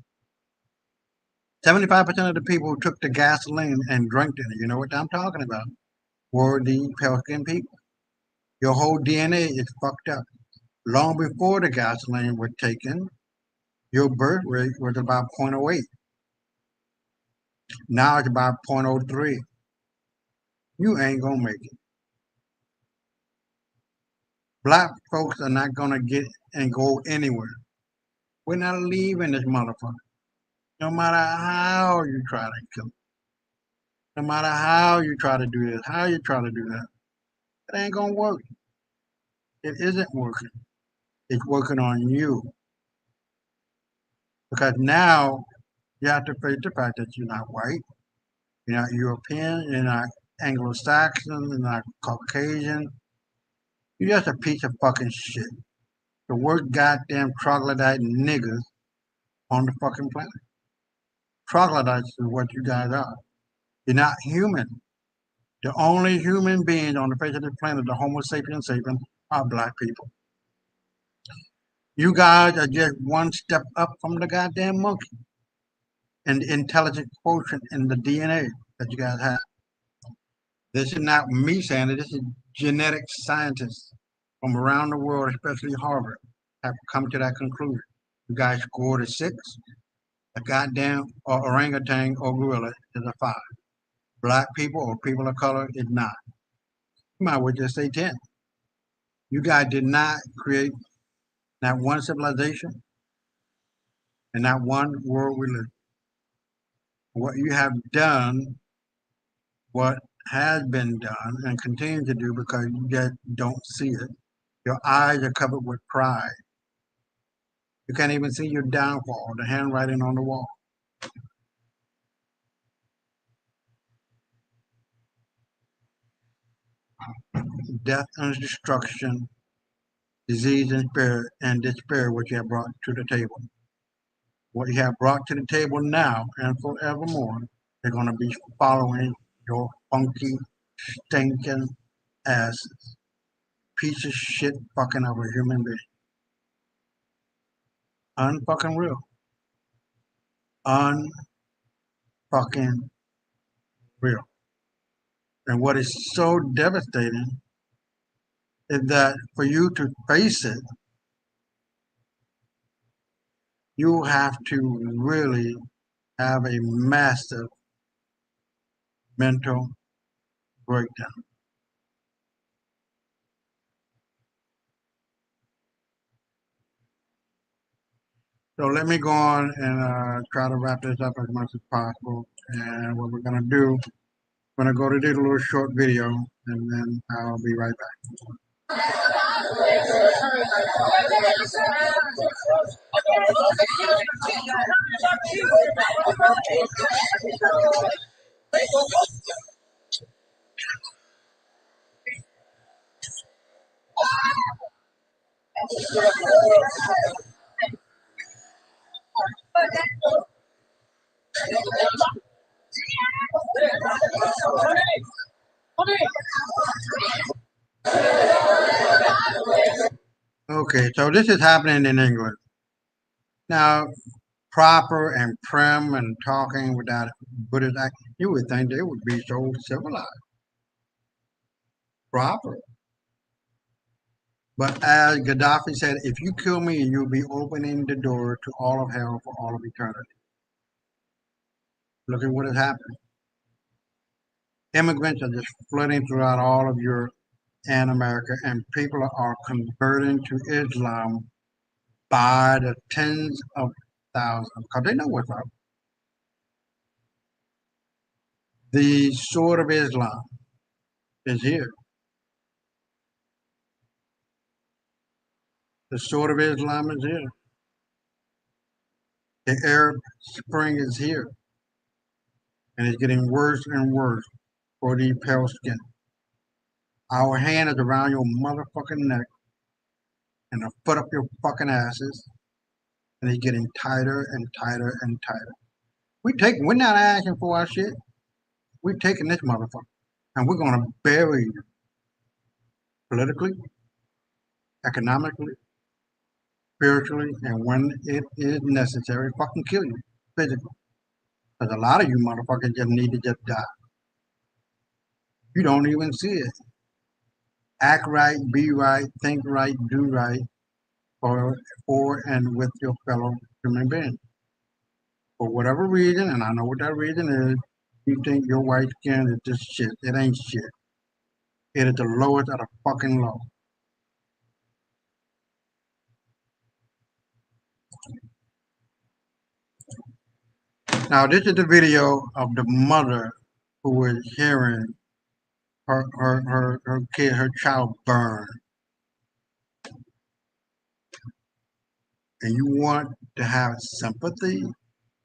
75% of the people who took the gasoline and drank it, you know what I'm talking about, were the pale skinned people. Your whole DNA is fucked up. Long before the gasoline was taken, your birth rate was about 0.08. Now it's about 0.03. You ain't gonna make it. Black folks are not gonna get and go anywhere. We're not leaving this motherfucker. No matter how you try to kill it. No matter how you try to do this, how you try to do that. It ain't gonna work. It isn't working. It's working on you. Because now you have to face the fact that you're not white, you're not European, you're not Anglo-Saxon, you're not Caucasian. You're just a piece of fucking shit. The worst goddamn troglodyte niggas on the fucking planet. Troglodytes is what you guys are. You're not human. The only human beings on the face of the planet, the Homo sapiens sapiens, are black people. You guys are just one step up from the goddamn monkey and the intelligent quotient in the DNA that you guys have. This is not me saying it. This is genetic scientists from around the world, especially Harvard, have come to that conclusion. You guys scored a 6. A goddamn or orangutan or gorilla is a 5. Black people or people of color is 9. You might well just say 10. You guys did not create not one civilization and not one world religion. What you have done, what has been done and continue to do because you just don't see it. Your eyes are covered with pride. You can't even see your downfall, the handwriting on the wall. Death and destruction, disease and despair, what you have brought to the table. What you have brought to the table now and forevermore, they're going to be following your funky, stinking asses. Piece of shit fucking of a human being. Unfucking real. Unfucking real. And what is so devastating is that for you to face it, you have to really have a massive mental breakdown. So let me go on and try to wrap this up as much as possible. And what we're going to do, we're going to go to this little short video, and then I'll be right back. Okay, so this is happening in England. Now, proper and prim and talking without Buddhist act, you would think they would be so civilized. Proper. But as Gaddafi said, if you kill me, you'll be opening the door to all of hell for all of eternity. Look at what has happened. Immigrants are just flooding throughout all of Europe and America, and people are converting to Islam by the tens of thousands because they know what's up. The sword of Islam is here. The sword of Islam is here. The Arab Spring is here. And it's getting worse and worse for the pale skin. Our hand is around your motherfucking neck and a foot up your fucking asses. And it's getting tighter and tighter and tighter. We're not asking for our shit. We're taking this motherfucker. And we're gonna bury you. Politically, economically, spiritually, and when it is necessary, fucking kill you. Physically. Because a lot of you motherfuckers just need to just die. You don't even see it. Act right, be right, think right, do right for and with your fellow human beings. For whatever reason, and I know what that reason is, you think your white skin is just shit. It ain't shit. It is the lowest of the fucking low. Now, this is the video of the mother who was hearing her kid, her child burn. And you want to have sympathy,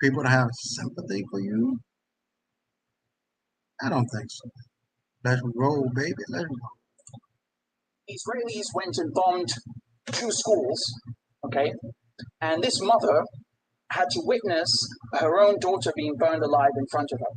people to have sympathy for you? I don't think so. Let's roll, baby. Let's roll. Israelis went and bombed 2 schools, okay? And this mother had to witness her own daughter being burned alive in front of her.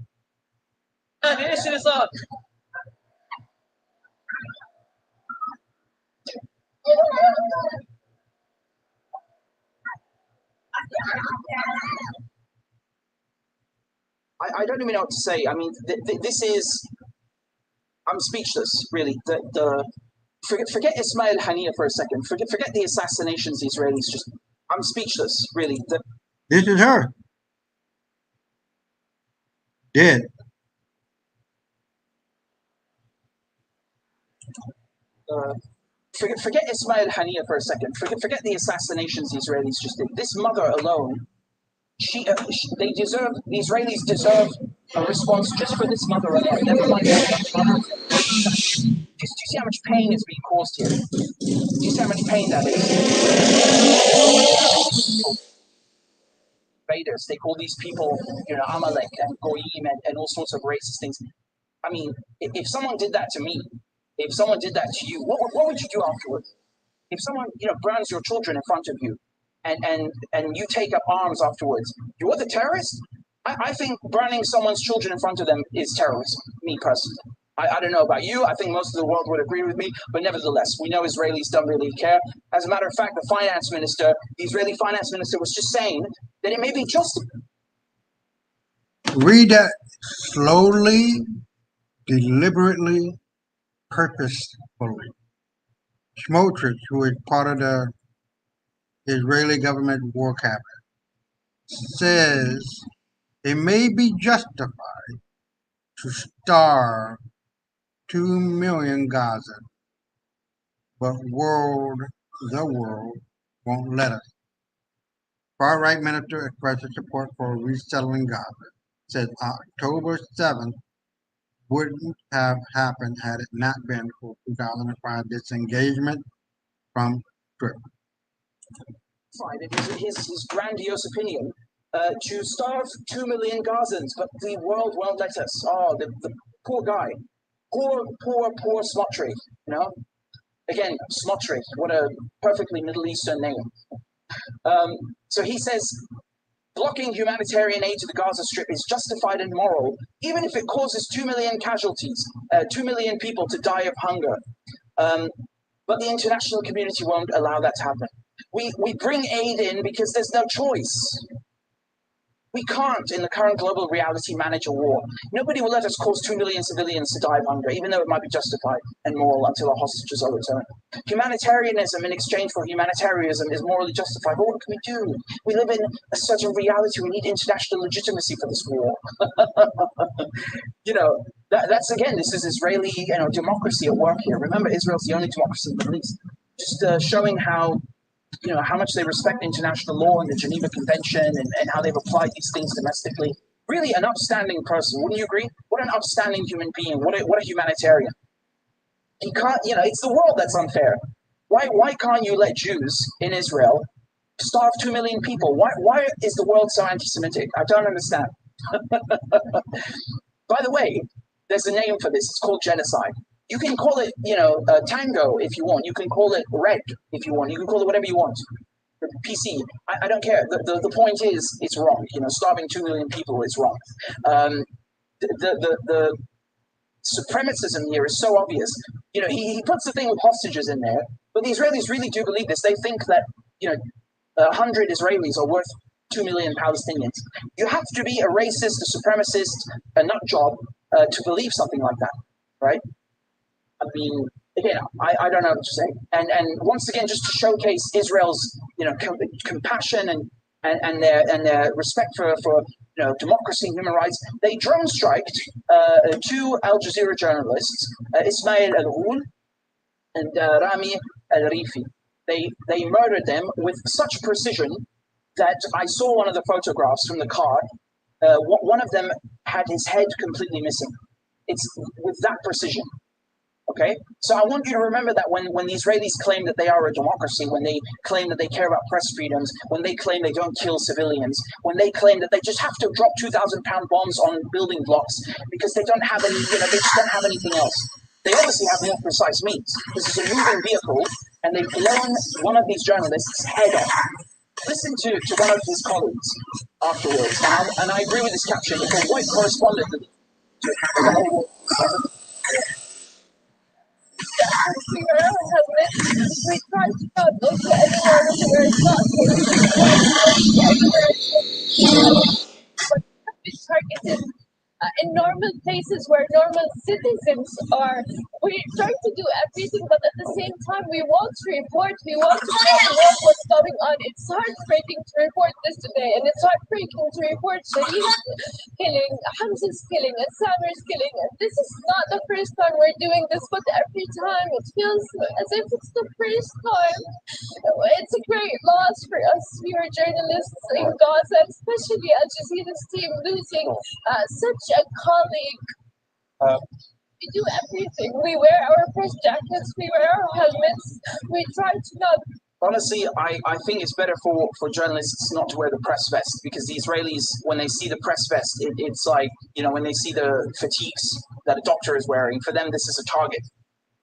I don't even know what to say. I mean, this is, I'm speechless, really. Forget Ismail Haniyeh for a second. Forget the assassinations the Israelis just, I'm speechless, really. This is her. Dead. Forget Ismail Haniyeh for a second. Forget the assassinations the Israelis just did. This mother alone, the Israelis deserve a response just for this mother alone. Never mind. Do you see how much pain is being caused here? Do you see how much pain that is? Invaders. They call these people, Amalek and Goyim and all sorts of racist things. I mean, if someone did that to me, if someone did that to you, what would you do afterwards? If someone, burns your children in front of you, and you take up arms afterwards, you're the terrorist? I think burning someone's children in front of them is terrorism, me personally. I don't know about you. I think most of the world would agree with me, but nevertheless, we know Israelis don't really care. As a matter of fact, the Israeli finance minister was just saying that it may be justified. Read that slowly, deliberately, purposefully. Smotrich, who is part of the Israeli government war cabinet, says it may be justified to starve 2 million Gazans, but the world won't let us. Far-right minister expressed support for resettling Gaza, said October 7th wouldn't have happened had it not been for 2005 disengagement from Strip. His grandiose opinion to starve 2 million Gazans, but the world won't let us. Oh, the poor guy. Poor Smotrich, Again, Smotrich, what a perfectly Middle Eastern name. So he says, blocking humanitarian aid to the Gaza Strip is justified and moral, even if it causes 2 million casualties, 2 million people to die of hunger. But the international community won't allow that to happen. We bring aid in because there's no choice. We can't, in the current global reality, manage a war. Nobody will let us cause 2 million civilians to die of hunger, even though it might be justified and moral until our hostages are returned. Humanitarianism in exchange for humanitarianism is morally justified, but what can we do? We live in a certain reality. We need international legitimacy for this war. That's again, this is Israeli, democracy at work here. Remember, Israel's the only democracy in the Middle East. Just showing how much they respect international law and the Geneva Convention and how they've applied these things domestically. Really an upstanding person, wouldn't you agree? What an upstanding human being. What a humanitarian. You can't, it's the world that's unfair. Why can't you let Jews in Israel starve 2 million people? Why is the world so anti-Semitic? I don't understand. By the way, there's a name for this. It's called genocide. You can call it, tango if you want. You can call it red if you want. You can call it whatever you want. PC. I don't care. The point is, it's wrong. Starving 2 million people is wrong. The supremacism here is so obvious. He puts the thing with hostages in there, but the Israelis really do believe this. They think that 100 Israelis are worth 2 million Palestinians. You have to be a racist, a supremacist, a nut job to believe something like that, right? I mean, again, I don't know what to say. And once again, just to showcase Israel's compassion and their respect for democracy and human rights, they drone striked 2 Al Jazeera journalists, Ismail Al-Ghul and Rami Al-Rifi. They murdered them with such precision that I saw one of the photographs from the car. One of them had his head completely missing. It's with that precision. Okay, so I want you to remember that when the Israelis claim that they are a democracy, when they claim that they care about press freedoms, when they claim they don't kill civilians, when they claim that they just have to drop 2,000-pound bombs on building blocks because they don't have any, they just don't have anything else. They obviously have more precise means. This is a moving vehicle, and they've blown one of these journalists' head off. Listen to one of his colleagues afterwards, and I agree with this caption. If a white correspondent the whole war, we wear our helmets. We try to not look anywhere where it's not targeted in normal places where normal citizens are. We try to do everything, but at the same time, we want to report. We want to report what's going on. It's heartbreaking to report this today, and it's heartbreaking to report Shahid's killing, Hamza's killing, and Samir's killing. And this is not the first time we're doing this, but every time it feels as if it's the first time. It's a great loss for us. We are journalists in Gaza, especially Al Jazeera's team losing such a colleague. We do everything. We wear our press jackets, we wear our helmets, we try to not. Honestly, I think it's better for journalists not to wear the press vest, because the Israelis, when they see the press vest, it's like, when they see the fatigues that a doctor is wearing, for them this is a target.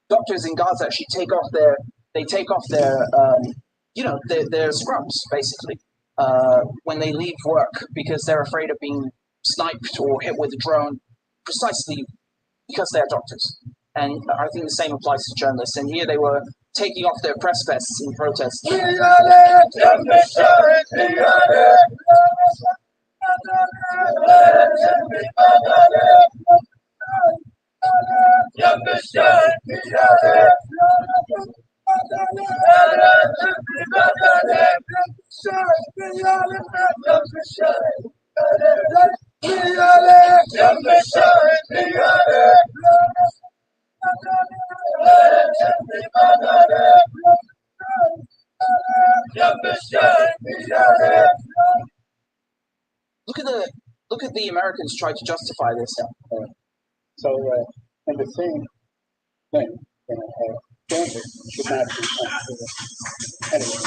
Doctors in Gaza actually take off their their scrubs, basically, when they leave work, because they're afraid of being sniped or hit with a drone, precisely because they're doctors. And I think the same applies to journalists. And here they were taking off their press vests in protest. Look at the Americans try to justify this. So, in the same thing, danger should not be considered anyway.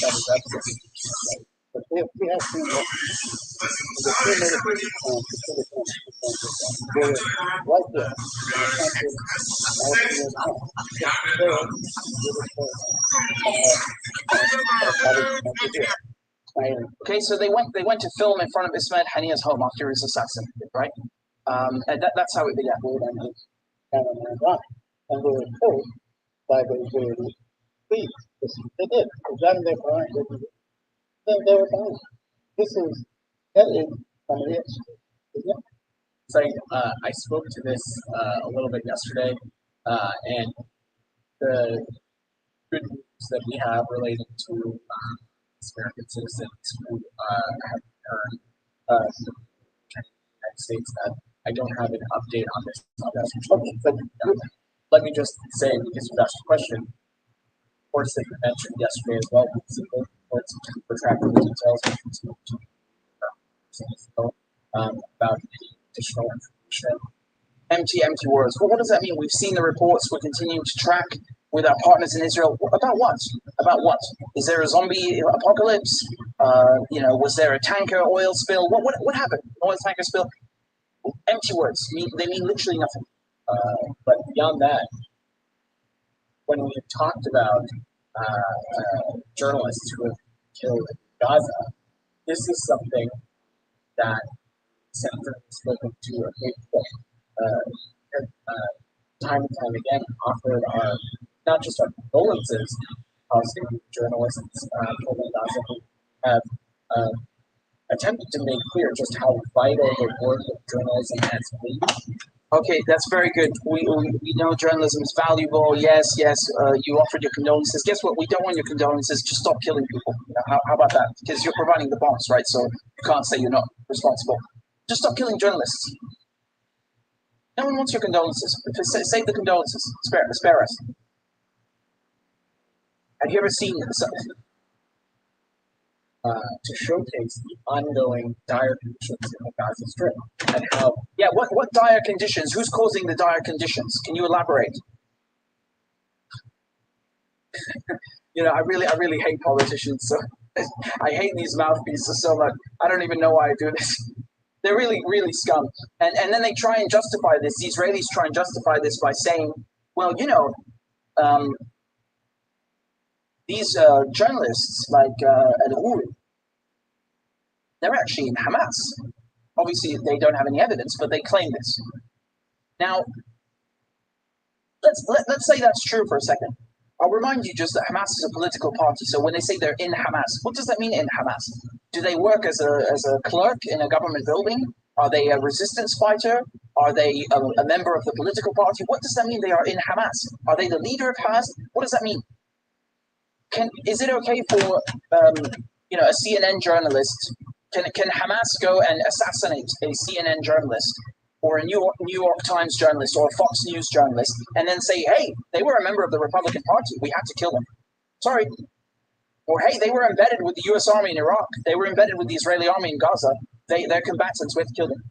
That is absolutely right. But we have seen that the two military facilities were right there in the country all the years long. Okay, so they went to film in front of Ismail Hania's home after he was assassinated, right? And that's how it began. And they were told by the Israeli police, they did. They got in their car and they were fine. That is somebody else, isn't it? So I spoke to this a little bit yesterday, and the good news that we have relating to American citizens who have returned to the United States, that I don't have an update on this. Okay, but let me just say, because you've asked a question, of course, that you mentioned yesterday as well, let's retract the details and continue to about any additional information. Empty words. Well, what does that mean? We've seen the reports. We're continuing to track with our partners in Israel. About what? About what? Is there a zombie apocalypse? Was there a tanker oil spill? What happened? Oil tanker spill? Empty words. They mean literally nothing. But beyond that, when we have talked about journalists who have killed in Gaza, this is something that Senator has spoken to a Facebook time and time again, offered our not just our condolences, Palestinian journalists killed in Gaza who have attempted to make clear just how vital the work of journalism has been. Okay, that's very good. We know journalism is valuable. Yes. You offered your condolences. Guess what? We don't want your condolences. Just stop killing people. How about that? Because you're providing the bombs, right? So you can't say you're not responsible. Just stop killing journalists. No one wants your condolences. Save the condolences. Spare us. Have you ever seen to showcase the ongoing dire conditions in the Gaza Strip and how? Yeah, what dire conditions? Who's causing the dire conditions? Can you elaborate? I really hate politicians. So I hate these mouthpieces so much. I don't even know why I do this. They're really scum. And then they try and justify this. The Israelis try and justify this by saying, well, um, these journalists like Al they're actually in Hamas. Obviously, they don't have any evidence, but they claim this. Now, let's say that's true for a second. I'll remind you just that Hamas is a political party. So when they say they're in Hamas, what does that mean in Hamas? Do they work as a clerk in a government building? Are they a resistance fighter? Are they a member of the political party? What does that mean they are in Hamas? Are they the leader of Hamas? What does that mean? Is it okay for a CNN journalist? Can Hamas go and assassinate a CNN journalist or a New York Times journalist or a Fox News journalist and then say, hey, they were a member of the Republican Party, we had to kill them? Sorry. Or hey, they were embedded with the US Army in Iraq. They were embedded with the Israeli army in Gaza. They're combatants, we have to kill them.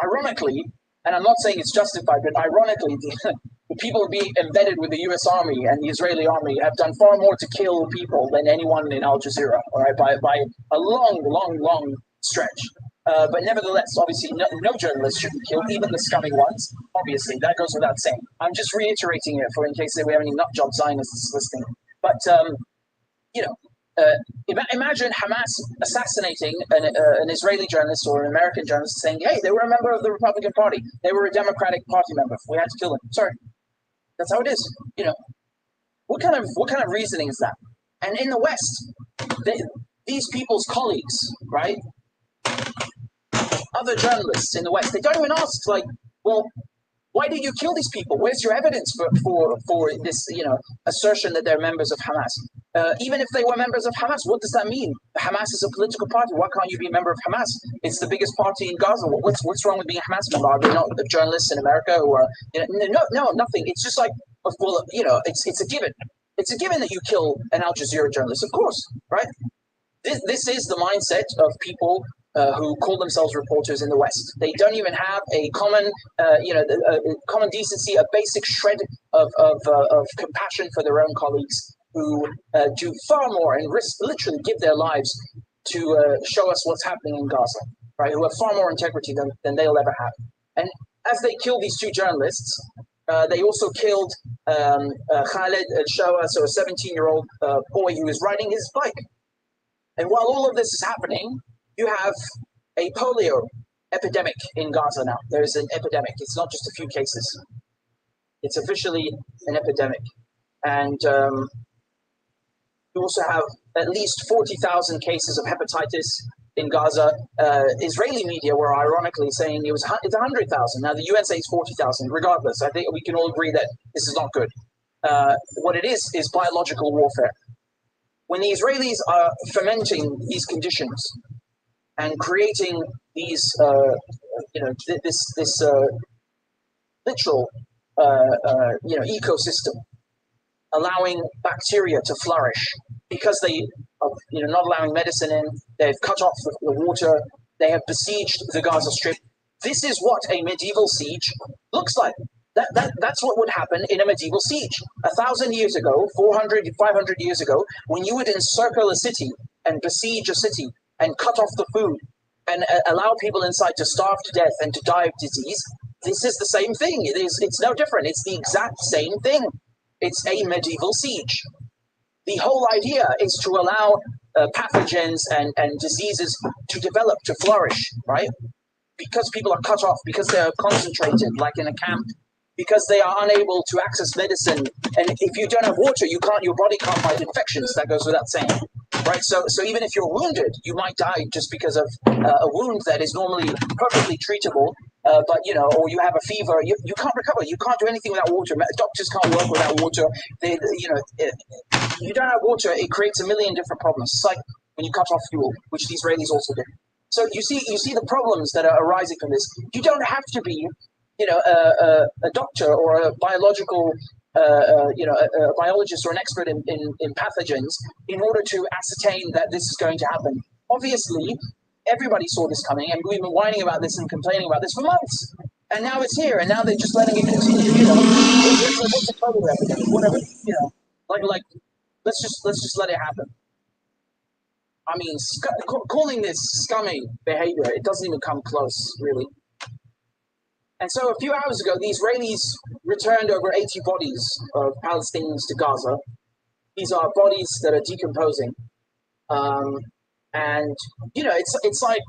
Ironically, and I'm not saying it's justified, but ironically, the people being embedded with the US Army and the Israeli army have done far more to kill people than anyone in Al Jazeera, all right, by a long stretch. But nevertheless, obviously, no journalist should be killed, even the scummy ones. Obviously, that goes without saying. I'm just reiterating it for in case we have any nutjob Zionists listening. But, imagine Hamas assassinating an Israeli journalist or an American journalist saying, hey, they were a member of the Republican Party. They were a Democratic Party member. We had to kill them. Sorry. That's how it is. What kind of reasoning is that? And in the West, these people's colleagues, right? Other journalists in the West, they don't even ask, like, well, why did you kill these people? Where's your evidence for this, assertion that they're members of Hamas? Even if they were members of Hamas, what does that mean? Hamas is a political party. Why can't you be a member of Hamas? It's the biggest party in Gaza. What's wrong with being a Hamas member? Are they not the journalists in America who are, no, nothing. It's just like, well, it's a given. It's a given that you kill an Al Jazeera journalist, of course, right? This is the mindset of people who call themselves reporters in the West. They don't even have a common, common decency, a basic shred of compassion for their own colleagues who do far more and literally give their lives to show us what's happening in Gaza, right? Who have far more integrity than they'll ever have. And as they kill these two journalists, they also killed Khaled al-Shawa, so a 17-year-old boy who was riding his bike. And while all of this is happening, you have a polio epidemic in Gaza now. There's an epidemic. It's not just a few cases. It's officially an epidemic. And you also have at least 40,000 cases of hepatitis in Gaza. Israeli media were ironically saying it's 100,000. Now the UN says 40,000. Regardless, I think we can all agree that this is not good. What it is biological warfare. When the Israelis are fermenting these conditions and creating these, this literal, ecosystem, allowing bacteria to flourish because they are, not allowing medicine in. They've cut off the water. They have besieged the Gaza Strip. This is what a medieval siege looks like. That's what would happen in a medieval siege. 1,000 years ago, 400, 500 years ago, when you would encircle a city and besiege a city and cut off the food and allow people inside to starve to death and to die of disease, this is the same thing. It's no different. It's the exact same thing. It's a medieval siege. The whole idea is to allow pathogens and diseases to develop, to flourish, right? Because people are cut off, because they're concentrated, like in a camp, because they are unable to access medicine. And if you don't have water, your body can't fight infections. That goes without saying, right? So even if you're wounded, you might die just because of a wound that is normally perfectly treatable. But or you have a fever, you can't recover. You can't do anything without water. Doctors can't work without water. You don't have water, it creates a million different problems. It's like when you cut off fuel, which the Israelis also did. So you see the problems that are arising from this. You don't have to be, a doctor or a biological, a biologist or an expert in pathogens in order to ascertain that this is going to happen. Obviously, everybody saw this coming, and we've been whining about this and complaining about this for months. And now it's here, and now they're just letting it continue. What's a polio epidemic? Whatever, Like, let's just let it happen. I mean, calling this scummy behavior, it doesn't even come close, really. And so a few hours ago, the Israelis returned over 80 bodies of Palestinians to Gaza. These are bodies that are decomposing. And it's like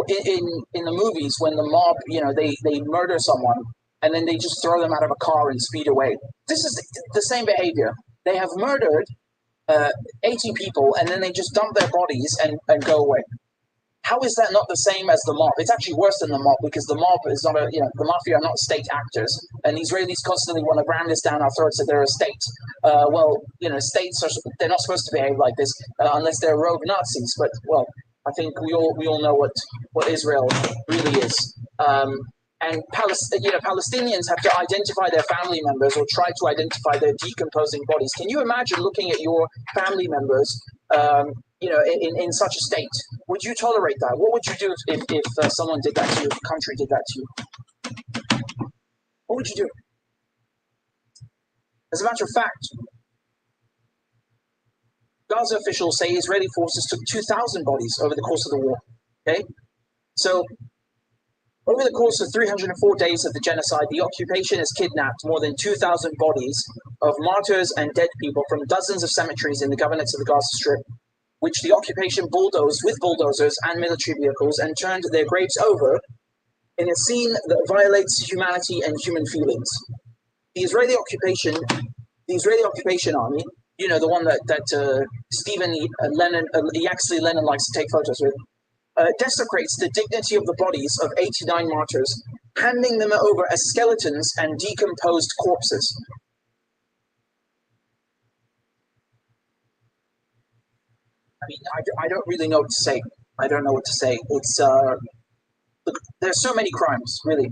in the movies when the mob, they murder someone and then they just throw them out of a car and speed away. This is the same behavior. They have murdered 80 people and then they just dump their bodies and go away. How is that not the same as the mob? It's actually worse than the mob because the mob is not the mafia are not state actors, and the Israelis constantly want to brand this down our throats that they're a state. States they're not supposed to behave like this unless they're rogue Nazis. But well, I think we all know what Israel really is. And Palestinians have to identify their family members or try to identify their decomposing bodies. Can you imagine looking at your family members, in such a state? Would you tolerate that? What would you do if someone did that to you, if a country did that to you? What would you do? As a matter of fact, Gaza officials say Israeli forces took 2,000 bodies over the course of the war. Okay? So, over the course of 304 days of the genocide, the occupation has kidnapped more than 2,000 bodies of martyrs and dead people from dozens of cemeteries in the governorates of the Gaza Strip, which the occupation bulldozed with bulldozers and military vehicles and turned their graves over in a scene that violates humanity and human feelings. The Israeli occupation army, the one that Stephen Yaxley Lenin likes to take photos with, desecrates the dignity of the bodies of 89 martyrs, handing them over as skeletons and decomposed corpses. I mean, I don't really know what to say. I don't know what to say. It's look, there's so many crimes, really,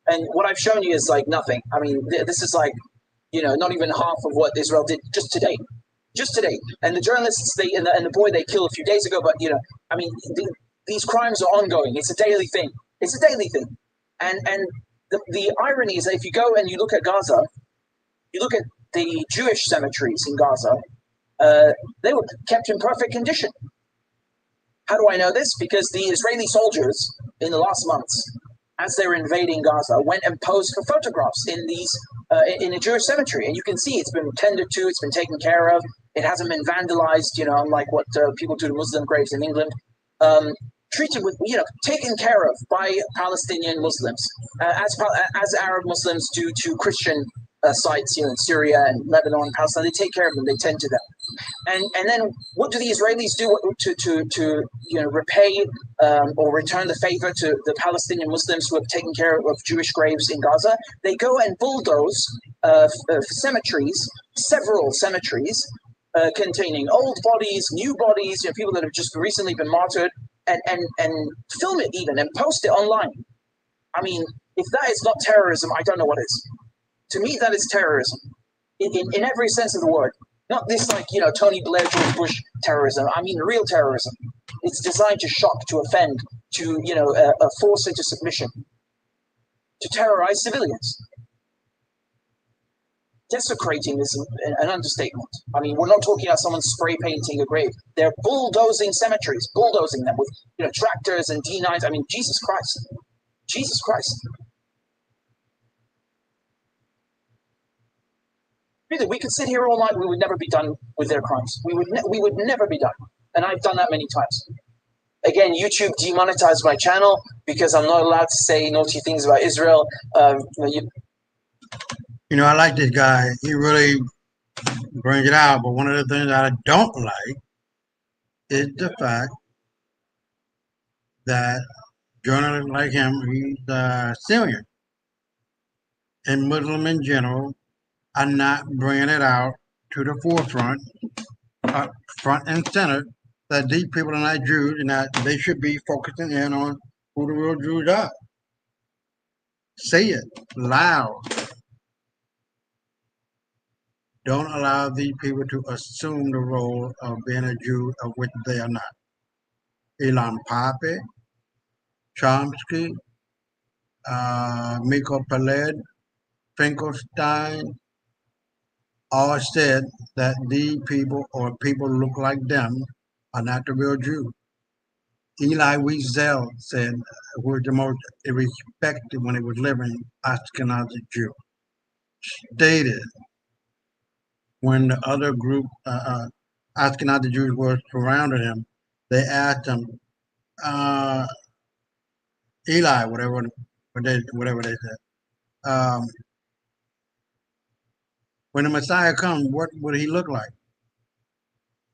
and what I've shown you is like nothing. I mean, this is like, not even half of what Israel did just today. Just today, and the journalists and the boy they killed a few days ago. But I mean, these crimes are ongoing. It's a daily thing. It's a daily thing, and the irony is that if you go and you look at Gaza, you look at the Jewish cemeteries in Gaza. They were kept in perfect condition. How do I know this? Because the Israeli soldiers in the last months, as they were invading Gaza, went and posed for photographs in a Jewish cemetery, and you can see it's been tended to, it's been taken care of, it hasn't been vandalized, unlike what people do to Muslim graves in England. Treated with, taken care of by Palestinian Muslims, as Arab Muslims do to Christian sites, in Syria and Lebanon, Palestine. They take care of them, they tend to them. And then what do the Israelis do to repay or return the favor to the Palestinian Muslims who have taken care of Jewish graves in Gaza? They go and bulldoze cemeteries, several cemeteries, containing old bodies, new bodies, people that have just recently been martyred, and film it even and post it online. I mean, if that is not terrorism, I don't know what is. To me, that is terrorism in every sense of the word. Not this Tony Blair, George Bush terrorism. I mean real terrorism. It's designed to shock, to offend, to force into submission, to terrorize civilians. Desecrating is an understatement. I mean, we're not talking about someone spray painting a grave. They're bulldozing cemeteries, bulldozing them with tractors and D9s. I mean, Jesus Christ. Jesus Christ. Really, we could sit here all night. We would never be done with their crimes. We would never be done. And I've done that many times. Again, YouTube demonetized my channel because I'm not allowed to say naughty things about Israel. I like this guy. He really brings it out. But one of the things that I don't like is the fact that journalists like him, he's Syrian, and Muslim in general, are not bringing it out to the forefront, front and center, that these people are not Jews and that they should be focusing in on who the real Jews are. Say it loud. Don't allow these people to assume the role of being a Jew of which they are not. Ilan Pape, Chomsky, Miko Peled, Finkelstein, all said that these people or people look like them are not the real Jews. Eli Wiesel said were the most respected when he was living Ashkenazi Jew. Stated when the other group, Ashkenazi Jews, were surrounding him, they asked him, Eli, whatever they said, when the Messiah comes, what would he look like?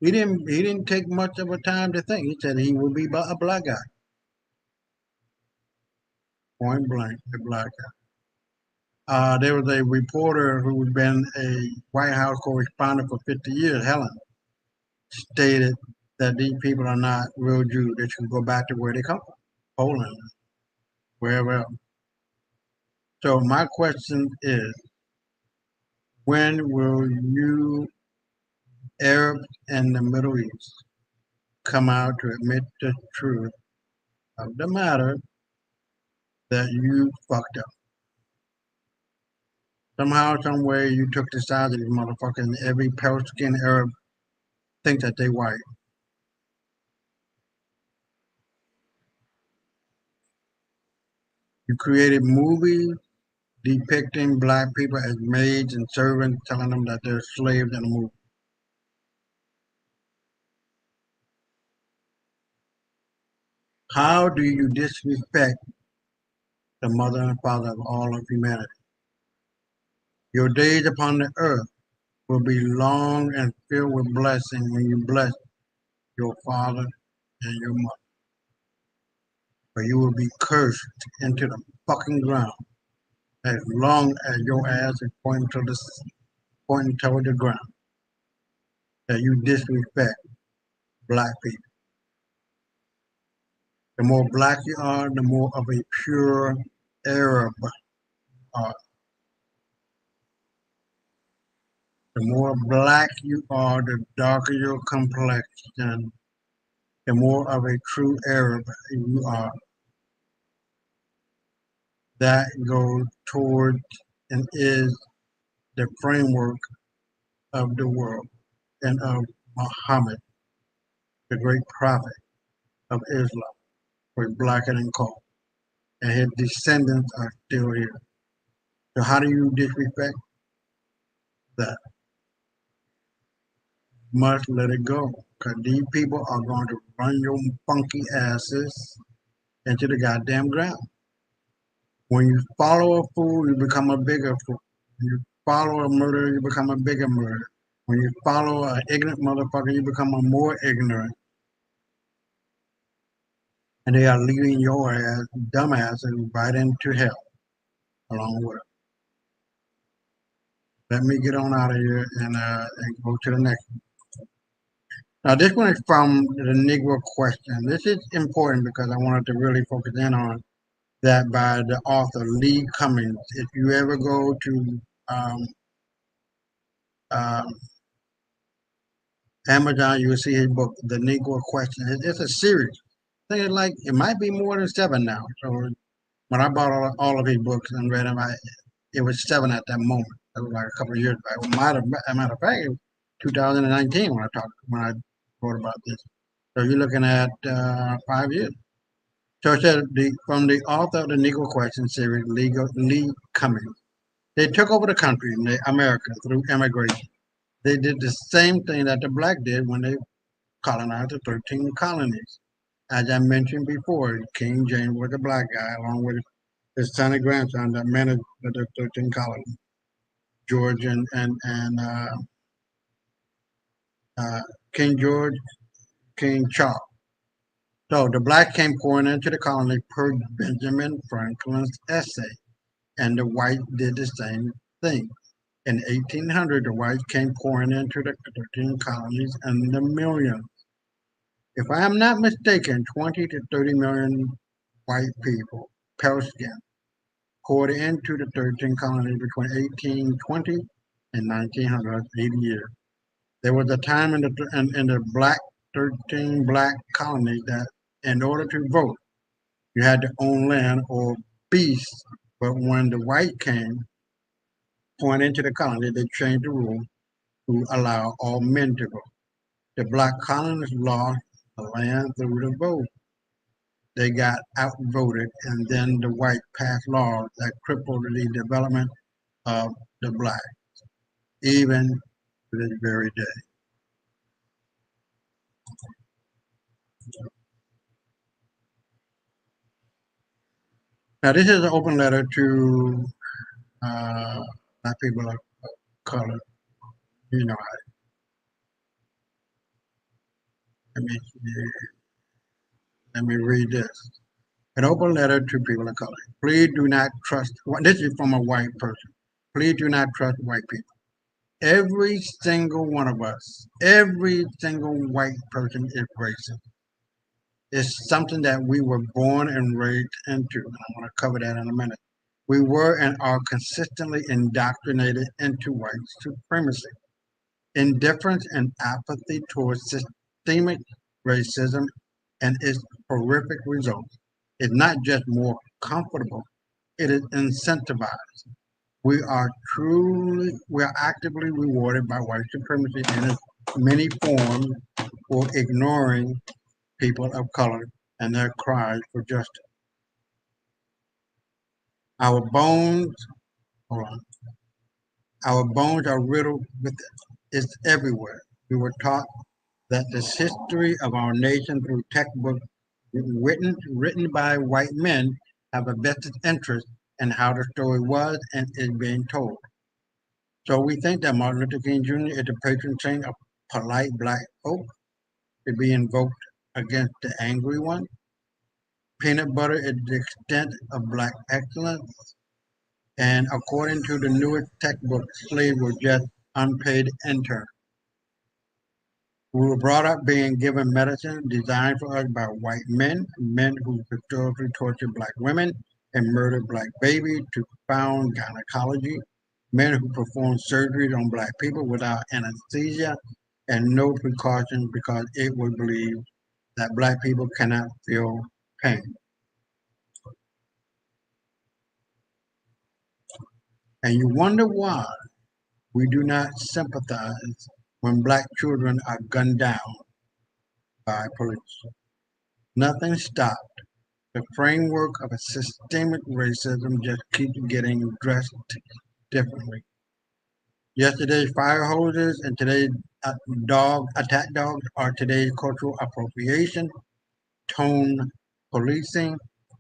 He didn't take much of a time to think. He said he would be a black guy, point blank, a black guy. There was a reporter who had been a White House correspondent for 50 years, Helen, stated that these people are not real Jews. They should go back to where they come from, Poland, wherever else. So my question is, when will you Arabs in the Middle East come out to admit the truth of the matter that you fucked up? Somehow, some way, you took the side of these motherfuckers, and every pale-skinned Arab thinks that they white. You created movies depicting black people as maids and servants, telling them that they're slaves in a movie. How do you disrespect the mother and father of all of humanity? Your days upon the earth will be long and filled with blessing when you bless your father and your mother. But you will be cursed into the fucking ground as long as your ass is pointing toward the ground. That you disrespect black people. The more black you are, the more of a pure Arab are. The more black you are, the darker your complexion, the more of a true Arab you are. That goes towards and is the framework of the world and of Muhammad, the great prophet of Islam, was blacker than coal. And his descendants are still here. So how do you disrespect that? Must let it go. Because these people are going to run your funky asses into the goddamn ground. When you follow a fool, you become a bigger fool. When you follow a murderer, you become a bigger murderer. When you follow an ignorant motherfucker, you become a more ignorant. And they are leading your ass, dumbasses, right into hell along with it. Let me get on out of here and go to the next one. Now, this one is from the Negro question. This is important because I wanted to really focus in on that by the author, Lee Cummings. If you ever go to um, Amazon, you will see his book, The Negro Question. It's a series. I think it might be more than 7 now. So when I bought all of his books and read them, it was 7 at that moment. It was like a couple of years back. Well, matter of fact, it was 2019 when I wrote about this. So you're looking at 5 years. So it said from the author of the Negro Question series, Lee Cummings. They took over the country, America, through immigration. They did the same thing that the black did when they colonized the 13 colonies. As I mentioned before, King James was a black guy, along with his son and grandson that managed the 13 colonies, George and King George, King Charles. So the black came pouring into the colony per Benjamin Franklin's essay, and the white did the same thing. In 1800, the whites came pouring into the 13 colonies and the millions. If I am not mistaken, 20 to 30 million white people, pale skin, poured into the 13 colonies between 1820 and 1900, 80 years. There was a time in the 13 black colonies that in order to vote, you had to own land or beasts. But when the white came pouring into the colony, they changed the rule who allow all men to vote. The black colonists lost the land through the vote. They got outvoted, and then the white passed laws that crippled the development of the black, even to this very day. Now, this is an open letter to black people of color. You know, let me let me read this. An open letter to people of color. Please do not trust. This is from a white person. Please do not trust white people. Every single one of us, every single white person is racist. It's something that we were born and raised into. And I want to cover that in a minute. We were and are consistently indoctrinated into white supremacy. Indifference and apathy towards systemic racism and its horrific results is not just more comfortable, it is incentivized. We are actively rewarded by white supremacy in its many forms for ignoring people of color and their cries for justice. Our bones, hold on, our bones are riddled with it. It's everywhere. We were taught that the history of our nation through textbooks written by white men have a vested interest in how the story was and is being told. So we think that Martin Luther King Jr. is the patron saint of polite black folk to be invoked against the angry one. Peanut butter is the extent of black excellence. And according to the newest textbook, slaves were just unpaid interns. We were brought up being given medicine designed for us by white men who historically tortured black women and murdered black babies to found gynecology, men who performed surgeries on black people without anesthesia and no precautions because it was believed that black people cannot feel pain. And you wonder why we do not sympathize when black children are gunned down by police. Nothing stopped. The framework of a systemic racism just keeps getting dressed differently. Yesterday's fire hoses and today's attack dogs are today's cultural appropriation, tone policing,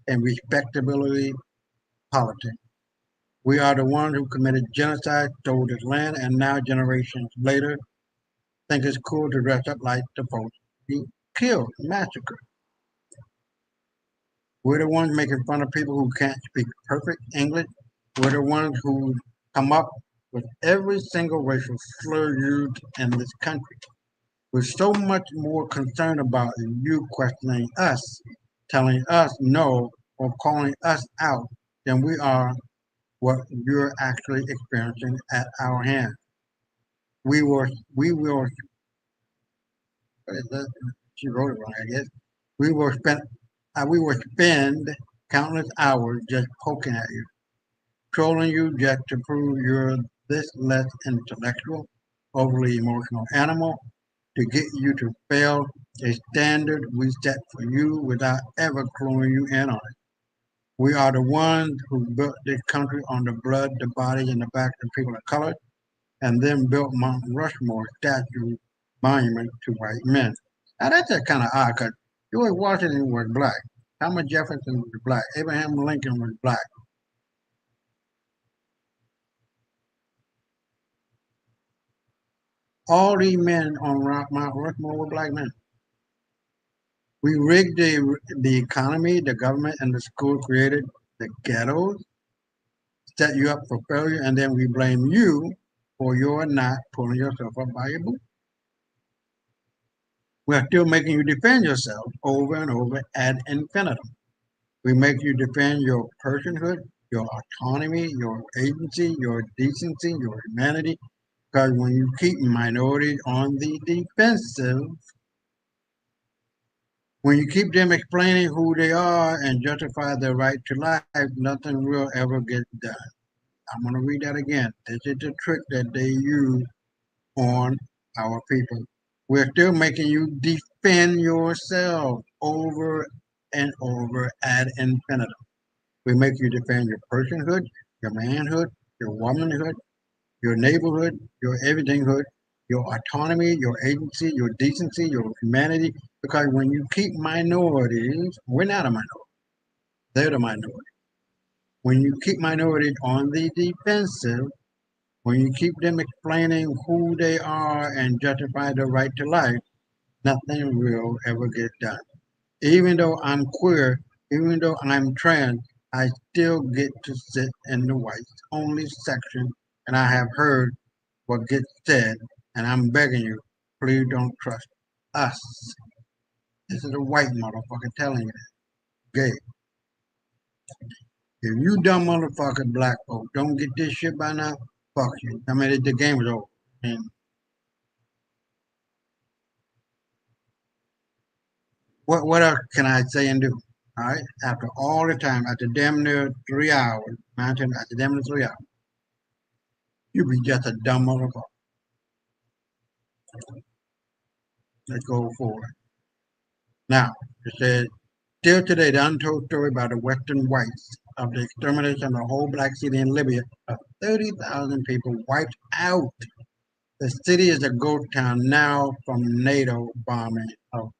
and respectability politics. We are the ones who committed genocide, stole this land, and now generations later think it's cool to dress up like the folks we killed, massacred. We're the ones making fun of people who can't speak perfect English. We're the ones who come up with every single racial slur used in this country. We're so much more concerned about you questioning us, telling us no, or calling us out than we are what you're actually experiencing at our hands. We will, what is that? She wrote it wrong, I guess. We will spend countless hours just poking at you, trolling you just to prove you're this less intellectual, overly emotional animal, to get you to fail a standard we set for you without ever cluing you in on it. We are the ones who built this country on the blood, the bodies, and the backs of people of color, and then built Mount Rushmore statue monument to white men. Now that's just kind of odd because George Washington was black, Thomas Jefferson was black, Abraham Lincoln was black. All these men on Mount Rushmore were black men. We rigged the economy, the government, and the school created the ghettos, set you up for failure, and then we blame you for your not pulling yourself up by your boot. We are still making you defend yourself over and over ad infinitum. We make you defend your personhood, your autonomy, your agency, your decency, your humanity, because when you keep minorities on the defensive, when you keep them explaining who they are and justify their right to life, nothing will ever get done. I'm going to read that again. This is the trick that they use on our people. We're still making you defend yourself over and over ad infinitum. We make you defend your personhood, your manhood, your womanhood, your neighborhood, your everythinghood, your autonomy, your agency, your decency, your humanity. Because when you keep minorities, we're not a minority, they're the minority. When you keep minorities on the defensive, when you keep them explaining who they are and justify their right to life, nothing will ever get done. Even though I'm queer, even though I'm trans, I still get to sit in the whites only section, and I have heard what gets said, and I'm begging you, please don't trust us. This is a white motherfucker telling you that. Gay. If you dumb motherfucker black folk don't get this shit by now, fuck you. I mean, the game is over. And what else can I say and do? All right, after all the time, after damn near 3 hours, after damn near 3 hours, you be just a dumb motherfucker. Let's go forward. Now, it says, still today, the untold story about the Western whites of the extermination of the whole black city in Libya of 30,000 people wiped out. The city is a ghost town now from NATO bombing of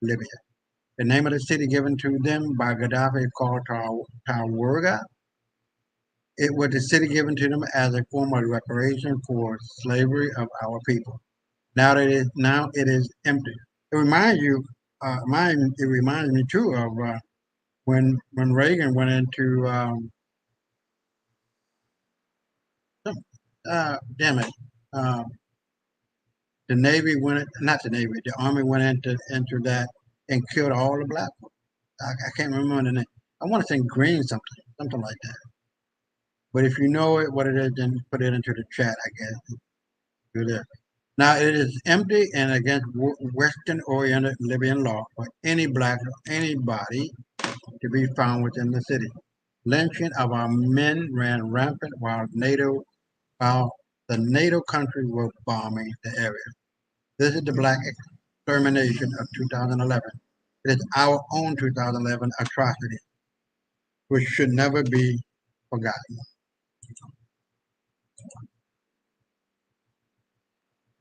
Libya. The name of the city given to them by Gaddafi is called Tawarga. It was the city given to them as a form of reparation for slavery of our people. Now it is empty. It reminds you, it reminds me too of when Reagan went into damn it, uh, the Navy went not the Navy, the Army went into that and killed all the black folks. I can't remember the name. I want to say green something like that. But if you know it, what it is, then put it into the chat. I guess do there. Now it is empty and against Western-oriented Libyan law for any black or anybody to be found within the city. Lynching of our men ran rampant while the NATO countries were bombing the area. This is the black extermination of 2011. It is our own 2011 atrocity, which should never be forgotten.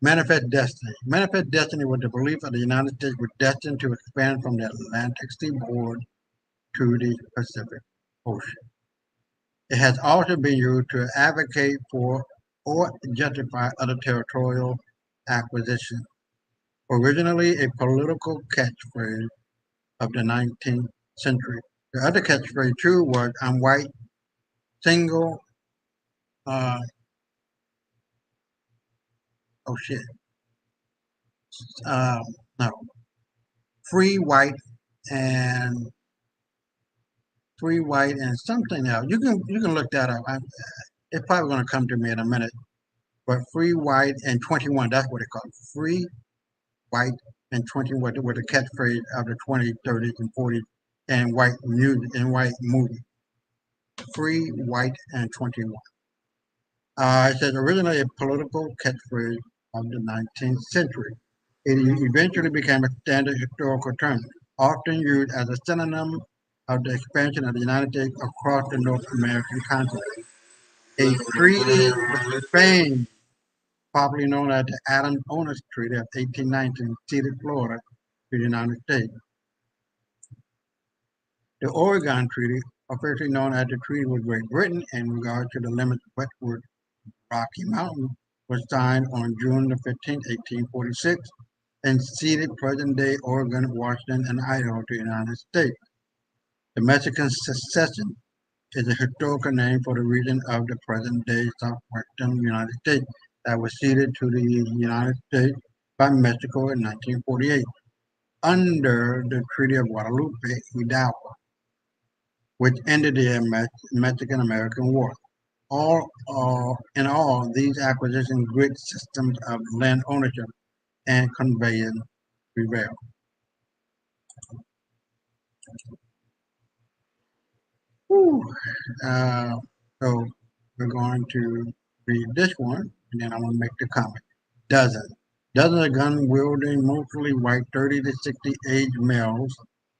Manifest Destiny. Manifest Destiny was the belief that the United States was destined to expand from the Atlantic seaboard to the Pacific Ocean. It has also been used to advocate for or justify other territorial acquisitions. Originally a political catchphrase of the 19th century. The other catchphrase too was "I'm white, single, oh shit, uh, no, free, white, and something else. You can look that up. It's probably going to come to me in a minute. But free, white, and 21. That's what it called. Free, white, and 21 were the catchphrase of the 20s, 30s, and 40s, and white music and white movie. Free, white, and 21. It says originally a political catchphrase of the 19th century. It eventually became a standard historical term, often used as a synonym of the expansion of the United States across the North American continent. A treaty with Spain, popularly known as the Adams-Onis Treaty of 1819, ceded Florida to the United States. The Oregon Treaty, officially known as the Treaty with Great Britain in regard to the limits westward Rocky Mountain, was signed on June 15, 1846, and ceded present-day Oregon, Washington, and Idaho to the United States. The Mexican Succession is a historical name for the region of the present-day southwestern United States that was ceded to the United States by Mexico in 1948 under the Treaty of Guadalupe Hidalgo, which ended the Mexican-American War. In all, these acquisition grid systems of land ownership and conveyance prevail. So we're going to read this one, and then I'm going to make the comment. Dozens of gun-wielding, mostly white 30 to 60 age males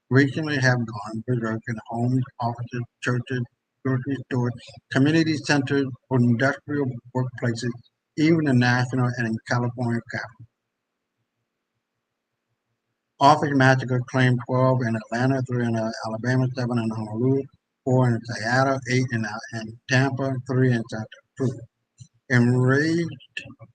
recently have gone berserk in homes, offices, churches, grocery stores, community centers, or industrial workplaces, even the national and in California capital. Office massacre claimed 12 in Atlanta, 3 in Alabama, 7 in Honolulu, 4 in Seattle, 8 in Tampa, 3 in Santa Cruz. Enraged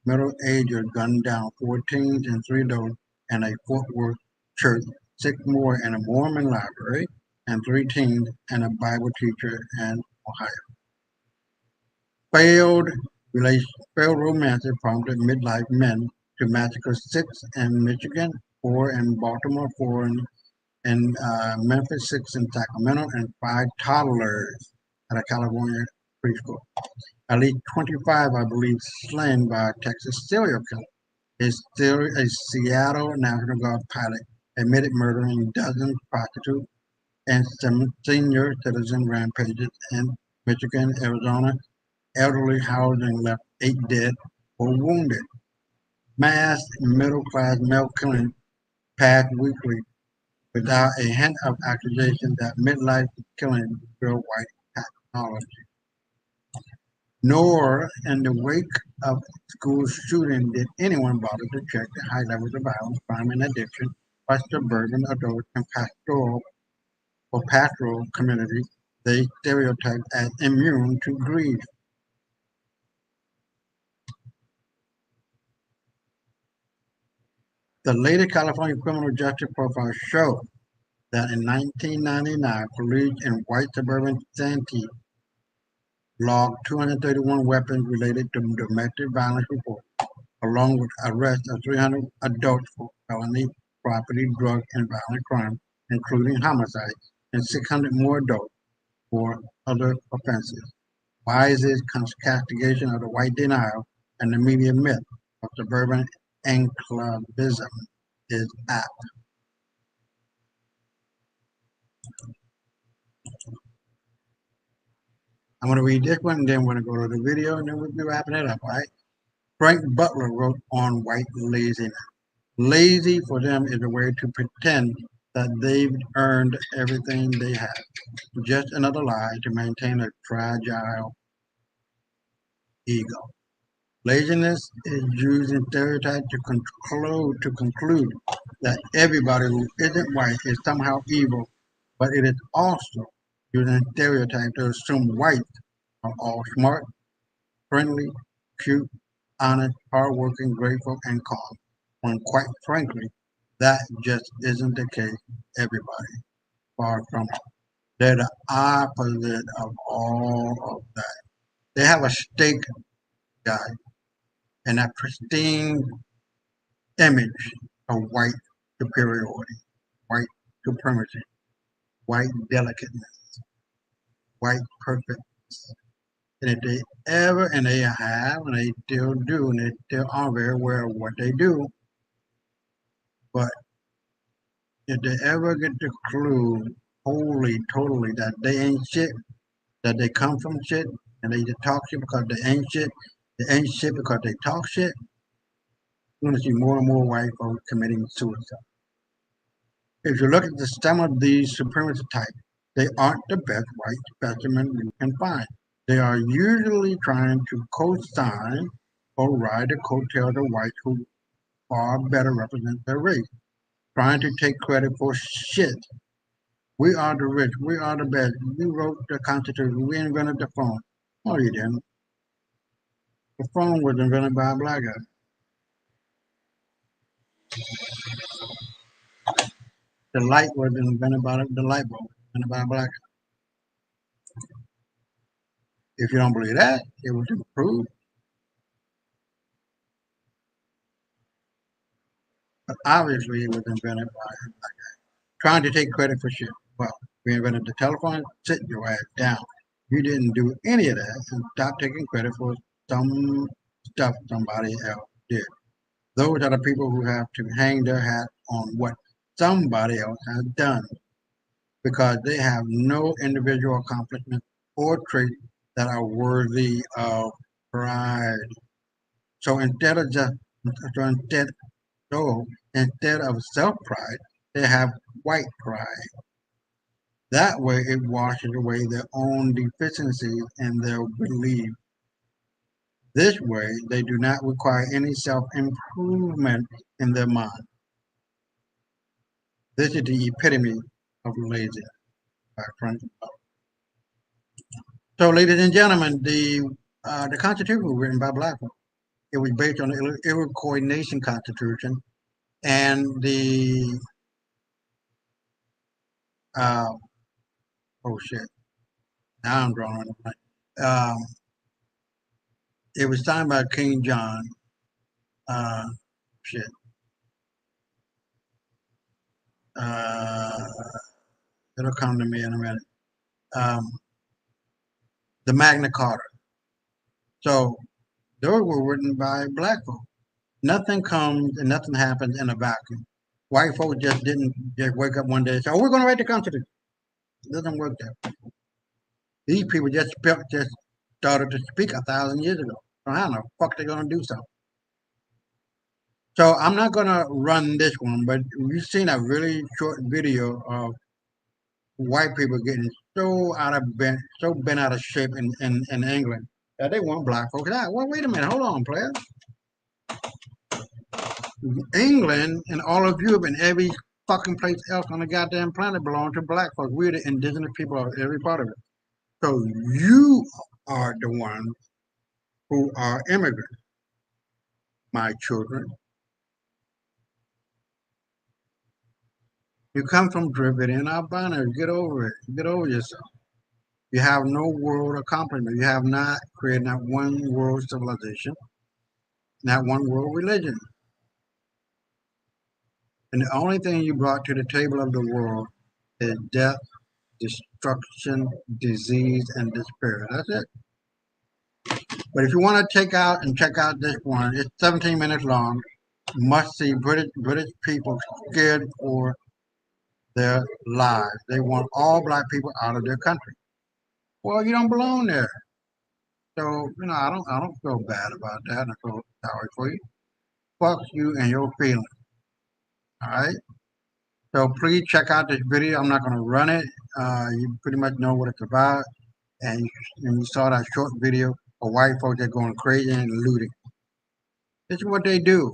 middle-aged gunned down 4 teens and 3 adults in a Fort Worth church, 6 more in a Mormon library, and 3 teens and a Bible teacher in Ohio. Failed romances prompted midlife men to massacre 6 in Michigan, 4 in Baltimore, 4 in Memphis, 6 in Sacramento, and 5 toddlers at a California preschool. At least 25, I believe, slain by a Texas serial killer. A Seattle National Guard pilot admitted murdering dozens of prostitutes and some senior citizen rampages in Michigan, Arizona. Elderly housing left 8 dead or wounded. Mass middle-class male killing passed weekly without a hint of accusation that midlife killing is pure white technology. Nor in the wake of school shooting did anyone bother to check the high levels of violence, crime, and addiction by suburban adults and pastoral communities they stereotype as immune to grief. The latest California criminal justice profile showed that in 1999, police in white suburban Santee logged 231 weapons related to domestic violence reports, along with arrests of 300 adults for felony, property, drug, and violent crime, including homicide, and 600 more adults for other offenses. Why is this castigation of the white denial and the media myth of suburban enclavism is apt? I'm going to read this one, and then we're going to go to the video, and then we'll be wrapping it up, all right? Frank Butler wrote on white laziness. Lazy for them is a way to pretend that they've earned everything they have. Just another lie to maintain a fragile ego. Laziness is used in stereotypes to conclude that everybody who isn't white is somehow evil, but it is also used in stereotypes to assume whites are all smart, friendly, cute, honest, hardworking, grateful, and calm, when quite frankly, that just isn't the case everybody. Far from it. They're the opposite of all of that. They have a stake, guy, and that pristine image of white superiority, white supremacy, white delicateness, white perfectness. And if they ever, and they have, and they still do, and they still are very aware of what they do, but if they ever get the clue wholly, totally, that they ain't shit, that they come from shit, and they just talk shit because they ain't shit because they talk shit, you're going to see more and more white folks committing suicide. If you look at the stem of these supremacy types, they aren't the best white specimen you can find. They are usually trying to co-sign or ride the coattails of whites who far better represent their race, trying to take credit for shit. We are the rich, we are the best, we wrote the Constitution, we invented the phone. No, you didn't. The phone was invented by a black guy. The light was invented by the light bulb, invented by a black guy. If you don't believe that, it was improved. But obviously it was invented by a black guy. Trying to take credit for shit. Well, we invented the telephone, sit your ass down. You didn't do any of that, and stop taking credit for some stuff somebody else did. Those are the people who have to hang their hat on what somebody else has done, because they have no individual accomplishments or traits that are worthy of pride. So instead of just So instead, so instead of self-pride, they have white pride. That way, it washes away their own deficiencies in their belief. This way, they do not require any self-improvement in their mind. This is the epitome of laziness, my friends. So, ladies and gentlemen, the Constitution was written by black folks. It was based on the Iroquois Nation Constitution, and the uh, oh shit, now I'm drawing on the blank. It was signed by King John. Uh, shit. Uh, it'll come to me in a minute. Um, the Magna Carta. So those were written by black folks. Nothing comes and nothing happens in a vacuum. White folks just didn't just wake up one day and say, "Oh, we're going to write the Constitution." It doesn't work that way. These people just started to speak 1,000 years ago. So how the fuck they going to do something? So I'm not going to run this one, but we've seen a really short video of white people getting so bent out of shape in England that they want black folks out. Well, wait a minute, hold on, player. England and all of Europe and every fucking place else on the goddamn planet belong to black folks. We're the indigenous people of every part of it. So you are the ones who are immigrants, my children. You come from Dravidian Albania. Get over it. Get over yourself. You have no world accomplishment. You have not created not one world civilization, not one world religion. And the only thing you brought to the table of the world is death, destruction, disease, and despair. That's it. But if you want to check out this one, it's 17 minutes long. Must see British people scared for their lives. They want all black people out of their country. Well, you don't belong there. So, I don't feel bad about that. I feel sorry for you. Fuck you and your feelings. All right. So please check out this video. I'm not going to run it. You pretty much know what it's about. And you saw that short video of white folks that going crazy and looting. This is what they do.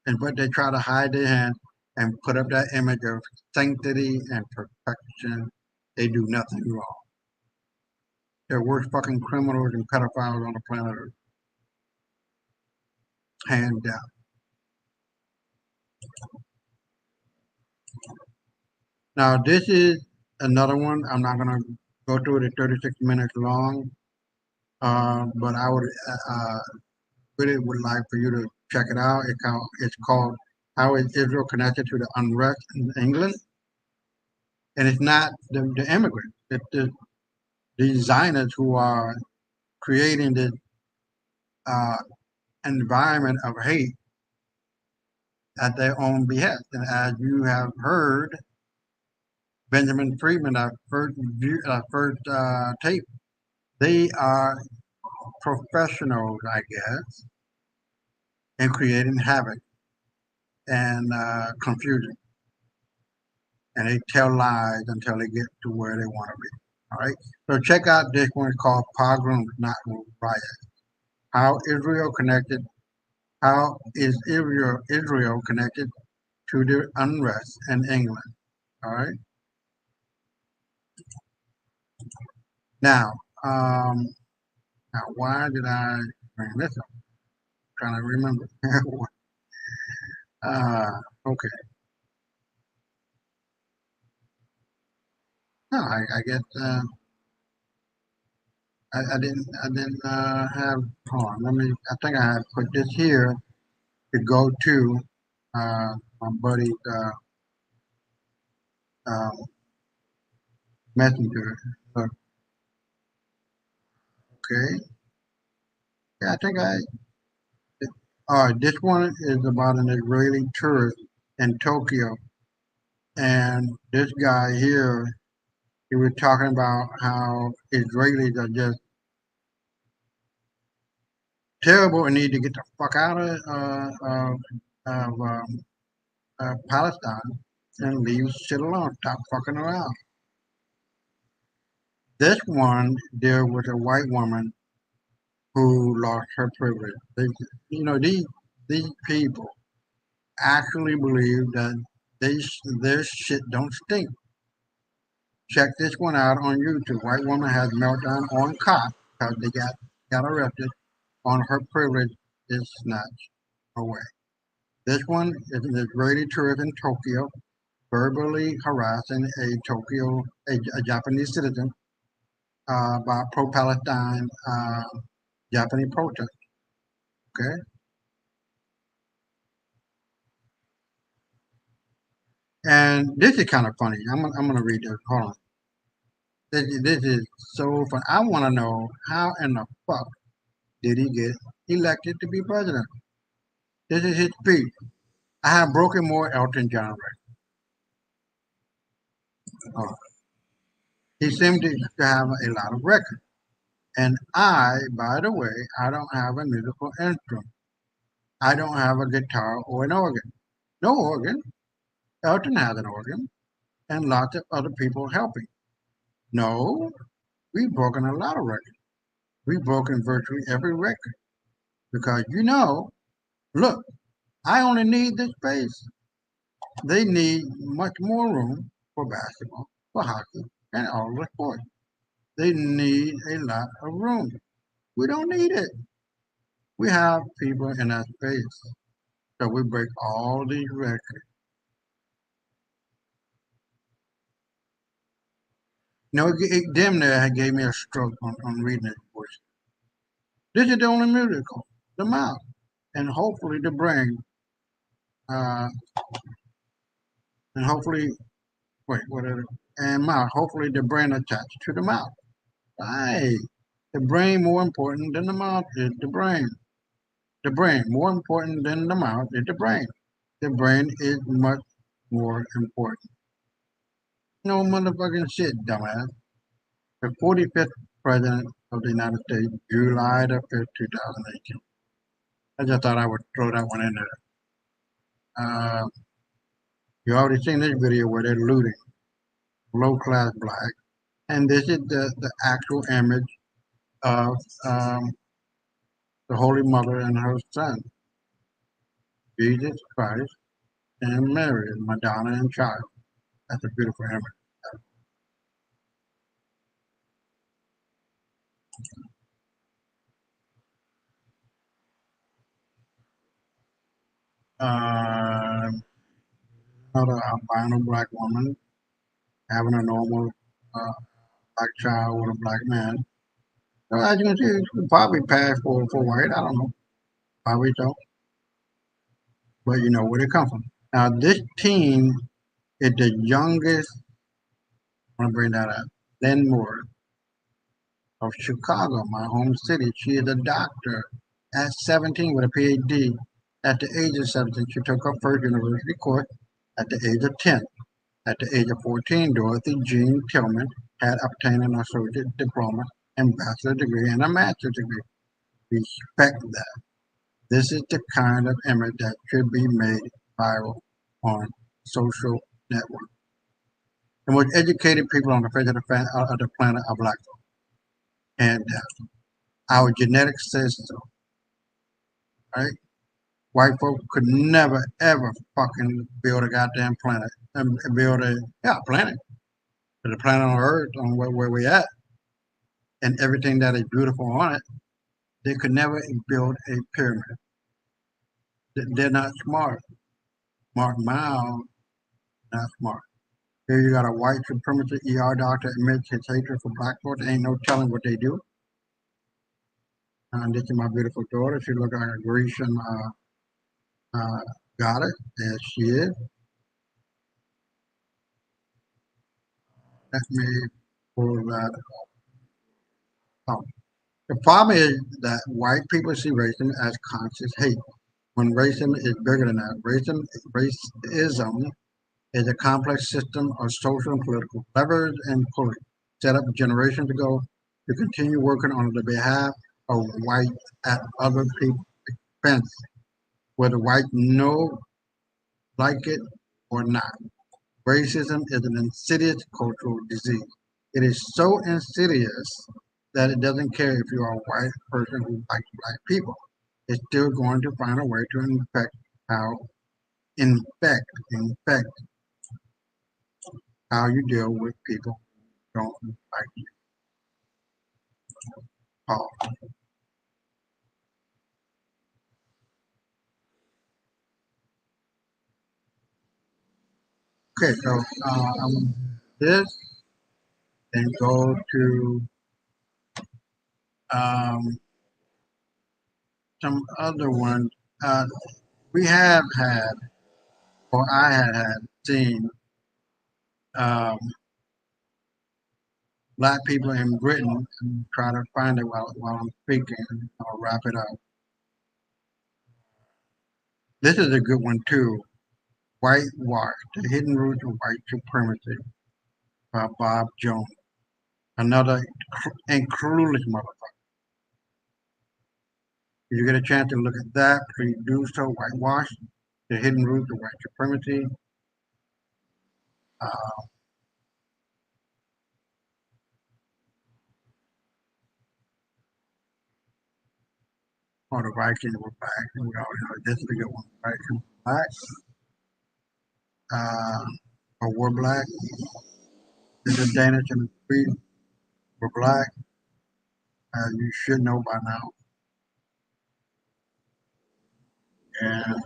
And but they try to hide their hand and put up that image of sanctity and perfection. They do nothing wrong. They're worse fucking criminals and pedophiles on the planet Earth. Hands down. Now this is another one. I'm not gonna go through it at 36 minutes long. But I would really would like for you to check it out. It's called "How is Israel Connected to the Unrest in England?" And it's not the immigrants; it's the Zionists who are creating this uh, environment of hate at their own behest. And as you have heard, Benjamin Friedman, our first tape, they are professionals, I guess, in creating havoc and confusion. And they tell lies until they get to where they want to be. All right. So check out this one called "Pogroms, Not Riots." How Israel connected? How is Israel connected to the unrest in England? All right. Now, now why did I bring this up? I'm trying to remember. Okay. No, I guess I didn't have. Hold on. Let me. I think I had put this here to go to my buddy's um, messenger. But, okay. Yeah, I think I. All right. This one is about an Israeli tourist in Tokyo, and this guy here, he was talking about how Israelis are just terrible and need to get the fuck out of Palestine and leave shit alone. Stop fucking around. This one there was a white woman who lost her privilege. These people actually believe that their shit don't stink. Check this one out on YouTube. White woman has meltdown on cop because they got arrested on her privilege is snatched away. This one is an Israeli tourist in Tokyo verbally harassing a Japanese citizen by pro-Palestine Japanese protest. Okay, and this is kind of funny. I'm gonna read this. Hold on. This is so fun. I want to know how in the fuck did he get elected to be president? This is his speech. I have broken more Elton John records. Oh. He seemed to have a lot of records. And I, by the way, I don't have a musical instrument. I don't have a guitar or an organ. No organ. Elton has an organ and lots of other people helping. No, we've broken a lot of records. We've broken virtually every record. Because look, I only need this space. They need much more room for basketball, for hockey, and all the sports. They need a lot of room. We don't need it. We have people in that space. So we break all these records. It damn near gave me a stroke on reading this voice. This is the only musical, the mouth, and hopefully the brain, uh, and hopefully, wait, what is it? And mouth, hopefully the brain attached to the mouth. Right. The brain more important than the mouth is the brain. The brain more important than the mouth is the brain. The brain is much more important. No motherfucking shit, dumbass. The 45th President of the United States, July the 5th, 2018. I just thought I would throw that one in there. You already seen this video where they're looting low-class black. And this is the actual image of the Holy Mother and her son, Jesus Christ and Mary, Madonna and child. That's a beautiful image. Uh, Another albino black woman having a normal black child with a black man. So as you can see, it's probably passed for white. I don't know. Probably so. But you know where they come from. Now this teen is the youngest. I want to bring that up. Lynn Moore of Chicago, my home city. She is a doctor at 17 with a PhD. At the age of 17, she took her first university course at the age of 10. At the age of 14, Dorothy Jean Tillman had obtained an associate diploma, and bachelor's degree, and a master's degree. Respect that. This is the kind of image that should be made viral on social networks. The most educated people on the face of the planet are black folk. And our genetics says so, right? White folk could never, ever fucking build a goddamn planet. And build planet. The planet on Earth, on where we at, and everything that is beautiful on it, they could never build a pyramid. They're not smart. Mark Miles, not smart. Here you got a white supremacist ER doctor admits his hatred for black folks. Ain't no telling what they do. And this is my beautiful daughter. She looks like a Grecian goddess, as she is. Let me pull that up. The problem is that white people see racism as conscious hate, when racism is bigger than that. Racism is a complex system of social and political levers and pulleys set up generations ago to continue working on the behalf of white at other people's expense, whether whites know like it or not. Racism is an insidious cultural disease. It is so insidious that it doesn't care if you are a white person who likes black people. It's still going to find a way to infect how you deal with people who don't like you. Paul. Okay, so this and go to um, some other ones. We have had, or I had seen, um, black people in Britain. And try to find it while I'm speaking. I'll wrap it up. This is a good one too. Whitewash: The Hidden Roots of White Supremacy by Bob Jones. Another inclusive motherfucker. If you get a chance to look at that, please do so. Whitewash: The Hidden Roots of White Supremacy. Uh, or the Vikings were back. We always know this is a good one. Vikings were black. Or were black. The Danish and the Swedes were black. You should know by now. And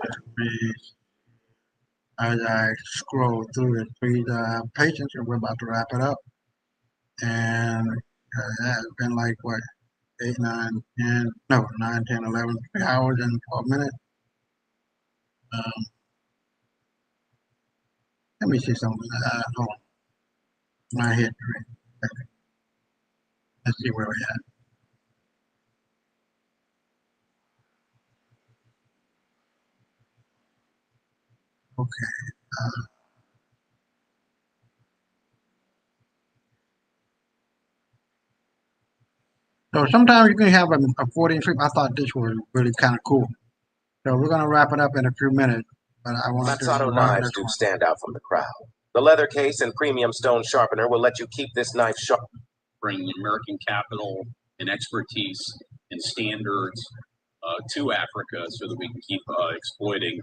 as I scroll through this, please have patience, and we're about to wrap it up. And it's been like what, 8, 9, 10, no, 9, 10, 11, 3 hours and 12 minutes. Um, let me see something. Hold on. My history. Let's see where we're at. Okay. So sometimes you can have a 14 trip. I thought this was really kind of cool. So we're going to wrap it up in a few minutes. But I want to Matsado knives do stand out from the crowd. The leather case and premium stone sharpener will let you keep this knife sharp. Bring American capital and expertise and standards to Africa so that we can keep exploiting,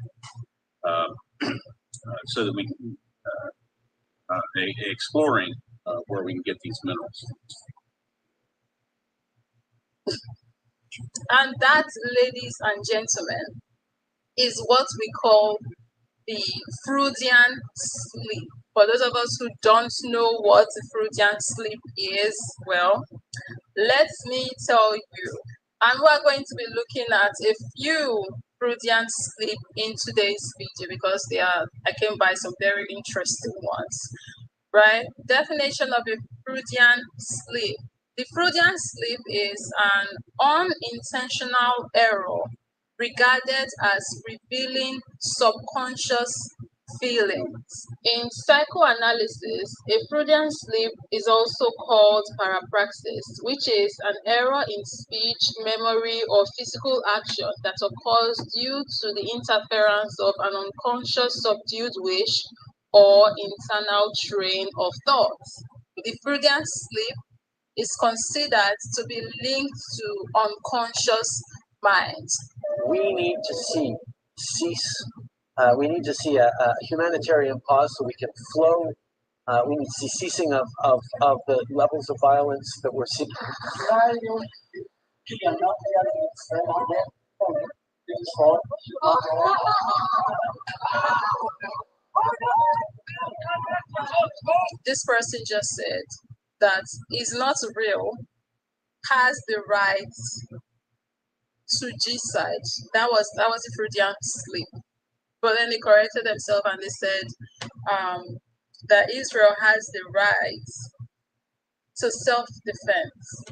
so that we can exploring where we can get these minerals. And that, ladies and gentlemen, is what we call the Freudian sleep. For those of us who don't know what the Freudian sleep is, well, let me tell you. And we're going to be looking at a few Freudian sleep in today's video because I came by some very interesting ones. Right? Definition of a Freudian sleep. The Freudian sleep is an unintentional error regarded as revealing subconscious feelings. In psychoanalysis, a Freudian slip is also called parapraxis, which is an error in speech, memory, or physical action that occurs due to the interference of an unconscious subdued wish or internal train of thought. The Freudian slip is considered to be linked to unconscious minds. We need to cease. We need to see a humanitarian pause so we can flow. We need to see ceasing of the levels of violence that we're seeing. This person just said that is not real, has the right to genocide. That was the Freudian slip. But then they corrected themselves and they said that Israel has the right to self-defense.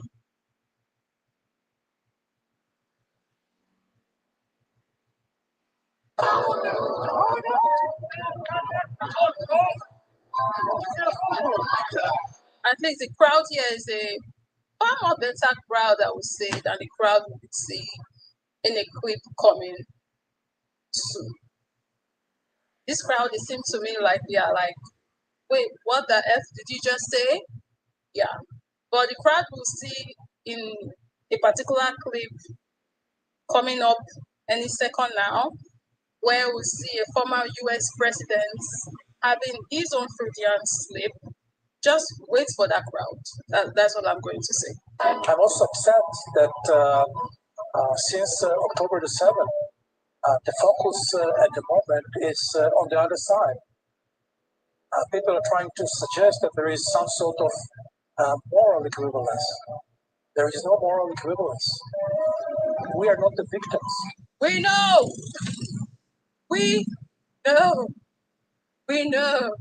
I think the crowd here is a far more better crowd, I would say, than the crowd we would see in a clip coming soon. This crowd, it seems to me like they are like, wait, what the F did you just say? Yeah. But the crowd will see in a particular clip coming up any second now, where we see a former US president having his own Freudian slip. Just wait for that crowd. That's what I'm going to say. I'm also upset that since October the 7th, the focus at the moment is on the other side. People are trying to suggest that there is some sort of moral equivalence. There is no moral equivalence. We are not the victims. We know. We know. We know.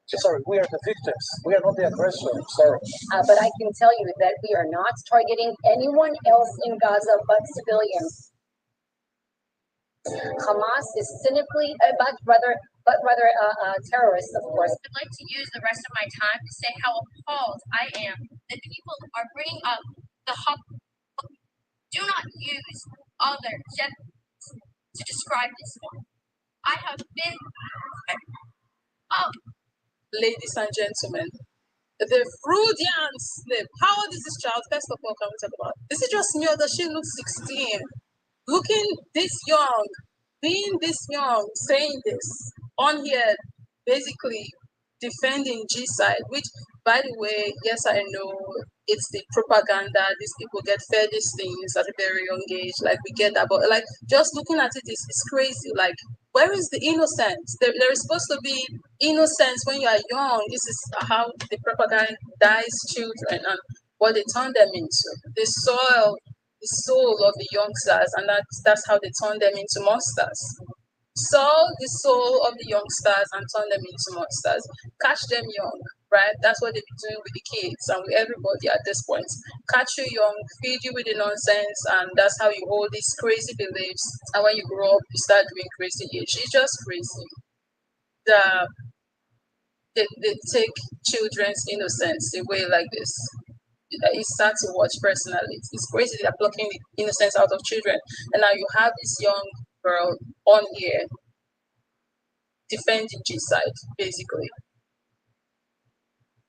Sorry, we are the victims. We are not the aggressor. Sorry. But I can tell you that we are not targeting anyone else in Gaza but civilians. Hamas is cynically, but rather terrorists, of course. I'd like to use the rest of my time to say how appalled I am that people are bringing up the do not use other to describe this one. I have been Ladies and gentlemen, the Freudian slip. How old is this child? First of all, can we talk about? Is it just me or does she look 16? Looking this young, being this young, saying this on here, basically defending G-side, which, by the way, yes, I know it's the propaganda. These people get fed these things at a very young age. Like, we get that, but like, just looking at it is crazy. Like, where is the innocence? There is supposed to be innocence when you are young. This is how the propaganda dies children and what they turn them into. They soil the soul of the youngsters, and that's how they turn them into monsters. Sow the soul of the youngsters and turn them into monsters. Catch them young, right? That's what they be doing with the kids and with everybody at this point. Catch you young, feed you with the nonsense, and that's how you hold these crazy beliefs. And when you grow up, you start doing crazy shit. It's just crazy. They take children's innocence away like this. It's sad to watch personally. It's crazy they're blocking the innocence out of children. And now you have this young girl on here defending G-side, basically.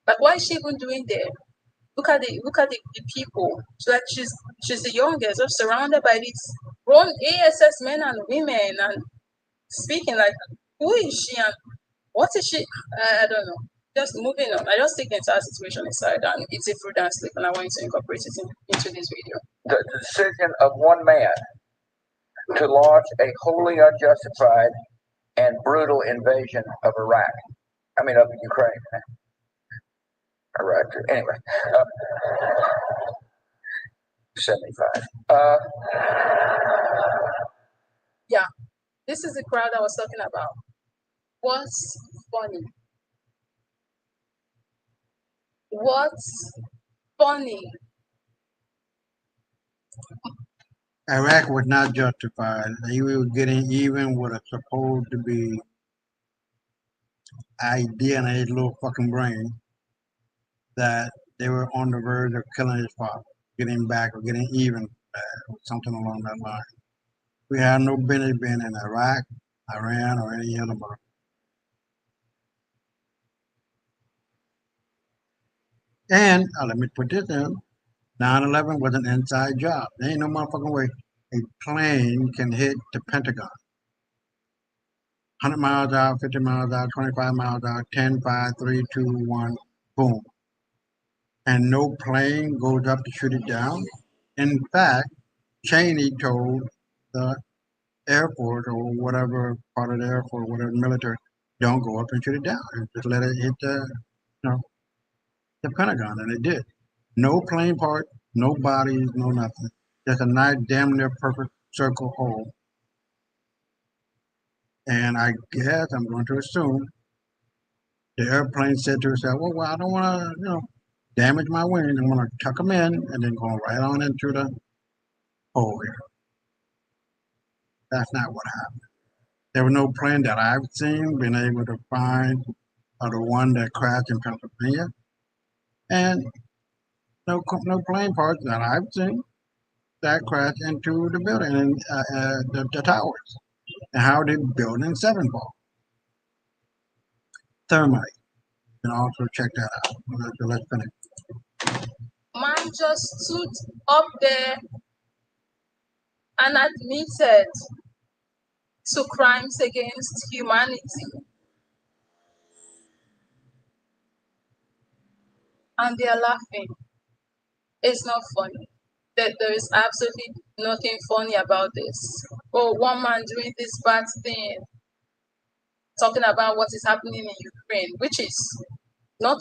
Like, what is she even doing there? Look at the people. She's the youngest, just surrounded by these grown ASS men and women, and speaking like, who is she and what is she? I don't know. Just moving on. I just take the entire situation aside, and it's a Freudian slip, and I want you to incorporate it into this video. The decision of one man to launch a wholly unjustified and brutal invasion of Iraq. I mean, of Ukraine. Iraq. Anyway. 75. Yeah, this is the crowd I was talking about. What's funny? What's funny? Iraq was not justified. They were getting even with a supposed to be idea in his little fucking brain that they were on the verge of killing his father, getting back or getting even, or something along that line. We have no business being in Iraq, Iran, or any other motherfucker. And let me put this in. 9/11 was an inside job. There ain't no motherfucking way a plane can hit the Pentagon. 100 miles out, 50 miles out, 25 miles out, 10, 5, 3, 2, 1, boom. And no plane goes up to shoot it down. In fact, Cheney told the Air Force or whatever part of the Air Force, whatever military, don't go up and shoot it down. And just let it hit the Pentagon, and it did. No plane part, no bodies, no nothing. Just a nice, damn near perfect circle hole. And I guess I'm going to assume the airplane said to itself, well, I don't want to, damage my wings. I'm going to tuck them in and then go right on into the hole here. That's not what happened. There was no plane that I've seen been able to find the one that crashed in Pennsylvania. and no plane parts that I've seen that crashed into the building and the towers. And how did building 7 fall? Thermite. You can also check that out. Let's finish. Man just stood up there and admitted to crimes against humanity. And they are laughing. It's not funny. There is absolutely nothing funny about this. Oh, one man doing this bad thing, talking about what is happening in Ukraine, which is not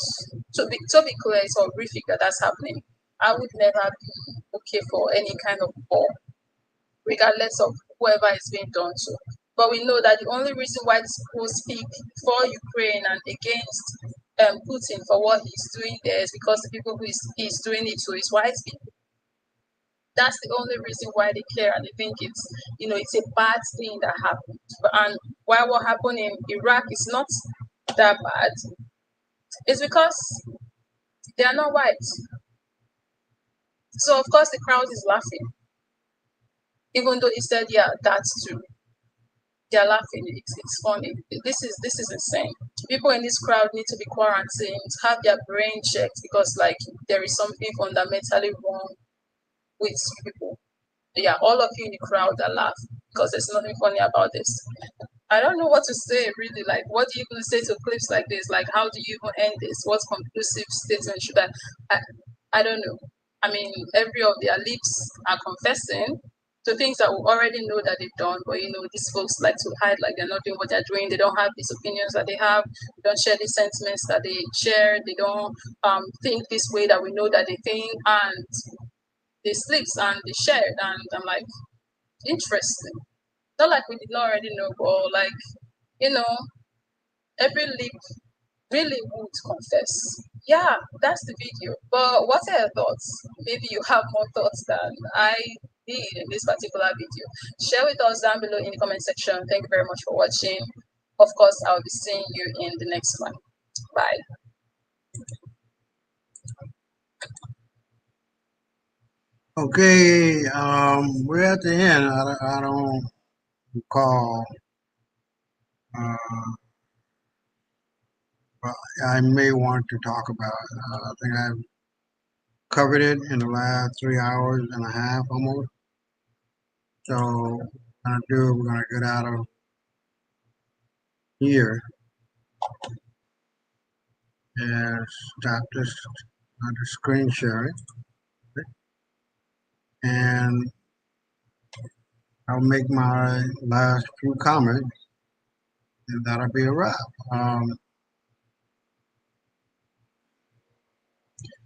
to be clear, it's horrific that that's happening. I would never be okay for any kind of war, regardless of whoever is being done to. But we know that the only reason why these people speak for Ukraine and against Putin for what he's doing there is because the people he's doing it to is white people. That's the only reason why they care and they think it's a bad thing that happened. And why what happened in Iraq is not that bad, it's because they are not white. So of course the crowd is laughing, even though he said, yeah, that's true. They're laughing. It's funny. This is insane. People in this crowd need to be quarantined, have their brain checked because like there is something fundamentally wrong with people. Yeah, all of you in the crowd that laugh because there's nothing funny about this. I don't know what to say really. Like, what do you even say to clips like this? Like, how do you even end this? What conclusive statement should I don't know. I mean, every of their lips are confessing to things that we already know that they've done, but these folks like to hide like they're not doing what they're doing. They don't have these opinions that they have. They don't share these sentiments that they share. They don't think this way that we know that they think, and they sleeps and they shared. And I'm like, interesting. Not like we did not already know, but like, every lip really would confess. Yeah, that's the video. But what are your thoughts? Maybe you have more thoughts than I did in this particular video. Share with us down below in the comment section. Thank you very much for watching. Of course, I'll be seeing you in the next one. Bye. Okay, we're at the end. I don't recall. But I may want to talk about it. I think I've covered it in the last 3 hours and a half almost. So we're gonna get out of here and stop this the screen sharing. And I'll make my last few comments, and that'll be a wrap.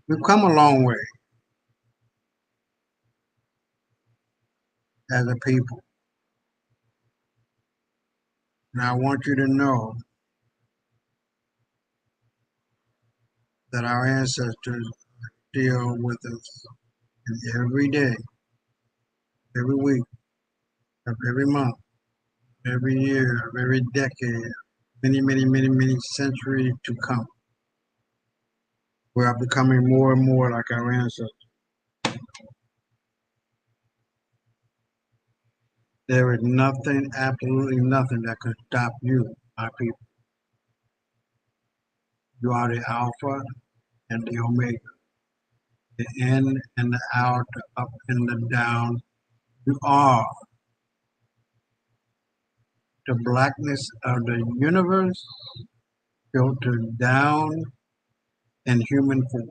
We've come a long way as a people. And I want you to know that our ancestors deal with us every day, every week, of every month, every year, of every decade, many, many, many, many centuries to come. We are becoming more and more like our ancestors. There is nothing, absolutely nothing that can stop you, my people. You are the Alpha and the Omega, the in and the out, the up and the down. You are the blackness of the universe filtered down in human form.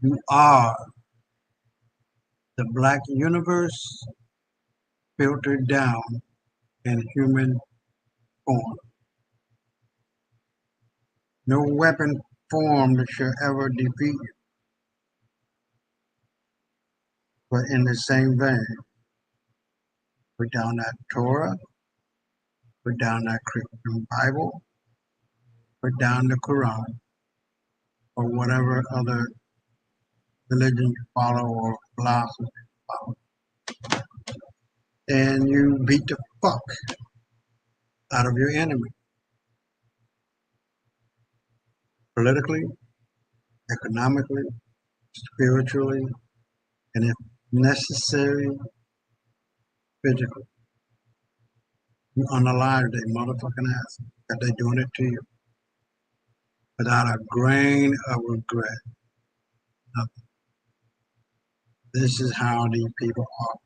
You are the black universe filtered down in human form. No weapon formed shall ever defeat you. But in the same vein, put down that Torah, put down that Christian Bible, put down the Quran, or whatever other religion you follow or philosophy you follow. And you beat the fuck out of your enemy. politically, economically, spiritually, and if necessary, physically. You unalive their motherfucking ass that they're doing it to you without a grain of regret. Nothing. This is how these people are.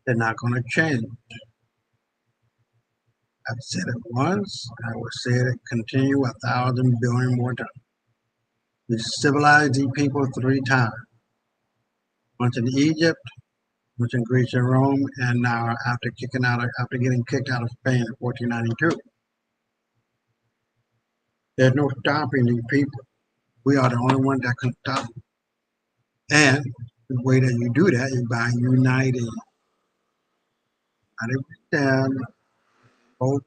They're not going to change. I've said it once, I will say it continue 1,000 billion more times. We civilized these people 3 times. Once in Egypt, once in Greece and Rome, and now after getting kicked out of Spain in 1492. There's no stopping these people. We are the only ones that can stop them. And the way that you do that is by uniting. I understand both,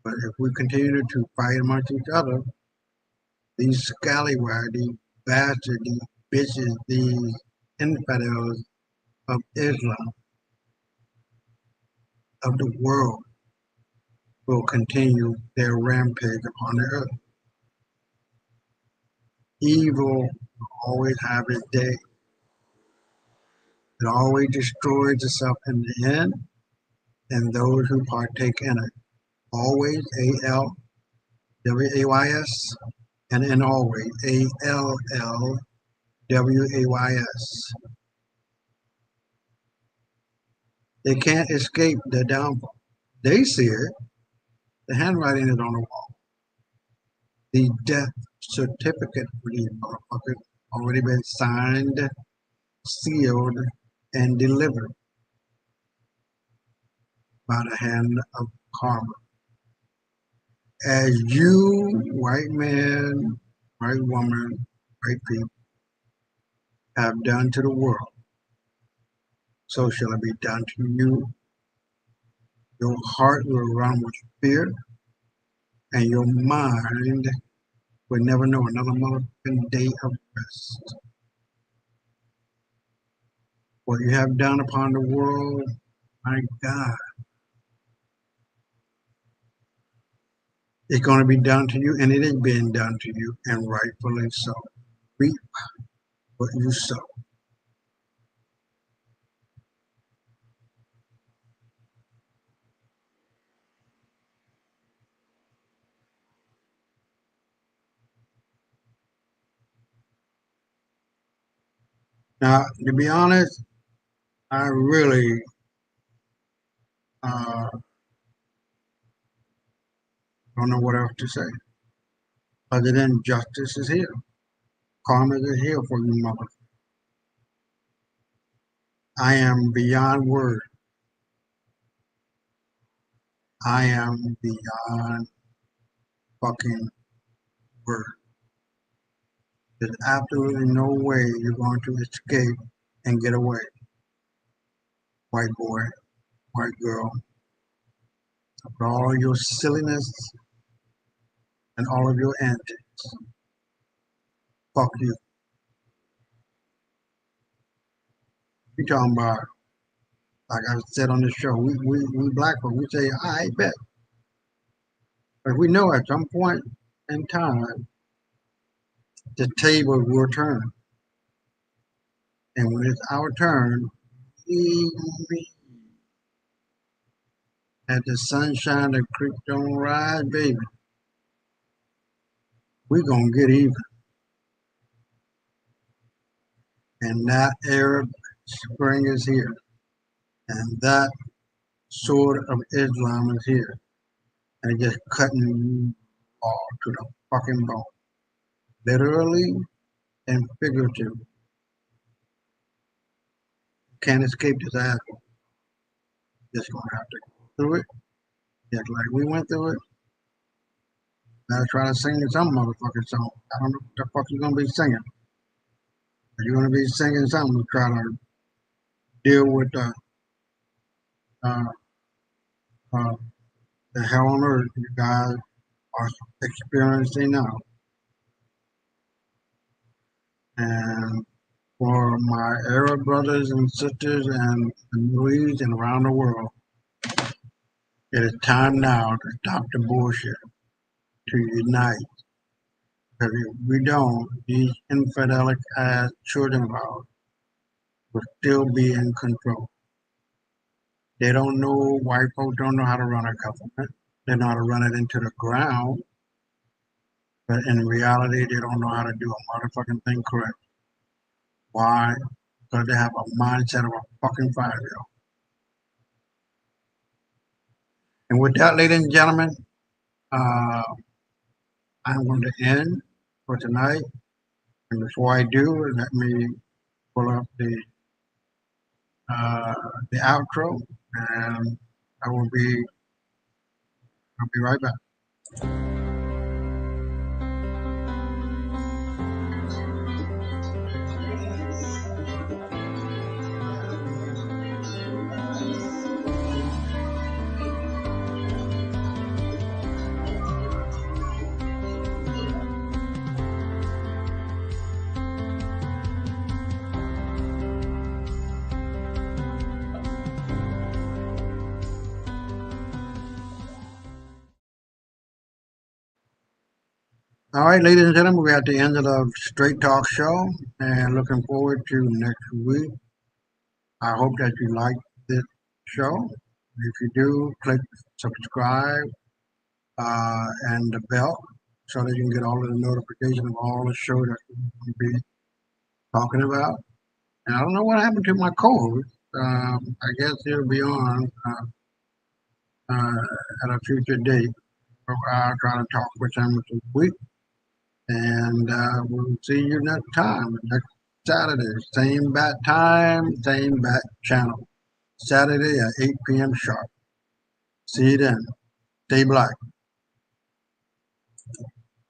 but if we continue to fight amongst each other, these scallywags, these bastards, these bitches, these infidels of Islam, of the world, will continue their rampage upon the earth. Evil will always have its day. It always destroys itself in the end, and those who partake in it. Always, A-L-W-A-Y-S, and in always, A-L-L-W-A-Y-S. They can't escape the downfall. They see it. The handwriting is on the wall. The death certificate for these motherfuckers already been signed, sealed, and delivered by the hand of karma. As you, white man, white woman, white people, have done to the world, so shall it be done to you. Your heart will run with fear, and your mind will never know another motherfucking day of rest. What you have done upon the world, my God, it's going to be done to you, and it is being done to you, and rightfully so. Reap what you sow. Now, to be honest, I really don't know what else to say. Other than justice is here. Karma is here for you, mother. I am beyond word. I am beyond fucking word. There's absolutely no way you're going to escape and get away. White boy, white girl. For all your silliness and all of your antics. Fuck you. You talking about, like I said on the show, we black folk, we say, I bet. But we know at some point in time, the table will turn. And when it's our turn, we at the sunshine, the creek don't rise, baby. We're gonna get even. And that Arab Spring is here. And that sword of Islam is here. And it's just cutting you all to the fucking bone. Literally and figuratively. Can't escape this asshole. Just gonna have to go through it. Just like we went through it. Now try to sing some motherfucking song. I don't know what the fuck you're gonna be singing. But you're gonna be singing something to try to deal with the hell on earth you guys are experiencing now. And for my Arab brothers and sisters and the Middle East and around the world, It is time now to stop the bullshit, to unite. Because if we don't, these infidelic ass children of ours will still be in control. They don't know, white folks don't know how to run a government. They know how to run it into the ground. But in reality, they don't know how to do a motherfucking thing correct. Why? Because they have a mindset of a fucking 5-year-old. And with that, ladies and gentlemen, I'm going to end for tonight. And before I do, let me pull up the outro, and I'll be right back. All right, ladies and gentlemen, we're at the end of the Straight Talk show, and looking forward to next week. I hope that you like this show. If you do, click subscribe and the bell so that you can get all of the notifications of all the show that we'll be talking about. And I don't know what happened to my co-host. I guess he'll be on at a future date. I'll try to talk with him this week. And we'll see you next time, next Saturday. Same bat time, same bat channel. Saturday at 8 p.m. sharp. See you then. Stay black.